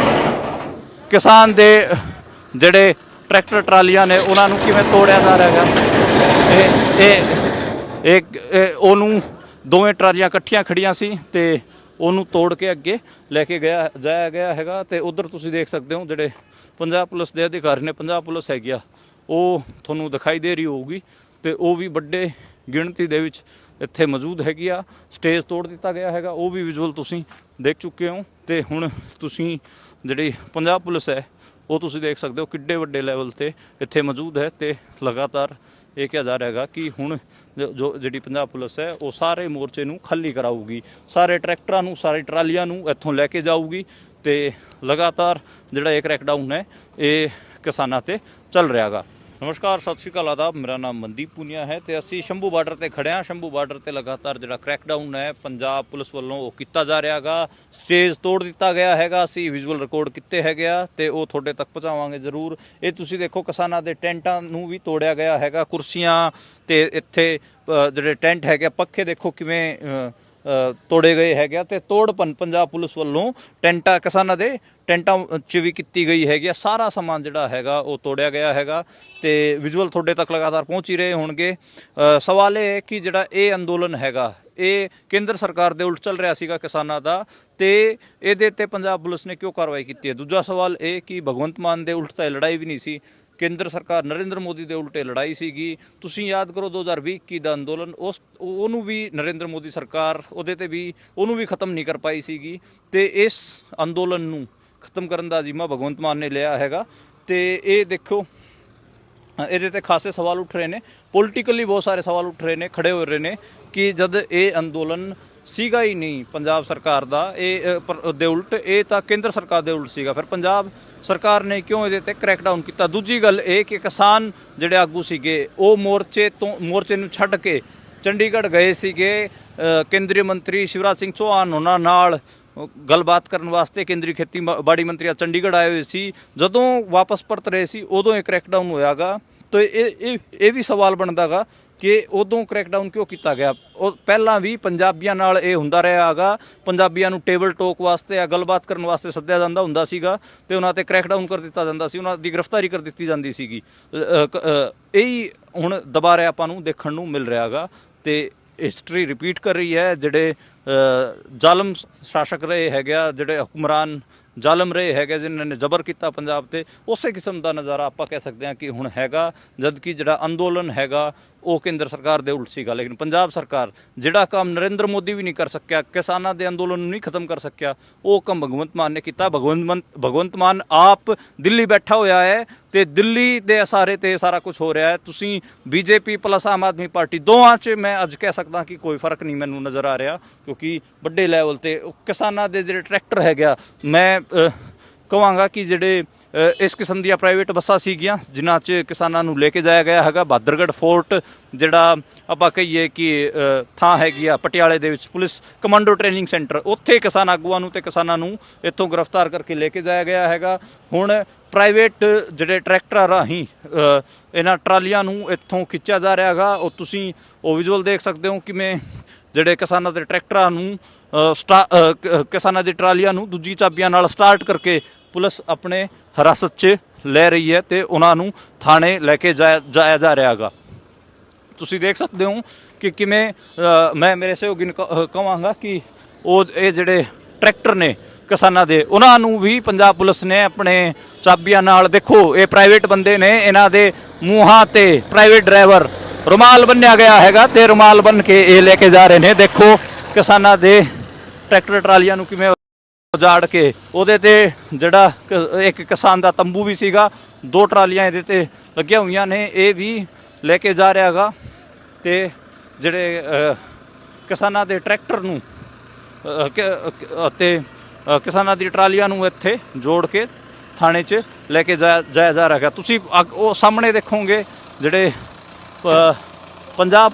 ਕਿਸਾਨ ਦੇ ਜਿਹੜੇ ਟਰੈਕਟਰ ਟਰਾਲੀਆਂ ਨੇ ਉਹਨਾਂ ਨੂੰ ਕਿਵੇਂ ਤੋੜਿਆ ਜਾ ਰਿਹਾ ਹੈਗਾ। ਇਹ ਉਹਨੂੰ ਦੋਵੇਂ ਟਰਾਲੀਆਂ ਇਕੱਠੀਆਂ ਖੜੀਆਂ ਸੀ ਤੇ ਉਹਨੂੰ ਤੋੜ ਕੇ ਅੱਗੇ ਲੈ ਕੇ ਜਾਇਆ ਗਿਆ ਹੈਗਾ। ਤੇ ਉਧਰ ਤੁਸੀਂ ਦੇਖ ਸਕਦੇ ਹੋ ਜਿਹੜੇ ਪੰਜਾਬ ਪੁਲਿਸ ਦੇ ਅਧਿਕਾਰੀ ਨੇ, ਪੰਜਾਬ ਪੁਲਿਸ ਹੈਗੀ ਆ, ਉਹ ਤੁਹਾਨੂੰ ਦਿਖਾਈ ਦੇ ਰਹੀ ਹੋਊਗੀ ਤੇ ਉਹ ਵੀ ਵੱਡੇ ਗਿਣਤੀ ਦੇ ਵਿੱਚ ਇੱਥੇ ਮੌਜੂਦ ਹੈਗੀ ਆ। ਸਟੇਜ ਤੋੜ ਦਿੱਤਾ ਗਿਆ ਹੈਗਾ, ਉਹ ਵੀ ਵਿਜ਼ੂਅਲ ਤੁਸੀਂ ਦੇਖ ਚੁੱਕੇ ਹੋ। ਤੇ ਹੁਣ ਤੁਸੀਂ ਜਿਹੜੀ ਪੰਜਾਬ ਪੁਲਿਸ ਹੈ ਉਹ ਤੁਸੀਂ ਦੇਖ ਸਕਦੇ ਹੋ ਕਿੱਡੇ ਵੱਡੇ ਲੈਵਲ ਤੇ ਇੱਥੇ ਮੌਜੂਦ ਹੈ ਤੇ ਲਗਾਤਾਰ ਇਹ ਕਿਹਾ ਜਾ ਰਿਹਾ ਹੈਗਾ ਕਿ ਹੁਣ ਜਿਹੜੀ ਪੰਜਾਬ ਪੁਲਿਸ ਹੈ ਉਹ ਸਾਰੇ ਮੋਰਚੇ ਨੂੰ ਖਾਲੀ ਕਰਾਊਗੀ, ਸਾਰੇ ਟਰੈਕਟਰਾਂ ਨੂੰ, ਸਾਰੀ ਟਰਾਲੀਆਂ ਨੂੰ ਇੱਥੋਂ ਲੈ ਕੇ ਜਾਊਗੀ ਤੇ ਲਗਾਤਾਰ ਜਿਹੜਾ ਇਹ ਕ੍ਰੈਕਡਾਊਨ ਹੈ ਇਹ ਕਿਸਾਨਾਂ ਤੇ ਚੱਲ ਰਿਹਾ ਹੈਗਾ। ਨਮਸਕਾਰ, ਸਤਿ ਸ਼੍ਰੀ ਅਕਾਲ, ਆਦਾਬ। ਮੇਰਾ ਨਾਮ ਮਨਦੀਪ ਪੁਨੀਆ ਹੈ ਤੇ ਅਸੀਂ ਸ਼ੰਭੂ ਬਾਰਡਰ ਤੇ ਖੜੇ ਹਾਂ। ਸ਼ੰਭੂ ਬਾਰਡਰ ਤੇ ਲਗਾਤਾਰ ਜਿਹੜਾ ਕ੍ਰੈਕਡਾਊਨ ਹੈ ਪੰਜਾਬ ਪੁਲਿਸ ਵੱਲੋਂ ਉਹ ਕੀਤਾ ਜਾ ਰਿਹਾ ਹੈਗਾ। ਸਟੇਜ ਤੋੜ ਦਿੱਤਾ ਗਿਆ ਹੈਗਾ। ਅਸੀਂ ਵਿਜ਼ੂਅਲ ਰਿਕਾਰਡ ਕੀਤੇ ਹੈਗੇ ਆ ਤੇ ਉਹ ਤੁਹਾਡੇ ਤੱਕ ਪਹੁੰਚਾਵਾਂਗੇ ਜ਼ਰੂਰ। ਇਹ ਤੁਸੀਂ ਦੇਖੋ, ਕਿਸਾਨਾਂ ਦੇ ਟੈਂਟਾਂ ਨੂੰ ਵੀ ਤੋੜਿਆ ਗਿਆ ਹੈਗਾ। ਕੁਰਸੀਆਂ ਤੇ ਇੱਥੇ ਜਿਹੜੇ ਟੈਂਟ ਹੈਗੇ, ਪੱਖੇ ਦੇਖੋ ਕਿਵੇਂ ਤੋੜੇ ਗਏ ਹੈਗੇ ਤੇ ਤੋੜਪਨ ਪੰਜਾਬ ਪੁਲਿਸ ਵੱਲੋਂ ਟੈਂਟਾਂ ਕਿਸਾਨਾਂ ਦੇ ਟੈਂਟਾਂ 'ਚ ਵੀ ਕੀਤੀ ਗਈ ਹੈਗੀ। ਸਾਰਾ ਸਮਾਨ ਜਿਹੜਾ ਹੈਗਾ ਉਹ ਤੋੜਿਆ ਗਿਆ ਹੈਗਾ ਤੇ ਵਿਜ਼ੂਅਲ ਤੁਹਾਡੇ ਤੱਕ ਲਗਾਤਾਰ ਪਹੁੰਚ ਹੀ ਰਹੇ ਹੋਣਗੇ। ਸਵਾਲ ਇਹ ਹੈ ਕਿ ਜਿਹੜਾ ਇਹ ਅੰਦੋਲਨ ਹੈਗਾ ਇਹ ਕੇਂਦਰ ਸਰਕਾਰ ਦੇ ਉਲਟ ਚੱਲ ਰਿਹਾ ਸੀਗਾ ਕਿਸਾਨਾਂ ਦਾ, ਤੇ ਇਹਦੇ ਤੇ ਪੰਜਾਬ ਪੁਲਿਸ ਨੇ ਕਿਉਂ ਕਾਰਵਾਈ ਕੀਤੀ ਹੈ। ਦੂਜਾ ਸਵਾਲ ਇਹ ਕਿ ਭਗਵੰਤ ਮਾਨ ਦੇ ਉਲਟ ਤਾਂ ਲੜਾਈ ਵੀ ਨਹੀਂ ਸੀ, ਕੇਂਦਰ ਸਰਕਾਰ ਨਰਿੰਦਰ ਮੋਦੀ ਦੇ ਉਲਟੇ ਲੜਾਈ ਸੀਗੀ। ਤੁਸੀਂ ਯਾਦ ਕਰੋ 2020 ਦਾ ਅੰਦੋਲਨ, ਉਹਨੂੰ ਵੀ ਨਰਿੰਦਰ ਮੋਦੀ ਸਰਕਾਰ ਉਹਦੇ ਤੇ ਵੀ ਉਹਨੂੰ ਵੀ ਖਤਮ ਨਹੀਂ ਕਰ ਪਾਈ ਸੀਗੀ। ਤੇ ਇਸ ਅੰਦੋਲਨ ਨੂੰ ਖਤਮ ਕਰਨ ਦਾ ਜ਼ਿੰਮਾ ਭਗਵੰਤ ਮਾਨ ਨੇ ਲਿਆ ਹੈਗਾ। ਤੇ ਇਹ ਦੇਖੋ, ਇਹਦੇ ਤੇ ਖਾਸੇ ਸਵਾਲ ਉੱਠ ਰਹੇ ਨੇ, ਪੋਲੀਟੀਕਲੀ ਬਹੁਤ ਸਾਰੇ ਸਵਾਲ ਉੱਠ ਰਹੇ ਨੇ, ਖੜੇ ਹੋ ਰਹੇ ਨੇ ਕਿ ਜਦ ਇਹ ਅੰਦੋਲਨ ਸੀਗਾ ਹੀ ਨਹੀਂ ਪੰਜਾਬ ਸਰਕਾਰ ਦਾ ਦੇ ਉਲਟ, ਇਹ ਤਾਂ ਕੇਂਦਰ ਸਰਕਾਰ ਦੇ ਉਲਟ ਸੀਗਾ, ਫਿਰ ਪੰਜਾਬ ਸਰਕਾਰ ਨੇ ਕਿਉਂ ਇਹਦੇ ਤੇ ਕ੍ਰੈਕਡਾਊਨ ਕੀਤਾ। ਦੂਜੀ ਗੱਲ ਇਹ ਕਿ ਕਿਸਾਨ ਜਿਹੜੇ ਆਗੂ ਸੀਗੇ ਉਹ ਮੋਰਚੇ ਨੂੰ ਛੱਡ ਕੇ ਚੰਡੀਗੜ੍ਹ ਗਏ ਸੀਗੇ। ਕੇਂਦਰੀ ਮੰਤਰੀ ਸ਼ਿਵਰਾਜ ਸਿੰਘ ਚੌਹਾਨ ਉਹਨਾਂ ਨਾਲ ਗੱਲਬਾਤ ਕਰਨ ਵਾਸਤੇ ਕੇਂਦਰੀ ਖੇਤੀਬਾੜੀ ਮੰਤਰੀ ਚੰਡੀਗੜ੍ਹ ਆਏ ਹੋਏ ਸੀ। ਜਦੋਂ ਵਾਪਸ ਪਰਤ ਰਹੇ ਸੀ ਉਦੋਂ ਇਹ ਕ੍ਰੈਕਡਾਊਨ ਹੋਇਆਗਾ। ਤਾਂ ਇਹ ਵੀ ਸਵਾਲ ਬਣਦਾ ਗਾ ਕਿ ਉਦੋਂ ਕ੍ਰੈਕਡਾਊਨ ਕਿਉਂ ਕੀਤਾ ਗਿਆ। ਉਹ ਪਹਿਲਾਂ ਵੀ ਪੰਜਾਬੀਆਂ ਨਾਲ ਇਹ ਹੁੰਦਾ ਰਿਹਾ ਹੈਗਾ। ਪੰਜਾਬੀਆਂ ਨੂੰ ਟੇਬਲ ਟੋਕ ਵਾਸਤੇ ਜਾਂ ਗੱਲਬਾਤ ਕਰਨ ਵਾਸਤੇ ਸੱਦਿਆ ਜਾਂਦਾ ਹੁੰਦਾ ਸੀਗਾ ਤੇ ਉਹਨਾਂ ਤੇ ਕ੍ਰੈਕਡਾਊਨ ਕਰ ਦਿੱਤਾ ਜਾਂਦਾ ਸੀ, ਉਹਨਾਂ ਦੀ ਗ੍ਰਿਫਤਾਰੀ ਕਰ ਦਿੱਤੀ ਜਾਂਦੀ ਸੀਗੀ। ਇਹੀ ਹੁਣ ਦੁਬਾਰਾ ਆਪਾਂ ਨੂੰ ਦੇਖਣ ਨੂੰ ਮਿਲ ਰਿਹਾ ਹੈਗਾ ਤੇ ਹਿਸਟਰੀ ਰਿਪੀਟ ਕਰ ਰਹੀ ਹੈ। ਜਿਹੜੇ ਜ਼ਾਲਮ ਸ਼ਾਸਕ ਰਹੇ ਹੈਗੇ ਆ, ਜਿਹੜੇ ਹੁਕਮਰਾਨ ਜ਼ਾਲਮ ਰਹੇ ਹੈਗੇ ਜਿਨ੍ਹਾਂ ਨੇ ਜ਼ਬਰ ਕੀਤਾ ਪੰਜਾਬ ਤੇ, ਉਸੇ ਕਿਸਮ ਦਾ ਨਜ਼ਾਰਾ ਆਪਾਂ ਕਹਿ ਸਕਦੇ ਹਾਂ ਕਿ ਹੁਣ ਹੈਗਾ। ਜਦ ਕਿ ਜਿਹੜਾ ਅੰਦੋਲਨ ਹੈਗਾ ਉਹ ਕੇਂਦਰ ਸਰਕਾਰ ਦੇ ਉਲਟ ਸੀਗਾ, ਲੇਕਿਨ ਪੰਜਾਬ ਸਰਕਾਰ ਜਿਹੜਾ ਕੰਮ ਨਰਿੰਦਰ ਮੋਦੀ ਵੀ ਨਹੀਂ ਕਰ ਸਕਿਆ, ਕਿਸਾਨਾਂ ਦੇ ਅੰਦੋਲਨ ਨੂੰ ਨਹੀਂ ਖਤਮ ਕਰ ਸਕਿਆ, ਉਹ ਕੰਮ ਭਗਵੰਤ ਮਾਨ ਨੇ ਕੀਤਾ। ਭਗਵੰਤ ਮਾਨ ਆਪ ਦਿੱਲੀ ਬੈਠਾ ਹੋਇਆ ਹੈ ਤੇ ਦਿੱਲੀ ਦੇ ਇਸ਼ਾਰੇ ਤੇ ਸਾਰਾ ਕੁਝ ਹੋ ਰਿਹਾ ਹੈ। ਤੁਸੀਂ BJP plus Aam Aadmi party ਦੋਵਾਂ 'ਚ ਮੈਂ ਅੱਜ ਕਹਿ ਸਕਦਾ ਕਿ ਕੋਈ ਫਰਕ ਨਹੀਂ ਮੈਨੂੰ ਨਜ਼ਰ ਆ ਰਿਹਾ, ਕਿਉਂਕਿ ਵੱਡੇ ਲੈਵਲ ਤੇ ਕਿਸਾਨਾਂ ਦੇ ਜਿਹੜੇ ਟਰੈਕਟਰ ਹੈਗਾ, ਮੈਂ ਕਹਾਂਗਾ ਕਿ ਜਿਹੜੇ ਇਸ ਕਿਸਮ ਦੀਆਂ ਪ੍ਰਾਈਵੇਟ ਬੱਸਾਂ ਸੀਗੀਆਂ ਜਿਨ੍ਹਾਂ 'ਚ ਕਿਸਾਨਾਂ ਨੂੰ ਲੈ ਕੇ ਜਾਇਆ ਗਿਆ ਹੈਗਾ। ਬਹਾਦਰਗੜ੍ਹ ਫੋਰਟ ਜਿਹੜਾ ਆਪਾਂ ਕਹੀਏ ਕਿ ਥਾਂ ਹੈਗੀ ਆ ਪਟਿਆਲੇ ਦੇ ਵਿੱਚ, ਪੁਲਿਸ ਕਮਾਂਡੋ ਟ੍ਰੇਨਿੰਗ ਸੈਂਟਰ, ਉੱਥੇ ਕਿਸਾਨ ਆਗੂਆਂ ਨੂੰ ਤੇ ਕਿਸਾਨਾਂ ਨੂੰ ਇੱਥੋਂ ਗ੍ਰਿਫਤਾਰ ਕਰਕੇ ਲੈ ਕੇ ਜਾਇਆ ਗਿਆ ਹੈਗਾ। ਹੁਣ ਪ੍ਰਾਈਵੇਟ ਜਿਹੜੇ ਟਰੈਕਟਰਾਂ ਰਾਹੀਂ ਇਹਨਾਂ ਟਰਾਲੀਆਂ ਨੂੰ ਇੱਥੋਂ ਖਿੱਚਿਆ ਜਾ ਰਿਹਾ ਹੈਗਾ। ਉਹ ਤੁਸੀਂ ਉਹ ਵਿਜ਼ੂਅਲ ਦੇਖ ਸਕਦੇ ਹੋ ਕਿਵੇਂ ਜਿਹੜੇ ਕਿਸਾਨਾਂ ਦੇ ਟਰੈਕਟਰਾਂ ਨੂੰ ਕਿਸਾਨਾਂ ਦੀ ਟਰਾਲੀਆਂ ਨੂੰ ਦੂਜੀ ਚਾਬੀਆਂ ਨਾਲ ਸਟਾਰਟ ਕਰਕੇ ਪੁਲਿਸ ਆਪਣੇ ਹਿਰਾਸਤ 'ਚ ਲੈ ਰਹੀ ਹੈ ਤੇ ਉਹਨਾਂ ਨੂੰ ਥਾਣੇ ਲੈ ਕੇ ਜਾਇਆ ਜਾ ਰਿਹਾ ਹੈਗਾ। ਤੁਸੀਂ ਦੇਖ ਸਕਦੇ ਹੋ ਕਿ ਕਿਵੇਂ ਮੈਂ ਮੇਰੇ ਸਹਿਯੋਗੀ ਨੂੰ ਕਹਾਂਗਾ ਕਿ ਇਹ ਜਿਹੜੇ ਟਰੈਕਟਰ ਨੇ ਕਿਸਾਨਾਂ ਦੇ, ਉਹਨਾਂ ਨੂੰ ਵੀ ਪੰਜਾਬ ਪੁਲਿਸ ਨੇ ਆਪਣੇ ਚਾਬੀਆਂ ਨਾਲ, ਦੇਖੋ ਇਹ ਪ੍ਰਾਈਵੇਟ ਬੰਦੇ ਨੇ, ਇਹਨਾਂ ਦੇ ਮੂੰਹਾਂ ਤੇ ਪ੍ਰਾਈਵੇਟ ਡਰਾਈਵਰ ਰੁਮਾਲ ਬੰਨਿਆ ਗਿਆ ਹੈਗਾ ਤੇ ਰੁਮਾਲ ਬੰਨ ਕੇ ਇਹ ਲੈ ਕੇ ਜਾ ਰਹੇ ਨੇ। ਦੇਖੋ ਕਿਸਾਨਾਂ ਦੇ ਟਰੈਕਟਰ ਟਰਾਲੀਆਂ ਨੂੰ ਕਿਵੇਂ ਉਜਾੜ ਕੇ, ਉਹਦੇ ਤੇ ਜਿਹੜਾ ਇੱਕ ਕਿਸਾਨ ਦਾ ਤੰਬੂ ਵੀ ਸੀਗਾ, 2 ਟਰਾਲੀਆਂ ਇਹਦੇ ਤੇ ਲੱਗੀਆਂ ਹੋਈਆਂ ਨੇ, ਇਹ ਵੀ ਲੈ ਕੇ ਜਾ ਰਿਹਾ ਹੈਗਾ। ਤੇ ਜਿਹੜੇ ਕਿਸਾਨਾਂ ਦੇ ਟਰੈਕਟਰ ਨੂੰ ਅਤੇ ਕਿਸਾਨਾਂ ਦੀ ਟਰਾਲੀਆਂ ਨੂੰ ਇੱਥੇ ਜੋੜ ਕੇ ਥਾਣੇ 'ਚ ਲੈ ਕੇ ਜਾਇਆ ਜਾ ਰਿਹਾ ਹੈਗਾ। ਤੁਸੀਂ ਉਹ ਸਾਹਮਣੇ ਦੇਖੋਗੇ ਜਿਹੜੇ ਪੰਜਾਬ,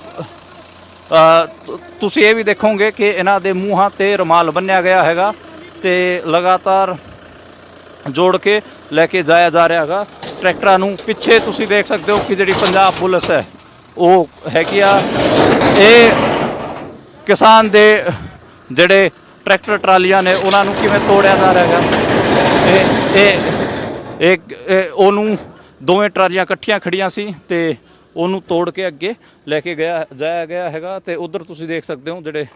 ਤੁਸੀਂ ਇਹ ਵੀ ਦੇਖੋਗੇ ਕਿ ਇਹਨਾਂ ਦੇ ਮੂੰਹਾਂ ਤੇ ਰੁਮਾਲ ਬੰਨਿਆ ਗਿਆ ਹੈਗਾ ਤੇ ਲਗਾਤਾਰ ਜੋੜ ਕੇ ਲੈ ਕੇ ਜਾਇਆ ਜਾ ਰਿਹਾ ਹੈਗਾ ਟਰੈਕਟਰਾਂ ਨੂੰ। ਪਿੱਛੇ ਤੁਸੀਂ ਦੇਖ ਸਕਦੇ ਹੋ ਕਿ ਜਿਹੜੀ ਪੰਜਾਬ ਪੁਲਿਸ ਹੈ ਉਹ ਹੈਗੀ ਆ, ਇਹ ਕਿਸਾਨ ਦੇ ਜਿਹੜੇ ਟਰੈਕਟਰ ਟਰਾਲੀਆਂ ਨੇ ਉਹਨਾਂ ਨੂੰ ਕਿਵੇਂ ਤੋੜਿਆ ਜਾ ਰਿਹਾ ਹੈਗਾ। ਇਹ ਉਹਨੂੰ ਦੋਵੇਂ ਟਰਾਲੀਆਂ ਇਕੱਠੀਆਂ ਖੜੀਆਂ ਸੀ ਤੇ ਉਹਨੂੰ ਤੋੜ ਕੇ ਅੱਗੇ ਲੈ ਕੇ ਜਾਇਆ ਗਿਆ ਹੈਗਾ। ਤੇ ਉਧਰ ਤੁਸੀਂ ਦੇਖ ਸਕਦੇ ਹੋ ਜਿਹੜੇ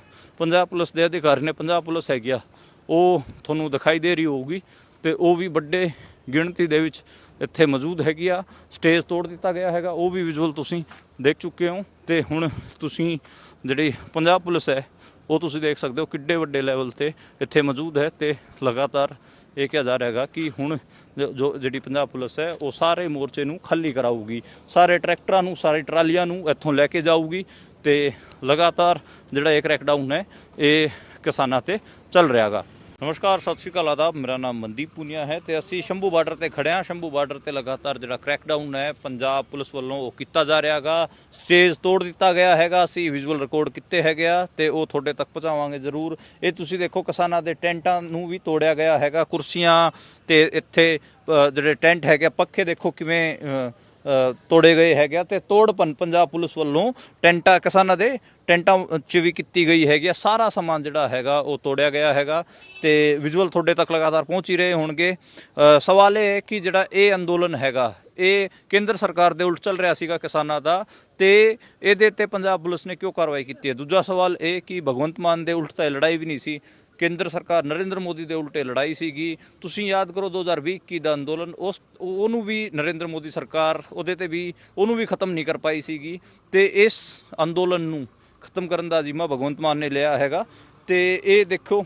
ਪੰਜਾਬ ਪੁਲਿਸ ਦੇ ਅਧਿਕਾਰੀ ਨੇ, ਪੰਜਾਬ ਪੁਲਿਸ ਹੈਗੀ ਆ, ਉਹ ਤੁਹਾਨੂੰ ਦਿਖਾਈ ਦੇ ਰਹੀ ਹੋਊਗੀ ਤੇ ਉਹ ਵੀ ਵੱਡੇ ਗਿਣਤੀ ਦੇ ਵਿੱਚ ਇੱਥੇ ਮੌਜੂਦ ਹੈਗੀ ਆ। ਸਟੇਜ ਤੋੜ ਦਿੱਤਾ ਗਿਆ ਹੈਗਾ, ਉਹ ਵੀ ਵਿਜ਼ੂਅਲ ਤੁਸੀਂ ਦੇਖ ਚੁੱਕੇ ਹੋ। ਤੇ ਹੁਣ ਤੁਸੀਂ ਜਿਹੜੀ ਪੰਜਾਬ ਪੁਲਿਸ ਹੈ ਉਹ ਤੁਸੀਂ ਦੇਖ ਸਕਦੇ ਹੋ ਕਿੱਡੇ ਵੱਡੇ ਲੈਵਲ ਤੇ ਇੱਥੇ ਮੌਜੂਦ ਹੈ ਤੇ ਲਗਾਤਾਰ ਇਹ ਕਿਹਾ ਜਾ ਰਿਹਾ ਹੈਗਾ ਕਿ ਹੁਣ ਜਿਹੜੀ ਪੰਜਾਬ ਪੁਲਿਸ ਹੈ ਉਹ ਸਾਰੇ ਮੋਰਚੇ ਨੂੰ ਖਾਲੀ ਕਰਾਊਗੀ, ਸਾਰੇ ਟਰੈਕਟਰਾਂ ਨੂੰ, ਸਾਰੇ ਟਰਾਲੀਆਂ ਨੂੰ ਇੱਥੋਂ ਲੈ ਕੇ ਜਾਊਗੀ ਤੇ ਲਗਾਤਾਰ ਜਿਹੜਾ ਇਹ ਕ੍ਰੈਕਡਾਊਨ ਹੈ ਇਹ ਕਿਸਾਨਾਂ ਤੇ ਚੱਲ ਰਿਹਾ ਹੈਗਾ। ਨਮਸਕਾਰ, ਸਤਿ ਸ਼੍ਰੀ ਅਕਾਲ, ਆਦਾਬ। ਮੇਰਾ ਨਾਮ ਮਨਦੀਪ ਪੁਨੀਆ ਹੈ ਤੇ ਅਸੀਂ ਸ਼ੰਭੂ ਬਾਰਡਰ ਤੇ ਖੜੇ ਹਾਂ। ਸ਼ੰਭੂ ਬਾਰਡਰ ਤੇ ਲਗਾਤਾਰ ਜਿਹੜਾ ਕ੍ਰੈਕਡਾਊਨ ਹੈ ਪੰਜਾਬ ਪੁਲਿਸ ਵੱਲੋਂ ਉਹ ਕੀਤਾ ਜਾ ਰਿਹਾ ਹੈਗਾ। ਸਟੇਜ ਤੋੜ ਦਿੱਤਾ ਗਿਆ ਹੈਗਾ। ਅਸੀਂ ਵਿਜ਼ੂਅਲ ਰਿਕਾਰਡ ਕੀਤੇ ਹੈਗੇ ਆ ਤੇ ਉਹ ਤੁਹਾਡੇ ਤੱਕ ਪਹੁੰਚਾਵਾਂਗੇ ਜ਼ਰੂਰ। ਇਹ ਤੁਸੀਂ ਦੇਖੋ, ਕਿਸਾਨਾਂ ਦੇ ਟੈਂਟਾਂ ਨੂੰ ਵੀ ਤੋੜਿਆ ਗਿਆ ਹੈਗਾ। ਕੁਰਸੀਆਂ ਤੇ ਇੱਥੇ ਜਿਹੜੇ ਟੈਂਟ ਹੈਗੇ, ਪੱਖੇ ਦੇਖੋ ਕਿਵੇਂ ਤੋੜੇ ਗਏ ਹੈਗੇ ਤੇ ਤੋੜਪਨ ਪੰਜਾਬ ਪੁਲਿਸ ਵੱਲੋਂ ਟੈਂਟਾਂ ਕਿਸਾਨਾਂ ਦੇ ਟੈਂਟਾਂ 'ਚ ਵੀ ਕੀਤੀ ਗਈ ਹੈਗੀ। ਸਾਰਾ ਸਮਾਨ ਜਿਹੜਾ ਹੈਗਾ ਉਹ ਤੋੜਿਆ ਗਿਆ ਹੈਗਾ ਤੇ ਵਿਜ਼ੂਅਲ ਤੁਹਾਡੇ ਤੱਕ ਲਗਾਤਾਰ ਪਹੁੰਚ ਹੀ ਰਹੇ ਹੋਣਗੇ। ਸਵਾਲ ਇਹ ਹੈ ਕਿ ਜਿਹੜਾ ਇਹ ਅੰਦੋਲਨ ਹੈਗਾ ਇਹ ਕੇਂਦਰ ਸਰਕਾਰ ਦੇ ਉਲਟ ਚੱਲ ਰਿਹਾ ਸੀਗਾ ਕਿਸਾਨਾਂ ਦਾ, ਤੇ ਇਹਦੇ ਤੇ ਪੰਜਾਬ ਪੁਲਿਸ ਨੇ ਕਿਉਂ ਕਾਰਵਾਈ ਕੀਤੀ ਹੈ। ਦੂਜਾ ਸਵਾਲ ਇਹ ਕਿ ਭਗਵੰਤ ਮਾਨ ਦੇ ਉਲਟ ਤਾਂ ਲੜਾਈ ਵੀ ਨਹੀਂ ਸੀ, ਕੇਂਦਰ ਸਰਕਾਰ ਨਰਿੰਦਰ ਮੋਦੀ ਦੇ ਉਲਟੇ ਲੜਾਈ ਸੀਗੀ। ਤੁਸੀਂ ਯਾਦ ਕਰੋ 2020 ਦਾ ਅੰਦੋਲਨ, ਉਹਨੂੰ ਵੀ ਨਰਿੰਦਰ ਮੋਦੀ ਸਰਕਾਰ ਉਹਨੂੰ ਵੀ ਖਤਮ ਨਹੀਂ ਕਰ ਪਾਈ ਸੀਗੀ। ਤੇ ਇਸ ਅੰਦੋਲਨ ਨੂੰ ਖਤਮ ਕਰਨ ਦਾ ਜ਼ਿੰਮਾ ਭਗਵੰਤ ਮਾਨ ਨੇ ਲਿਆ ਹੈਗਾ। ਤੇ ਇਹ ਦੇਖੋ,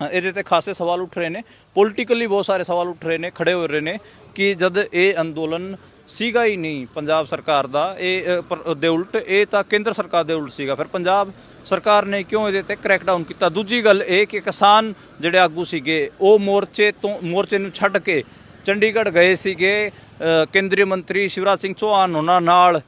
ਇਹਦੇ ਤੇ ਖਾਸੇ ਸਵਾਲ ਉੱਠ ਰਹੇ ਨੇ, ਪੋਲੀਟੀਕਲੀ ਬਹੁਤ ਸਾਰੇ ਸਵਾਲ ਉੱਠ ਰਹੇ ਨੇ, ਖੜੇ ਹੋ ਰਹੇ ਨੇ ਕਿ ਜਦ ਇਹ ਅੰਦੋਲਨ ਸੀਗਾ ਹੀ ਨਹੀਂ ਪੰਜਾਬ ਸਰਕਾਰ ਦਾ ਦੇ ਉਲਟ, ਇਹ ਤਾਂ ਕੇਂਦਰ ਸਰਕਾਰ ਦੇ ਉਲਟ ਸੀਗਾ, ਫਿਰ ਪੰਜਾਬ ਸਰਕਾਰ ਨੇ ਕਿਉਂ ਇਹਦੇ ਤੇ ਕ੍ਰੈਕਡਾਊਨ ਕੀਤਾ। ਦੂਜੀ ਗੱਲ ਇਹ ਕਿ ਕਿਸਾਨ ਜਿਹੜੇ ਆਗੂ ਸੀਗੇ ਉਹ ਮੋਰਚੇ ਨੂੰ ਛੱਡ ਕੇ ਚੰਡੀਗੜ੍ਹ ਗਏ ਸੀਗੇ। ਕੇਂਦਰੀ ਮੰਤਰੀ ਸ਼ਿਵਰਾਜ ਸਿੰਘ ਚੌਹਾਨ ਉਹਨਾਂ ਨਾਲ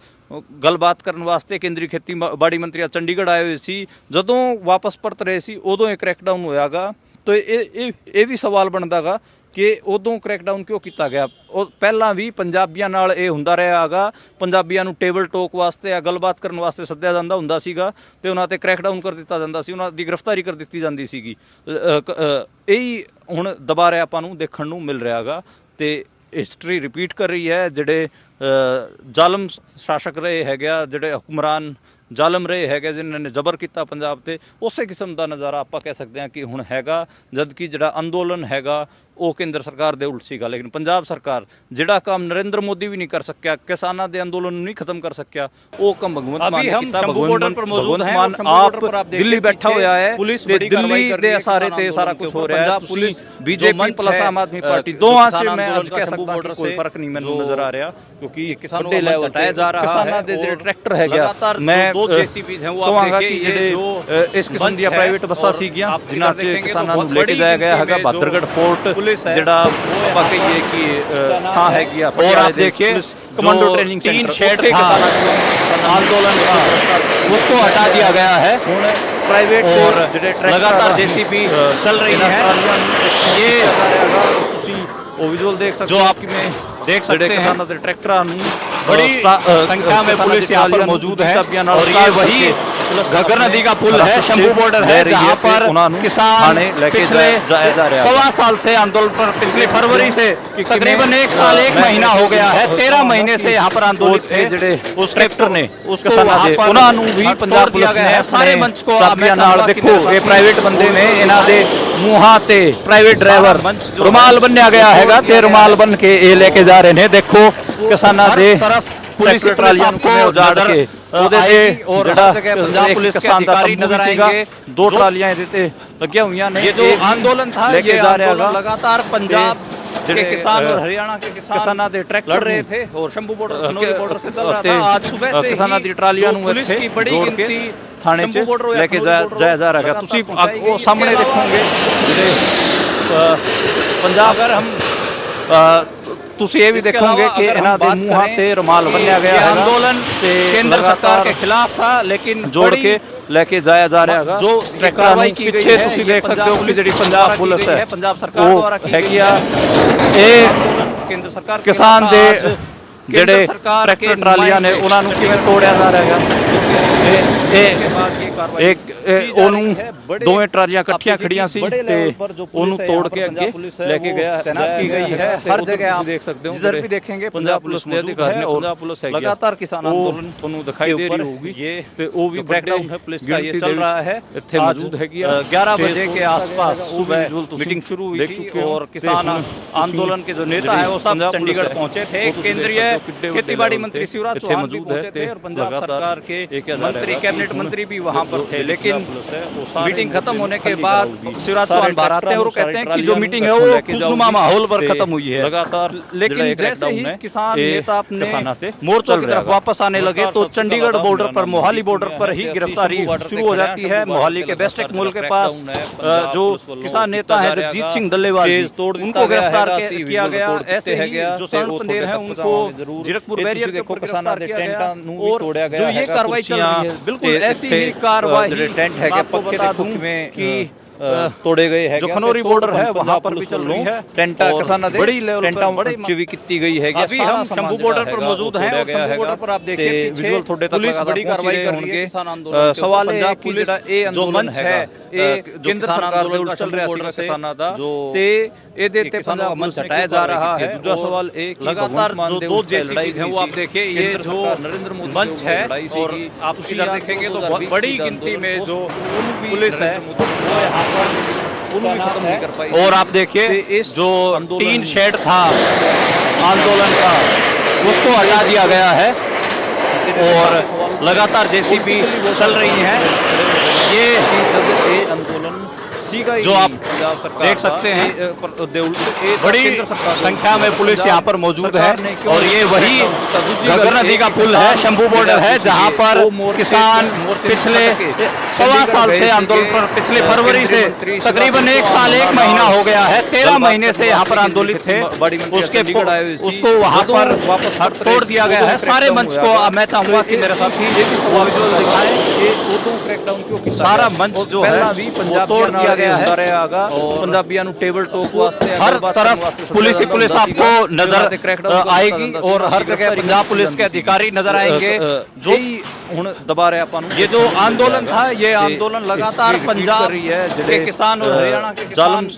ਗੱਲਬਾਤ ਕਰਨ ਵਾਸਤੇ ਕੇਂਦਰੀ ਖੇਤੀਬਾੜੀ ਮੰਤਰੀ ਚੰਡੀਗੜ੍ਹ ਆਏ ਹੋਏ ਸੀ। ਜਦੋਂ ਵਾਪਸ ਪਰਤ ਰਹੇ ਸੀ ਉਦੋਂ ਇਹ ਕ੍ਰੈਕਡਾਊਨ ਹੋਇਆਗਾ। ਤਾਂ ਇਹ ਵੀ ਸਵਾਲ ਬਣਦਾ ਗਾ ਕਿ ਉਦੋਂ ਕ੍ਰੈਕਡਾਊਨ ਕਿਉਂ ਕੀਤਾ ਗਿਆ। ਉਹ ਪਹਿਲਾਂ ਵੀ ਪੰਜਾਬੀਆਂ ਨਾਲ ਇਹ ਹੁੰਦਾ ਰਿਹਾ ਹੈਗਾ। ਪੰਜਾਬੀਆਂ ਨੂੰ ਟੇਬਲ ਟੋਕ ਵਾਸਤੇ ਜਾਂ ਗੱਲਬਾਤ ਕਰਨ ਵਾਸਤੇ ਸੱਦਿਆ ਜਾਂਦਾ ਹੁੰਦਾ ਸੀਗਾ ਤੇ ਉਹਨਾਂ ਤੇ ਕ੍ਰੈਕਡਾਊਨ ਕਰ ਦਿੱਤਾ ਜਾਂਦਾ ਸੀ, ਉਹਨਾਂ ਦੀ ਗ੍ਰਿਫਤਾਰੀ ਕਰ ਦਿੱਤੀ ਜਾਂਦੀ ਸੀਗੀ। ਇਹੀ ਹੁਣ ਦੁਬਾਰਾ ਆਪਾਂ ਨੂੰ ਦੇਖਣ ਨੂੰ ਮਿਲ ਰਿਹਾ ਹੈਗਾ ਤੇ ਹਿਸਟਰੀ ਰਿਪੀਟ ਕਰ ਰਹੀ ਹੈ। ਜਿਹੜੇ ਜ਼ਾਲਮ ਸ਼ਾਸਕ ਰਹੇ ਹੈਗੇ ਆ, ਜਿਹੜੇ ਹੁਕਮਰਾਨ ਜ਼ਾਲਮ ਰਹੇ ਹੈਗੇ ਜਿਨ੍ਹਾਂ ਨੇ ਜ਼ਬਰ ਕੀਤਾ ਪੰਜਾਬ ਤੇ, ਉਸੇ ਕਿਸਮ ਦਾ ਨਜ਼ਾਰਾ ਆਪਾਂ ਕਹਿ ਸਕਦੇ ਹਾਂ ਕਿ ਹੁਣ ਹੈਗਾ। ਜਦ ਕਿ ਜਿਹੜਾ ਅੰਦੋਲਨ ਹੈਗਾ ਉਹ ਕੇਂਦਰ ਸਰਕਾਰ ਦੇ ਉਲਟ ਸੀਗਾ, ਲੇਕਿਨ ਪੰਜਾਬ ਸਰਕਾਰ ਜਿਹੜਾ ਕੰਮ ਨਰਿੰਦਰ ਮੋਦੀ ਵੀ ਨਹੀਂ ਕਰ ਸਕਿਆ, ਕਿਸਾਨਾਂ ਦੇ ਅੰਦੋਲਨ ਨੂੰ ਨਹੀਂ ਖਤਮ ਕਰ ਸਕਿਆ, ਉਹ ਕੰਮ ਭਗਵੰਤ ਮਾਨ ਨੇ ਕੀਤਾ। ਭਗਵੰਤ ਮਾਨ ਆਪ ਦਿੱਲੀ ਬੈਠਾ ਹੋਇਆ ਹੈ ਤੇ ਦਿੱਲੀ ਦੇ ਇਸ਼ਾਰੇ ਤੇ ਸਾਰਾ ਕੁਝ ਹੋ ਰਿਹਾ ਹੈ। Police BJP plus Aam Aadmi party ਦੋਵਾਂ 'ਚ ਮੈਂ ਅੱਜ ਕਹਿ ਸਕਦਾ ਕਿ ਕੋਈ ਫਰਕ ਨਹੀਂ ਮੈਨੂੰ ਨਜ਼ਰ ਆ ਰਿਹਾ, ਕਿਉਂਕਿ ਵੱਡੇ ਲੈਵਲ ਤੇ ਕਿਸਾਨਾਂ ਦੇ ਜਿਹੜੇ ਟਰੈਕਟਰ ਹੈਗੇ ਆ, ਮੈਂ ਕਹਾਂਗਾ ਕਿ ਜਿਹੜੇ ਇਸ ਕਿਸਮ ਦੀਆਂ ਪ੍ਰਾਈਵੇਟ ਬੱਸਾਂ ਸੀਗੀਆਂ ਜਿਨ੍ਹਾਂ 'ਚ ਕਿਸਾਨਾਂ ਨੂੰ ਲੈ ਕੇ ਜਾਇਆ ਗਿਆ ਹੈਗਾ। ਬਹਾਦਰਗੜ੍ਹ ਫੋਰਟ ਜਿਹੜਾ ਆਪਾਂ ਕਹੀਏ ਕਿ ਥਾਂ ਹੈਗੀ ਆ ਪਟਿਆਲੇ ਦੇ कमांडो ट्रेनिंग सेंटर आंदोलन उसको हटा दिया गया है। प्राइवेट और लगातार जेसीबी चल रही है। ये विजुअल देख सकते हो, आप में देख सकते हैं किसानों के ट्रैक्टਰਾਂ ਨੂੰ बड़ी संख्या में पुलिस यहाँ पर मौजूद है। और ये वही घग्गर नदी का पुल है, शंभू बॉर्डर है, जहाँ पर किसान पिछले 1.25 साल से आंदोलन पर, पिछले फरवरी से तकरीबन 1 साल 1 महीना हो गया है, 13 महीने से यहाँ पर आंदोलित थे। उस ट्रैक्टर ने उस किसानों ने उन्होंने भी पंजाब पुलिस ने सारे मंच को चाबियां नाल देखो, ये प्राइवेट बंदे ने इन्हां दे मूहां ते प्राइवेट ड्राइवर रुमाल बन्निया गया हैगा ते रुमाल बन के ये लेके जा रहे हैं। देखो किसानां दे पुलिस ट्रालियां को उजाड़ के ਉਹਦੇ ਤੇ ਜਿਹੜਾ ਪੰਜਾਬ ਪੁਲਿਸ के अधिकारी नजर आएंगे। 2 ट्रालियां ਇਹਦੇ ਤੇ ਲੱਗੀਆਂ ਹੋਈਆਂ ਨੇ। ये जो आंदोलन था लेके जा रहा है लगातार पंजाब के किसान और हरियाणा के किसानां ਦੇ ट्रैक्टर लड़ रहे थे और शंभू बॉर्डर से चल रहा था। आज सुबह से किसानां ਦੀ ਟਰਾਲੀਆਂ ਨੂੰ ਪੁਲਿਸ की बड़ी गिनती थाने 'ਚ ਲੈ ਕੇ ਜਾਇਆ ਜਾ ਰਿਹਾ ਹੈ। ਤੁਸੀਂ ਉਹ ਸਾਹਮਣੇ ਦੇਖੋਗੇ ਜਿਹੜੇ ਪੰਜਾਬ ਅਗਰ ਹਮ ਤੁਸੀਂ ਇਹ ਵੀ ਦੇਖੋਗੇ ਕਿ ਇਹਨਾਂ ਦੇ ਮੂੰਹਾਂ ਤੇ रुमाल ਬੰਨਿਆ ਗਿਆ ਹੈ। ਅੰਦੋਲਨ केंद्र सरकार के खिलाफ था, लेकिन जोड़ के लेके जाया जा रहा है। जो कार्रवाई की पीछे ਤੁਸੀਂ ਦੇਖ ਸਕਦੇ ਹੋ ਕਿ ਜਿਹੜੀ ਪੰਜਾਬ ਪੁਲਿਸ ਹੈ, ਪੰਜਾਬ ਸਰਕਾਰ ਦੁਆਰਾ ਹੈਗੀ ਆ, ਇਹ ਕੇਂਦਰ ਸਰਕਾਰ ਕਿਸਾਨ ਦੇ ਜਿਹੜੇ ਟਰੈਕਟਰ ਟਰਾਲੀਆਂ ਨੇ ਉਹਨਾਂ ਨੂੰ ਕਿਵੇਂ ਤੋੜਿਆ ਜਾ ਰਿਹਾ ਹੈ। ਉਹਨੂੰ ਦੋਵੇਂ ਟਰਾਲੀਆਂ ਇਕੱਠੀਆਂ ਖੜੀਆਂ ਸੀ ਤੇ ਉਹਨੂੰ ਤੋੜ ਕੇ ਅੱਗੇ ਲੈ ਕੇ ਗਿਆ ਤੈਨਾਤ की गई है। हर जगह आप देख सकते हो, जिधर भी देखेंगे पंजाब पुलिस ਦੇ ਅਧਿਕਾਰੀ ਨੇ। पंजाब पुलिस है लगातार किसान आंदोलन ਤੁਹਾਨੂੰ ਦਿਖਾਈ ਦੇ ਰਹੀ ਹੋगी। ये ਤੇ ਉਹ ਵੀ ब्रेकडाउन है पुलिस का, ये चल रहा है। ਇੱਥੇ ਮੌਜੂਦ ਹੈਗੀ ਆ 11 बजे के आसपास सुबह मीटिंग शुरू हुई थी और किसान आंदोलन के जो नेता है वो सब चंडीगढ़ पहुंचे थे। केंद्रीय खेतीबाड़ी मंत्री शिवराज चौहान भी पहुंचे थे और पंजाब सरकार के लेके मंत्री कैबिनेट मंत्री भी वहां पर थे, लेकिन मीटिंग खत्म होने के बाद शिवराज चौहान बाहर आते हैं और कहते हैं कि जो मीटिंग है वो खुशनुमा माहौल पर खत्म हुई है लगातार। लेकिन जैसे ही किसान नेता अपने मोर्चों की तरफ वापस आने लगे तो चंडीगढ़ बॉर्डर पर, मोहाली बॉर्डर पर ही गिरफ्तारी शुरू हो जाती है। मोहाली के बेस्टेक मॉल के पास जो किसान नेता है जगजीत सिंह डल्लेवाल जी, उनको गिरफ्तार किया गया। ऐसे ही जो शरण पंदेर है उनको जीरकपुर बैरियर के ऊपर गिरफ्तार किया गया। और जो ये कार्रवाई चल रही है, बिल्कुल ऐसी ही कार्रवाई टेंट है आपको बता दूं कि तोड़े गए है, जो खनौरी बॉर्डर है वहां पर भी चल रही है। टेंटा किसाना दे बड़ी लेवल पर बड़े भी की गई है। अभी हम शंभू बॉर्डर पर मौजूद हैं और शंभू बॉर्डर पर आप देखिए विजुअल थोड़े तक पुलिस बड़ी कार्रवाई कर रही है किसान आंदोलन। सवाल है कि जो मंच है केंद्र सरकार ਦੇ ਉਲਟ ਚੱਲ ਰਿਹਾ ਸੀ ਕਿਸਾਨਾਂ ਦਾ ਤੇ ਇਹਦੇ ਤੇ ਪੰਜਾਬ ਦਾ मंच हटाया जा रहा है। दूसरा सवाल एक लगातार जो दो जेसीबी हैं वो आप देखिए, ये जो नरेंद्र मोदी मंच है और आप इधर देखेंगे तो बड़ी गिनती में जो पुलिस है वो यहाँ पर खत्म नहीं कर पाई। और आप देखिए जो टीन शेड था आंदोलन का उसको हटा दिया गया है और लगातार जेसीबी चल रही है। ये आंदोलन जो आप देख सकते हैं बड़ी संख्या में पुलिस यहाँ पर मौजूद है और ये वही घग्गर नदी का पुल है, शंभू बॉर्डर है, जहाँ पर किसान पिछले 1.25 साल से आंदोलन पर, पिछले फरवरी से तकरीबन 1 साल 1 महीना हो गया है, 13 महीने से यहाँ पर आंदोलित थे। उसको वहाँ पर वापस तोड़ दिया गया है। सारे मंच को मैं चाहूंगा कि मेरे साथ सारा मंच जो है वो तोड़ दिया गया है। पंजाबियों ਨੂੰ ਟੇਬਲ ਟਾਕ ਵਾਸਤੇ हर तरफ पुलिस ही पुलिस आपको नजर आएगी और हर जगह पंजाब पुलिस के अधिकारी नजर आएंगे जो ਹੁਣ ਦਬਾ ਰਿਹਾ ਆਪਾਂ ਨੂੰ। ये जो आंदोलन था, ये आंदोलन लगातार पंजाब के किसान और हरियाणा के किसान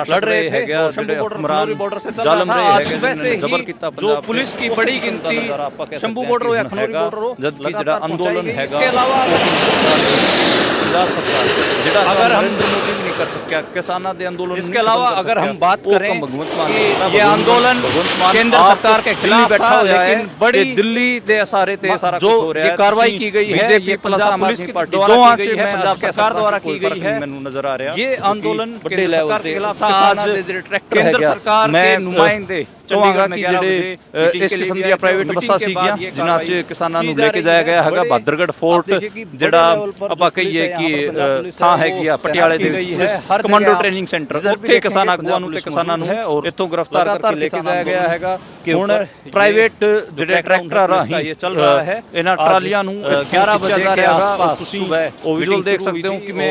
लड़ रहे थे। शंभू बॉर्डर से चल रहा था। आज वैसे ही जो पुलिस की बड़ी गिनती शंभू बॉर्डर हो या खनौरी बॉर्डर हो, जबकि ਜਿਹੜਾ अंदोलन है, इसके अलावा पंजाब सरकार अगर हम मोदी भी नहीं कर सकते किसानों के आंदोलन। इसके अलावा अगर हम बात करें कि ये आंदोलन केंद्र सरकार के खिलाफ बैठा हो जाए, लेकिन बड़ी दिल्ली दे सारे थे जो ये कार्रवाई की गई है, ये पंजाब पुलिस की द्वारा की गई है, पंजाब सरकार द्वारा की गई है। मैंने नजर आ रहा ये आंदोलन केंद्र सरकार के खिलाफ था। आज केंद्र सरकार के नुमाइंदे ਚੰਡੀਗੜ੍ਹ में 11 बजे ਇਸ ਕਿਸਮ ਦੀਆਂ ਪ੍ਰਾਈਵੇਟ ਬੱਸਾਂ ਸੀਗੀਆਂ ਜਿਨ੍ਹਾਂ 'ਚ ਕਿਸਾਨਾਂ ਨੂੰ ਲੈ ਕੇ ਜਾਇਆ ਗਿਆ ਹੈਗਾ। ਬਹਾਦਰਗੜ੍ਹ ਫੋਰਟ ਜਿਹੜਾ ਆਪਾਂ ਕਹੀਏ ਕਿ ਥਾਂ ਹੈਗੀ ਆ ਪਟਿਆਲੇ ਦੇ ਵਿੱਚ ਕਮਾਂਡੋ ਟ੍ਰੇਨਿੰਗ ਸੈਂਟਰ, ਉੱਥੇ ਕਿਸਾਨ ਆਗੂਆਂ ਨੂੰ ਤੇ ਕਿਸਾਨਾਂ ਨੂੰ ਇੱਥੋਂ ਗ੍ਰਿਫਤਾਰ ਕਰਕੇ ਲੈ ਕੇ ਜਾਇਆ ਗਿਆ ਹੈਗਾ ਕਿ ਹੁਣ ਪ੍ਰਾਈਵੇਟ ਜਿਹੜੇ ਟਰੈਕਟਰਾਂ ਰਾਹੀਂ ਇਹ ਚੱਲ ਰਿਹਾ ਹੈ। ਇਹਨਾਂ ਟਰਾਲੀਆਂ ਨੂੰ 11 ਵਜੇ ਦੇ ਆਸ-ਪਾਸ ਤੁਸੀਂ ਉਹ ਵਿਜ਼ੂਅਲ ਦੇਖ ਸਕਦੇ ਹੋ ਕਿਵੇਂ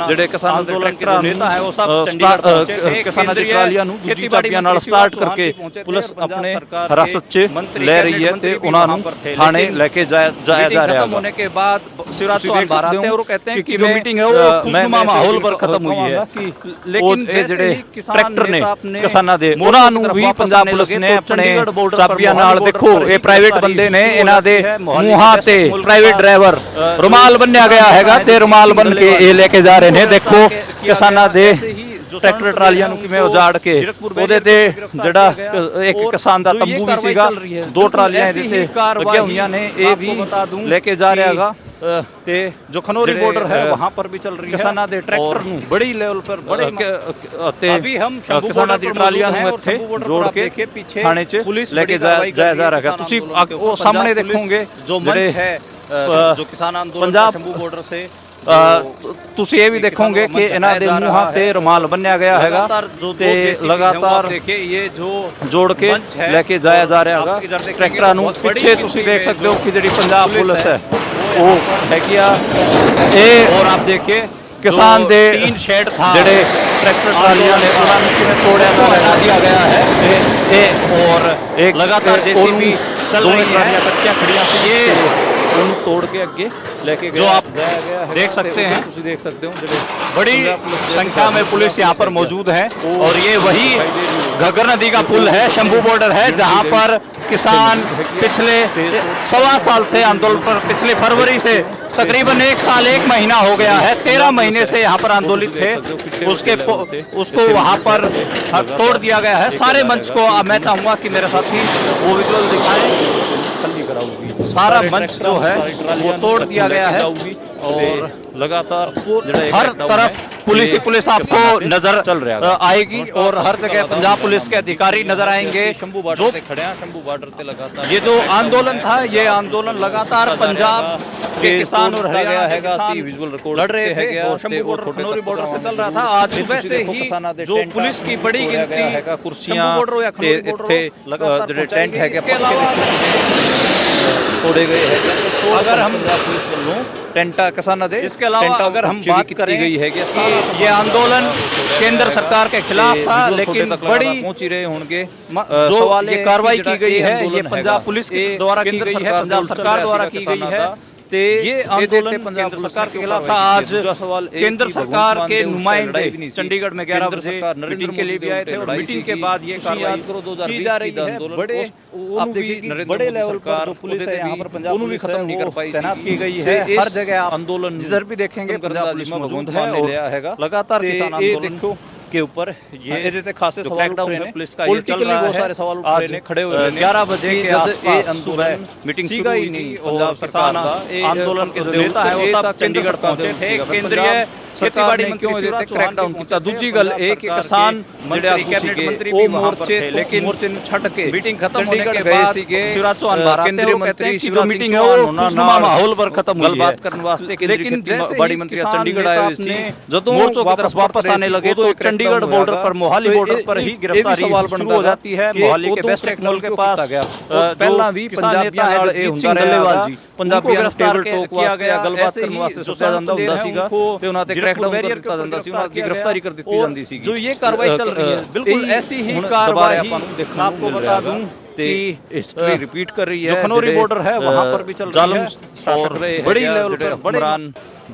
ਜਿਹੜੇ ਕਿਸਾਨ ਅੰਦੋਲਨ ਦੇ ਨੇਤਾ ਹੈ ਉਹ ਸਭ ਚੰਡੀਗੜ੍ਹ ਪਹੁੰਚੇ। ਕਿਸਾਨਾਂ ਦੀ ਟਰਾਲੀਆਂ ਨੂੰ ਦੂਜੀ ਚਾਬੀਆਂ ਨਾਲ ਸਟਾਰਟ ਕਰਕੇ पुलिस अपने हिरासत च ले रही है ते उन्होंने थाने लेके जाया जा रहा है। होने के बाद शिवराज चौहान बाहर आते हैं और कहते हैं कि जो मीटिंग है वो खुशनुमा माहौल पर खत्म हुई है। लेकिन ਜਿਹੜੇ ਟਰੈਕਟਰ ਨੇ ਕਿਸਾਨਾਂ ਦੇ ਉਹਨਾਂ ਨੂੰ ਵੀ ਪੰਜਾਬ ਪੁਲਿਸ ਨੇ ਆਪਣੇ ਚਾਬੀਆਂ ਨਾਲ, ਦੇਖੋ ਇਹ ਪ੍ਰਾਈਵੇਟ ਬੰਦੇ ਨੇ, ਇਹਨਾਂ ਦੇ ਮੂੰਹਾਂ ਤੇ ਪ੍ਰਾਈਵੇਟ ਡਰਾਈਵਰ ਰੁਮਾਲ ਬੰਨਿਆ ਗਿਆ ਹੈਗਾ ਤੇ ਰੁਮਾਲ ਬੰਨ ਕੇ ਇਹ ਲੈ ਕੇ ਜਾ ਰਹੇ ਨੇ। ਦੇਖੋ ਕਿਸਾਨਾਂ ਦੇ ਟਰੈਕਟਰ ਟਰਾਲੀਆਂ ਨੂੰ ਕਿਵੇਂ ਉਜਾੜ ਕੇ ਉਹਦੇ ਤੇ ਜਿਹੜਾ ਇੱਕ ਕਿਸਾਨ ਦਾ ਤੰਬੂ ਵੀ ਸੀਗਾ, 2 ਟਰਾਲੀਆਂ ਇਹਦੇ ਤੇ ਲੱਗੀਆਂ ਹੋਈਆਂ ਨੇ, ਇਹ ਵੀ ਲੈ ਕੇ ਜਾ ਰਿਹਾ ਹੈਗਾ। ਤੇ ਜੋ ਖਨੌਰੀ ਬੋਰਡਰ ਹੈ ਵਹਾਂ ਪਰ ਵੀ ਚੱਲ ਰਹੀ ਹੈ। ਕਿਸਾਨਾਂ ਦੇ ਟਰੈਕਟਰ ਨੂੰ ਬੜੀ ਲੈਵਲ ਪਰ ਬੜੇ ਤੇ ਕਿਸਾਨਾਂ ਦੀ ਟਰਾਲੀਆਂ ਨੂੰ ਇੱਥੇ ਜੋੜ ਕੇ ਥਾਣੇ 'ਚ ਲੈ ਕੇ ਜਾਇਆ ਜਾ ਰਿਹਾ ਹੈਗਾ। ਤੁਸੀਂ ਉਹ ਸਾਹਮਣੇ ਦੇਖੋਗੇ ਜੋ ਮੰਚ ਹੈ ਜੋ ਕਿਸਾਨ ਅੰਦੋਲਨ ਸ਼ੰਭੂ ਬੋਰਡਰ ਸੇ ਤੁਸੀਂ ਇਹ ਵੀ ਦੇਖੋਗੇ ਕਿ ਇਹਨਾਂ ਦੇ ਮੂੰਹਾਂ ਤੇ ਰੁਮਾਲ ਬੰਨਿਆ ਗਿਆ ਹੈਗਾ ਤੇ ਲਗਾਤਾਰ ਦੇਖੇ ਇਹ ਜੋ ਜੋੜ ਕੇ ਲੈ ਕੇ ਜਾਇਆ ਜਾ ਰਿਹਾ ਹੈਗਾ ਟਰੈਕਟਰਾਂ ਨੂੰ। ਪਿੱਛੇ ਤੁਸੀਂ ਦੇਖ ਸਕਦੇ ਹੋ ਕਿ ਜਿਹੜੀ ਪੰਜਾਬ ਪੁਲਿਸ ਹੈ ਉਹ ਹੈਗੀ ਆ ਇਹ। ਔਰ ਆਪ ਦੇਖिए किसान ਦੇ टीन शेड था ਜਿਹੜੇ ट्रैक्टर ट्रालियां ने ਉਹਨਾਂ ਨੂੰ ਕਿਵੇਂ ਤੋੜਿਆ ਜਾ ਰਿਹਾ ਦਿਆ ਗਿਆ ਹੈ। ਇਹ और एक लगातार जेसीबी चल रही है, कच्चियां खड़ियां सी, ये उन तोड़ के आगे लेके जो आप देख सकते हैं, ਤੁਸੀਂ देख सकते हो बड़ी संख्या में पुलिस यहाँ पर मौजूद है। और ये वही घग्गर नदी का पुल है, शंभू बॉर्डर है, जहाँ पर किसान पिछले 1.25 साल से आंदोलन पर, पिछले फरवरी से तकरीबन 1 साल 1 महीना हो गया है, 13 महीने से यहाँ पर आंदोलित थे। उसको वहाँ पर तोड़ दिया गया है। सारे मंच को मैं चाहूँगा कि मेरे साथी वो विजुअल दिखाएं। सारा मंच जो है वो तोड़ दिया गया है और लगातार हर तरफ पुलिस ही पुलिस आपको नजर चल रहा आएगी और हर जगह पंजाब पुलिस के अधिकारी नजर आएंगे। शंभू बॉर्डर पे खड़े हैं, शंभू बॉर्डर पे लगातार ये जो आंदोलन था, ये आंदोलन लगातार पंजाब के किसान और हरियाणा के किसान विजुअल रिकॉर्ड लड़ रहे थे और शंभू बॉर्डर खनौरी बॉर्डर से चल रहा था। आज सुबह से ही जो पुलिस की बड़ी गिनती कुर्सियां बॉर्डर या खनौरी बॉर्डर लगातार ਜਿਹੜੇ ਟੈਂਟ ਹੈਗੇ इसके अलावा ਤੋੜੇ ਗਏ ਹੈਗੇ। अगर हम पुलिस ਵੱਲੋਂ ਟੈਂਟਾਂ ਕਿਸਾਨਾਂ ਦੇ इसके अलावा अगर हम बात करें गई है कि कि ये आंदोलन केंद्र सरकार के खिलाफ था, लेकिन बड़ी पहुंच ही रहे होंगे जो ये कार्रवाई की गई है ये पंजाब पुलिस के द्वारा की गई है, पंजाब सरकार द्वारा की गई है। ये आंदोलन पंजाब सरकार के खिलाफ था। आज केंद्र सरकार के नुमाइंदे चंडीगढ़ में 11 बजे मीटिंग के लिए भी आए थे और मीटिंग के बाद ये कार्रवाई की जा रही है। बड़े आप देखिए बड़े लेवल पर जो पुलिस है यहाँ पर पंजाब भी पुलिस खत्म नहीं कर पाई, तैनात की गई है। हर जगह आप आंदोलन जिधर भी देखेंगे पंजाब पुलिस मौजूद है और लगातार किसान आंदोलन के ऊपर ये खासे सवाल उठ रहे हैं। पुलिस का ये चल रहा है। बहुत सारे सवाल उठ रहे हैं, खड़े हुए 11 बजे के आसपास सुबह मीटिंग शुरू शुरू हुई हुई थी थी और और किसान आंदोलन के जो नेता है वो सब चंडीगढ़ पहुंचे थे। केंद्रीय खेतीबाड़ी मंत्री शिवराज चौहान क्रैकडाउन किया। दूसरी गल एक किसान कैबिनेट मंत्री भी मोर्चे लेकिन मोर्चे ने छट के मीटिंग खत्म होने के बाद शिवराज चौहान बाहर केंद्रीय मंत्री की जो मीटिंग है वो खुशनुमा माहौल पर खत्म हुई है। गलबात करने वास्ते लेकिन जैसे बड़ी मंत्री चंडीगढ़ आए हुए थे, जब मोर्चों की तरफ वापस आने लगे तो चंडीगढ़ बॉर्डर पर मोहाली बॉर्डर पर ही गिरफ्तारी सवाल शुरू हो जाती है। मोहाली के बेस्ट टेक्नोल के पास पहला भी पंजाबियां है जो जीत सिंह डल्लेवाल जी पंजाबी गिरफ्तार किया गया। गलबात करने वास्ते सोचा ਜਾਂਦਾ ਹੁੰਦਾ ਸੀਗਾ ਤੇ ਉਹਨਾਂ ਤੇ ਕ੍ਰੈਕਡਾਊਨ ਕਰ ਦਿੱਤਾ ਜਾਂਦਾ ਸੀ, ਉਹਨਾਂ ਦੀ ਗ੍ਰਿਫਤਾਰੀ ਕਰ ਦਿੱਤੀ ਜਾਂਦੀ ਸੀ। जो ये कार्रवाई चल रही है बिल्कुल ऐसी ही कार्रवाई आपको बता दूं कि हिस्ट्री रिपीट कर रही है। जो खनौरी बॉर्डर है वहां पर भी चल रही है और बड़ी लेवल पर बड़े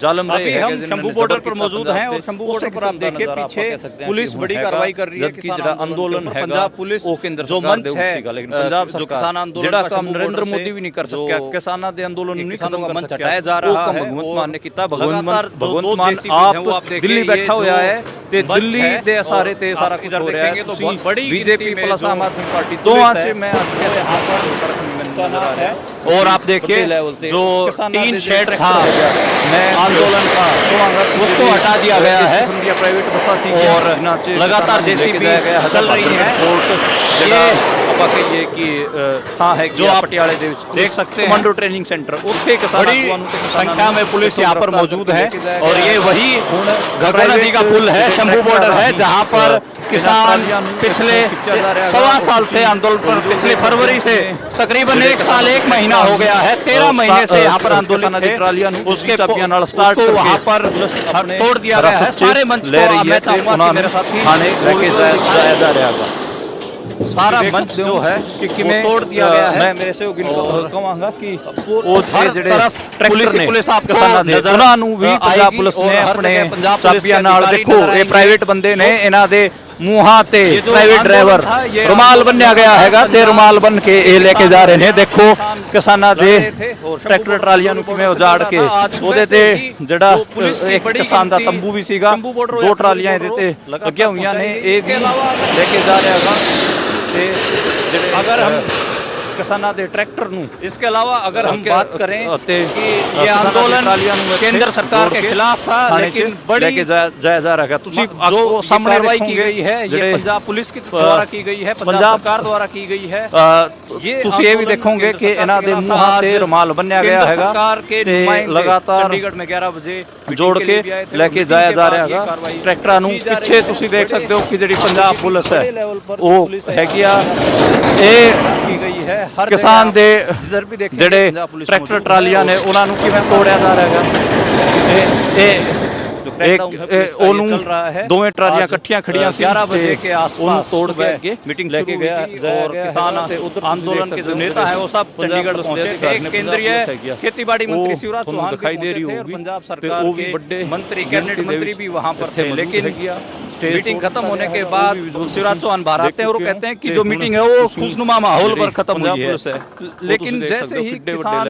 जालम अभी हम शंभू बॉर्डर पर मौजूद हैं और शंभू बॉर्डर पर आप देखिए पीछे पुलिस बड़ी कार्रवाई कर रही है। ਜਿਹੜਾ ਅੰਦੋਲਨ ਹੈ पंजाब पुलिस ਉਹ ਕੇਂਦਰ जो ਸਰਕਾਰ मंच ਦੇ है ਉੱਤੇ ਸੀਗਾ, ਲੇਕਿਨ ਪੰਜਾਬ जो ਸਰਕਾਰ किसान आंदोलन ਜਿਹੜਾ का ਕੰਮ शंभू ਨਰਿੰਦਰ बॉर्डर ਮੋਦੀ ਵੀ ਨਹੀਂ ਕਰ ਸਕਿਆ, ਕਿਸਾਨਾਂ ਦੇ ਅੰਦੋਲਨ ਨੂੰ ਨਹੀਂ ਖਤਮ ਕਰ मंच ਸਕਿਆ, हटाया जा रहा है। भगवंत मान ने ਕੀਤਾ। लगातार भगवंत मान आप ਦਿੱਲੀ ਬੈਠਾ ਹੋਇਆ ਹੈ ਤੇ ਦਿੱਲੀ ਦੇ ਅਸਾਰੇ ਤੇ ਸਾਰਾ ਕੁਝ इधर ਹੋ ਰਿਹਾ ਹੈ। देखेंगे तो ਤੁਸੀਂ बहुत बड़ी बीजेपी गिनती में प्लस जो आम आदमी पार्टी पुलिस ਦੋਵਾਂ है, ਚ मैं आज कैसे नजर आ रहा है। और आप देखिए जो टीन शेड था आंदोलन का उसको हटा दिया गया है प्राइवेट बसा और लगातार जेसीबी चल रही है। ये ਆਪਾਂ ਕਹੀਏ ਕਿ ਥਾਂ ਹੈ जो आप ਪਟਿਆਲੇ ਦੇ ਵਿੱਚ देख सकते हैं ਕਮਾਂਡੋ ਟ੍रेनिंग सेंटर, ਉੱਥੇ ਕਿਸਾਨਾਂ बड़ी संख्या में पुलिस यहाँ पर मौजूद है और ये वही घग्गर नदी का पुल है, शंभू बॉर्डर है, जहाँ पर किसान पिछले 1.25 साल से आंदोलन पर पिछले फरवरी से तकरीबन 1 साल 1 महीना हो गया है, 13 महीने से यहाँ पर आंदोलन थे। उसके स्टार्ट वहाँ पर तोड़ दिया गया है। सारे मंच को मैं चाहूंगा कि मेरे साथ जाया जा रहा है। सारा मंच जो है कि किमें तोड़ दिया गया है। मैं मेरे से ਕਹਾਂਗਾ ਕਿ हर तरफ पुलिस आपको ਕਿਸਾਨਾਂ ਦੇ नजर ਉਹਨਾਂ ਨੂੰ ਵੀ ਪੰਜਾਬ ਪੁਲਿਸ ਨੇ ਆਪਣੇ ਚਾਬੀਆਂ ਨਾਲ ਦੇਖੋ ਇਹ ਪ੍ਰਾਈਵੇਟ ਬੰਦੇ ਨੇ, ਇਹਨਾਂ ਦੇ ਮੂੰਹਾਂ ਤੇ ਪ੍ਰਾਈਵੇਟ ਡਰਾਈਵਰ ਰੁਮਾਲ ਬੰਨਿਆ ਗਿਆ ਹੈਗਾ ਤੇ ਰੁਮਾਲ ਬੰਨ ਕੇ ਇਹ ਲੈ ਕੇ ਜਾ ਰਹੇ ਨੇ। ਦੇਖੋ ਕਿਸਾਨਾਂ ਦੇ ਟਰੈਕਟਰ ਟਰਾਲੀਆਂ ਨੂੰ ਕਿਵੇਂ ਉਜਾੜ ਕੇ ਉਹਦੇ ਤੇ ਜਿਹੜਾ ਇੱਕ ਕਿਸਾਨ ਦਾ ਤੰਬੂ ਵੀ ਸੀਗਾ, 2 ਟਰਾਲੀਆਂ ਇਹਦੇ ਤੇ ਲੱਗੀਆਂ ਹੋਈਆਂ ਨੇ, ਇਹ ਵੀ ਲੈ ਕੇ ਜਾ ਰਿਹਾ ਹੈਗਾ। ਤੇ ਜਿਹੜੇ अगर हम किसानों के ट्रैक्टर ਨੂੰ इसके अलावा अगर हम बात करें कि ये आंदोलन केंद्र सरकार के खिलाफ था, लेकिन बड़ी लेके जाया जा रहा है। ਤੁਸੀਂ जो सामने कार्रवाई की गई है ये पंजाब पुलिस के द्वारा की गई है, पंजाब सरकार द्वारा की गई है। ये ਤੁਸੀਂ ਇਹ ਵੀ ਦੇਖੋਗੇ ਕਿ ਇਹਨਾਂ ਦੇ ਮੂੰਹਾਂ ਤੇ ਰੁਮਾਲ ਬੰਨਿਆ ਗਿਆ ਹੈਗਾ ਤੇ ਲਗਾਤਾਰ ਚੰਡੀਗੜ੍ਹ में 11 बजे ਜੋੜ ਕੇ ਲੈ ਕੇ ਜਾਇਆ ਜਾ ਰਿਹਾ ਹੈਗਾ ਟਰੈਕਟਰਾਂ ਨੂੰ। ਪਿੱਛੇ ਤੁਸੀਂ ਦੇਖ ਸਕਦੇ ਹੋ ਕਿ ਜਿਹੜੀ ਪੰਜਾਬ ਪੁਲਿਸ ਹੈ ਉਹ ਹੈਗੀ ਆ, ਇਹ की गई है। हर ਕਿਸਾਨ ਦੇ जिधर भी देखेंगे ਜਿਹੜੇ पंजाब पुलिस ਟਰੈਕਟਰ ਟਰਾਲੀਆਂ ਨੇ ਉਹਨਾਂ ਨੂੰ ਕਿਵੇਂ ਤੋੜਿਆ ਜਾ ਰਿਹਾ ਹੈਗਾ। ਉਹਨੂੰ ਦੋਵੇਂ ਟਰਾਲੀਆਂ ਇਕੱਠੀਆਂ ਖੜੀਆਂ ਸੀ 11 बजे के आसपास ਤੋੜ के ਅੱਗੇ मीटिंग ਲੈ शुरू ਕੇ हुई गया थी और किसान आंदोलन के जो नेता है वो सब चंडीगढ़ पहुंचे थे। केंद्रीय खेतीबाड़ी मंत्री शिवराज चौहान दिखाई दे रही थे और होगी पंजाब सरकार के मंत्री कैबिनेट मंत्री भी वहां पर थे। लेकिन मीटिंग खत्म होने के बाद शिवराज चौहान बाहर आते हैं और वो कहते हैं कि जो मीटिंग है वो खुशनुमा माहौल पर खत्म हुई है। लेकिन जैसे ही किसान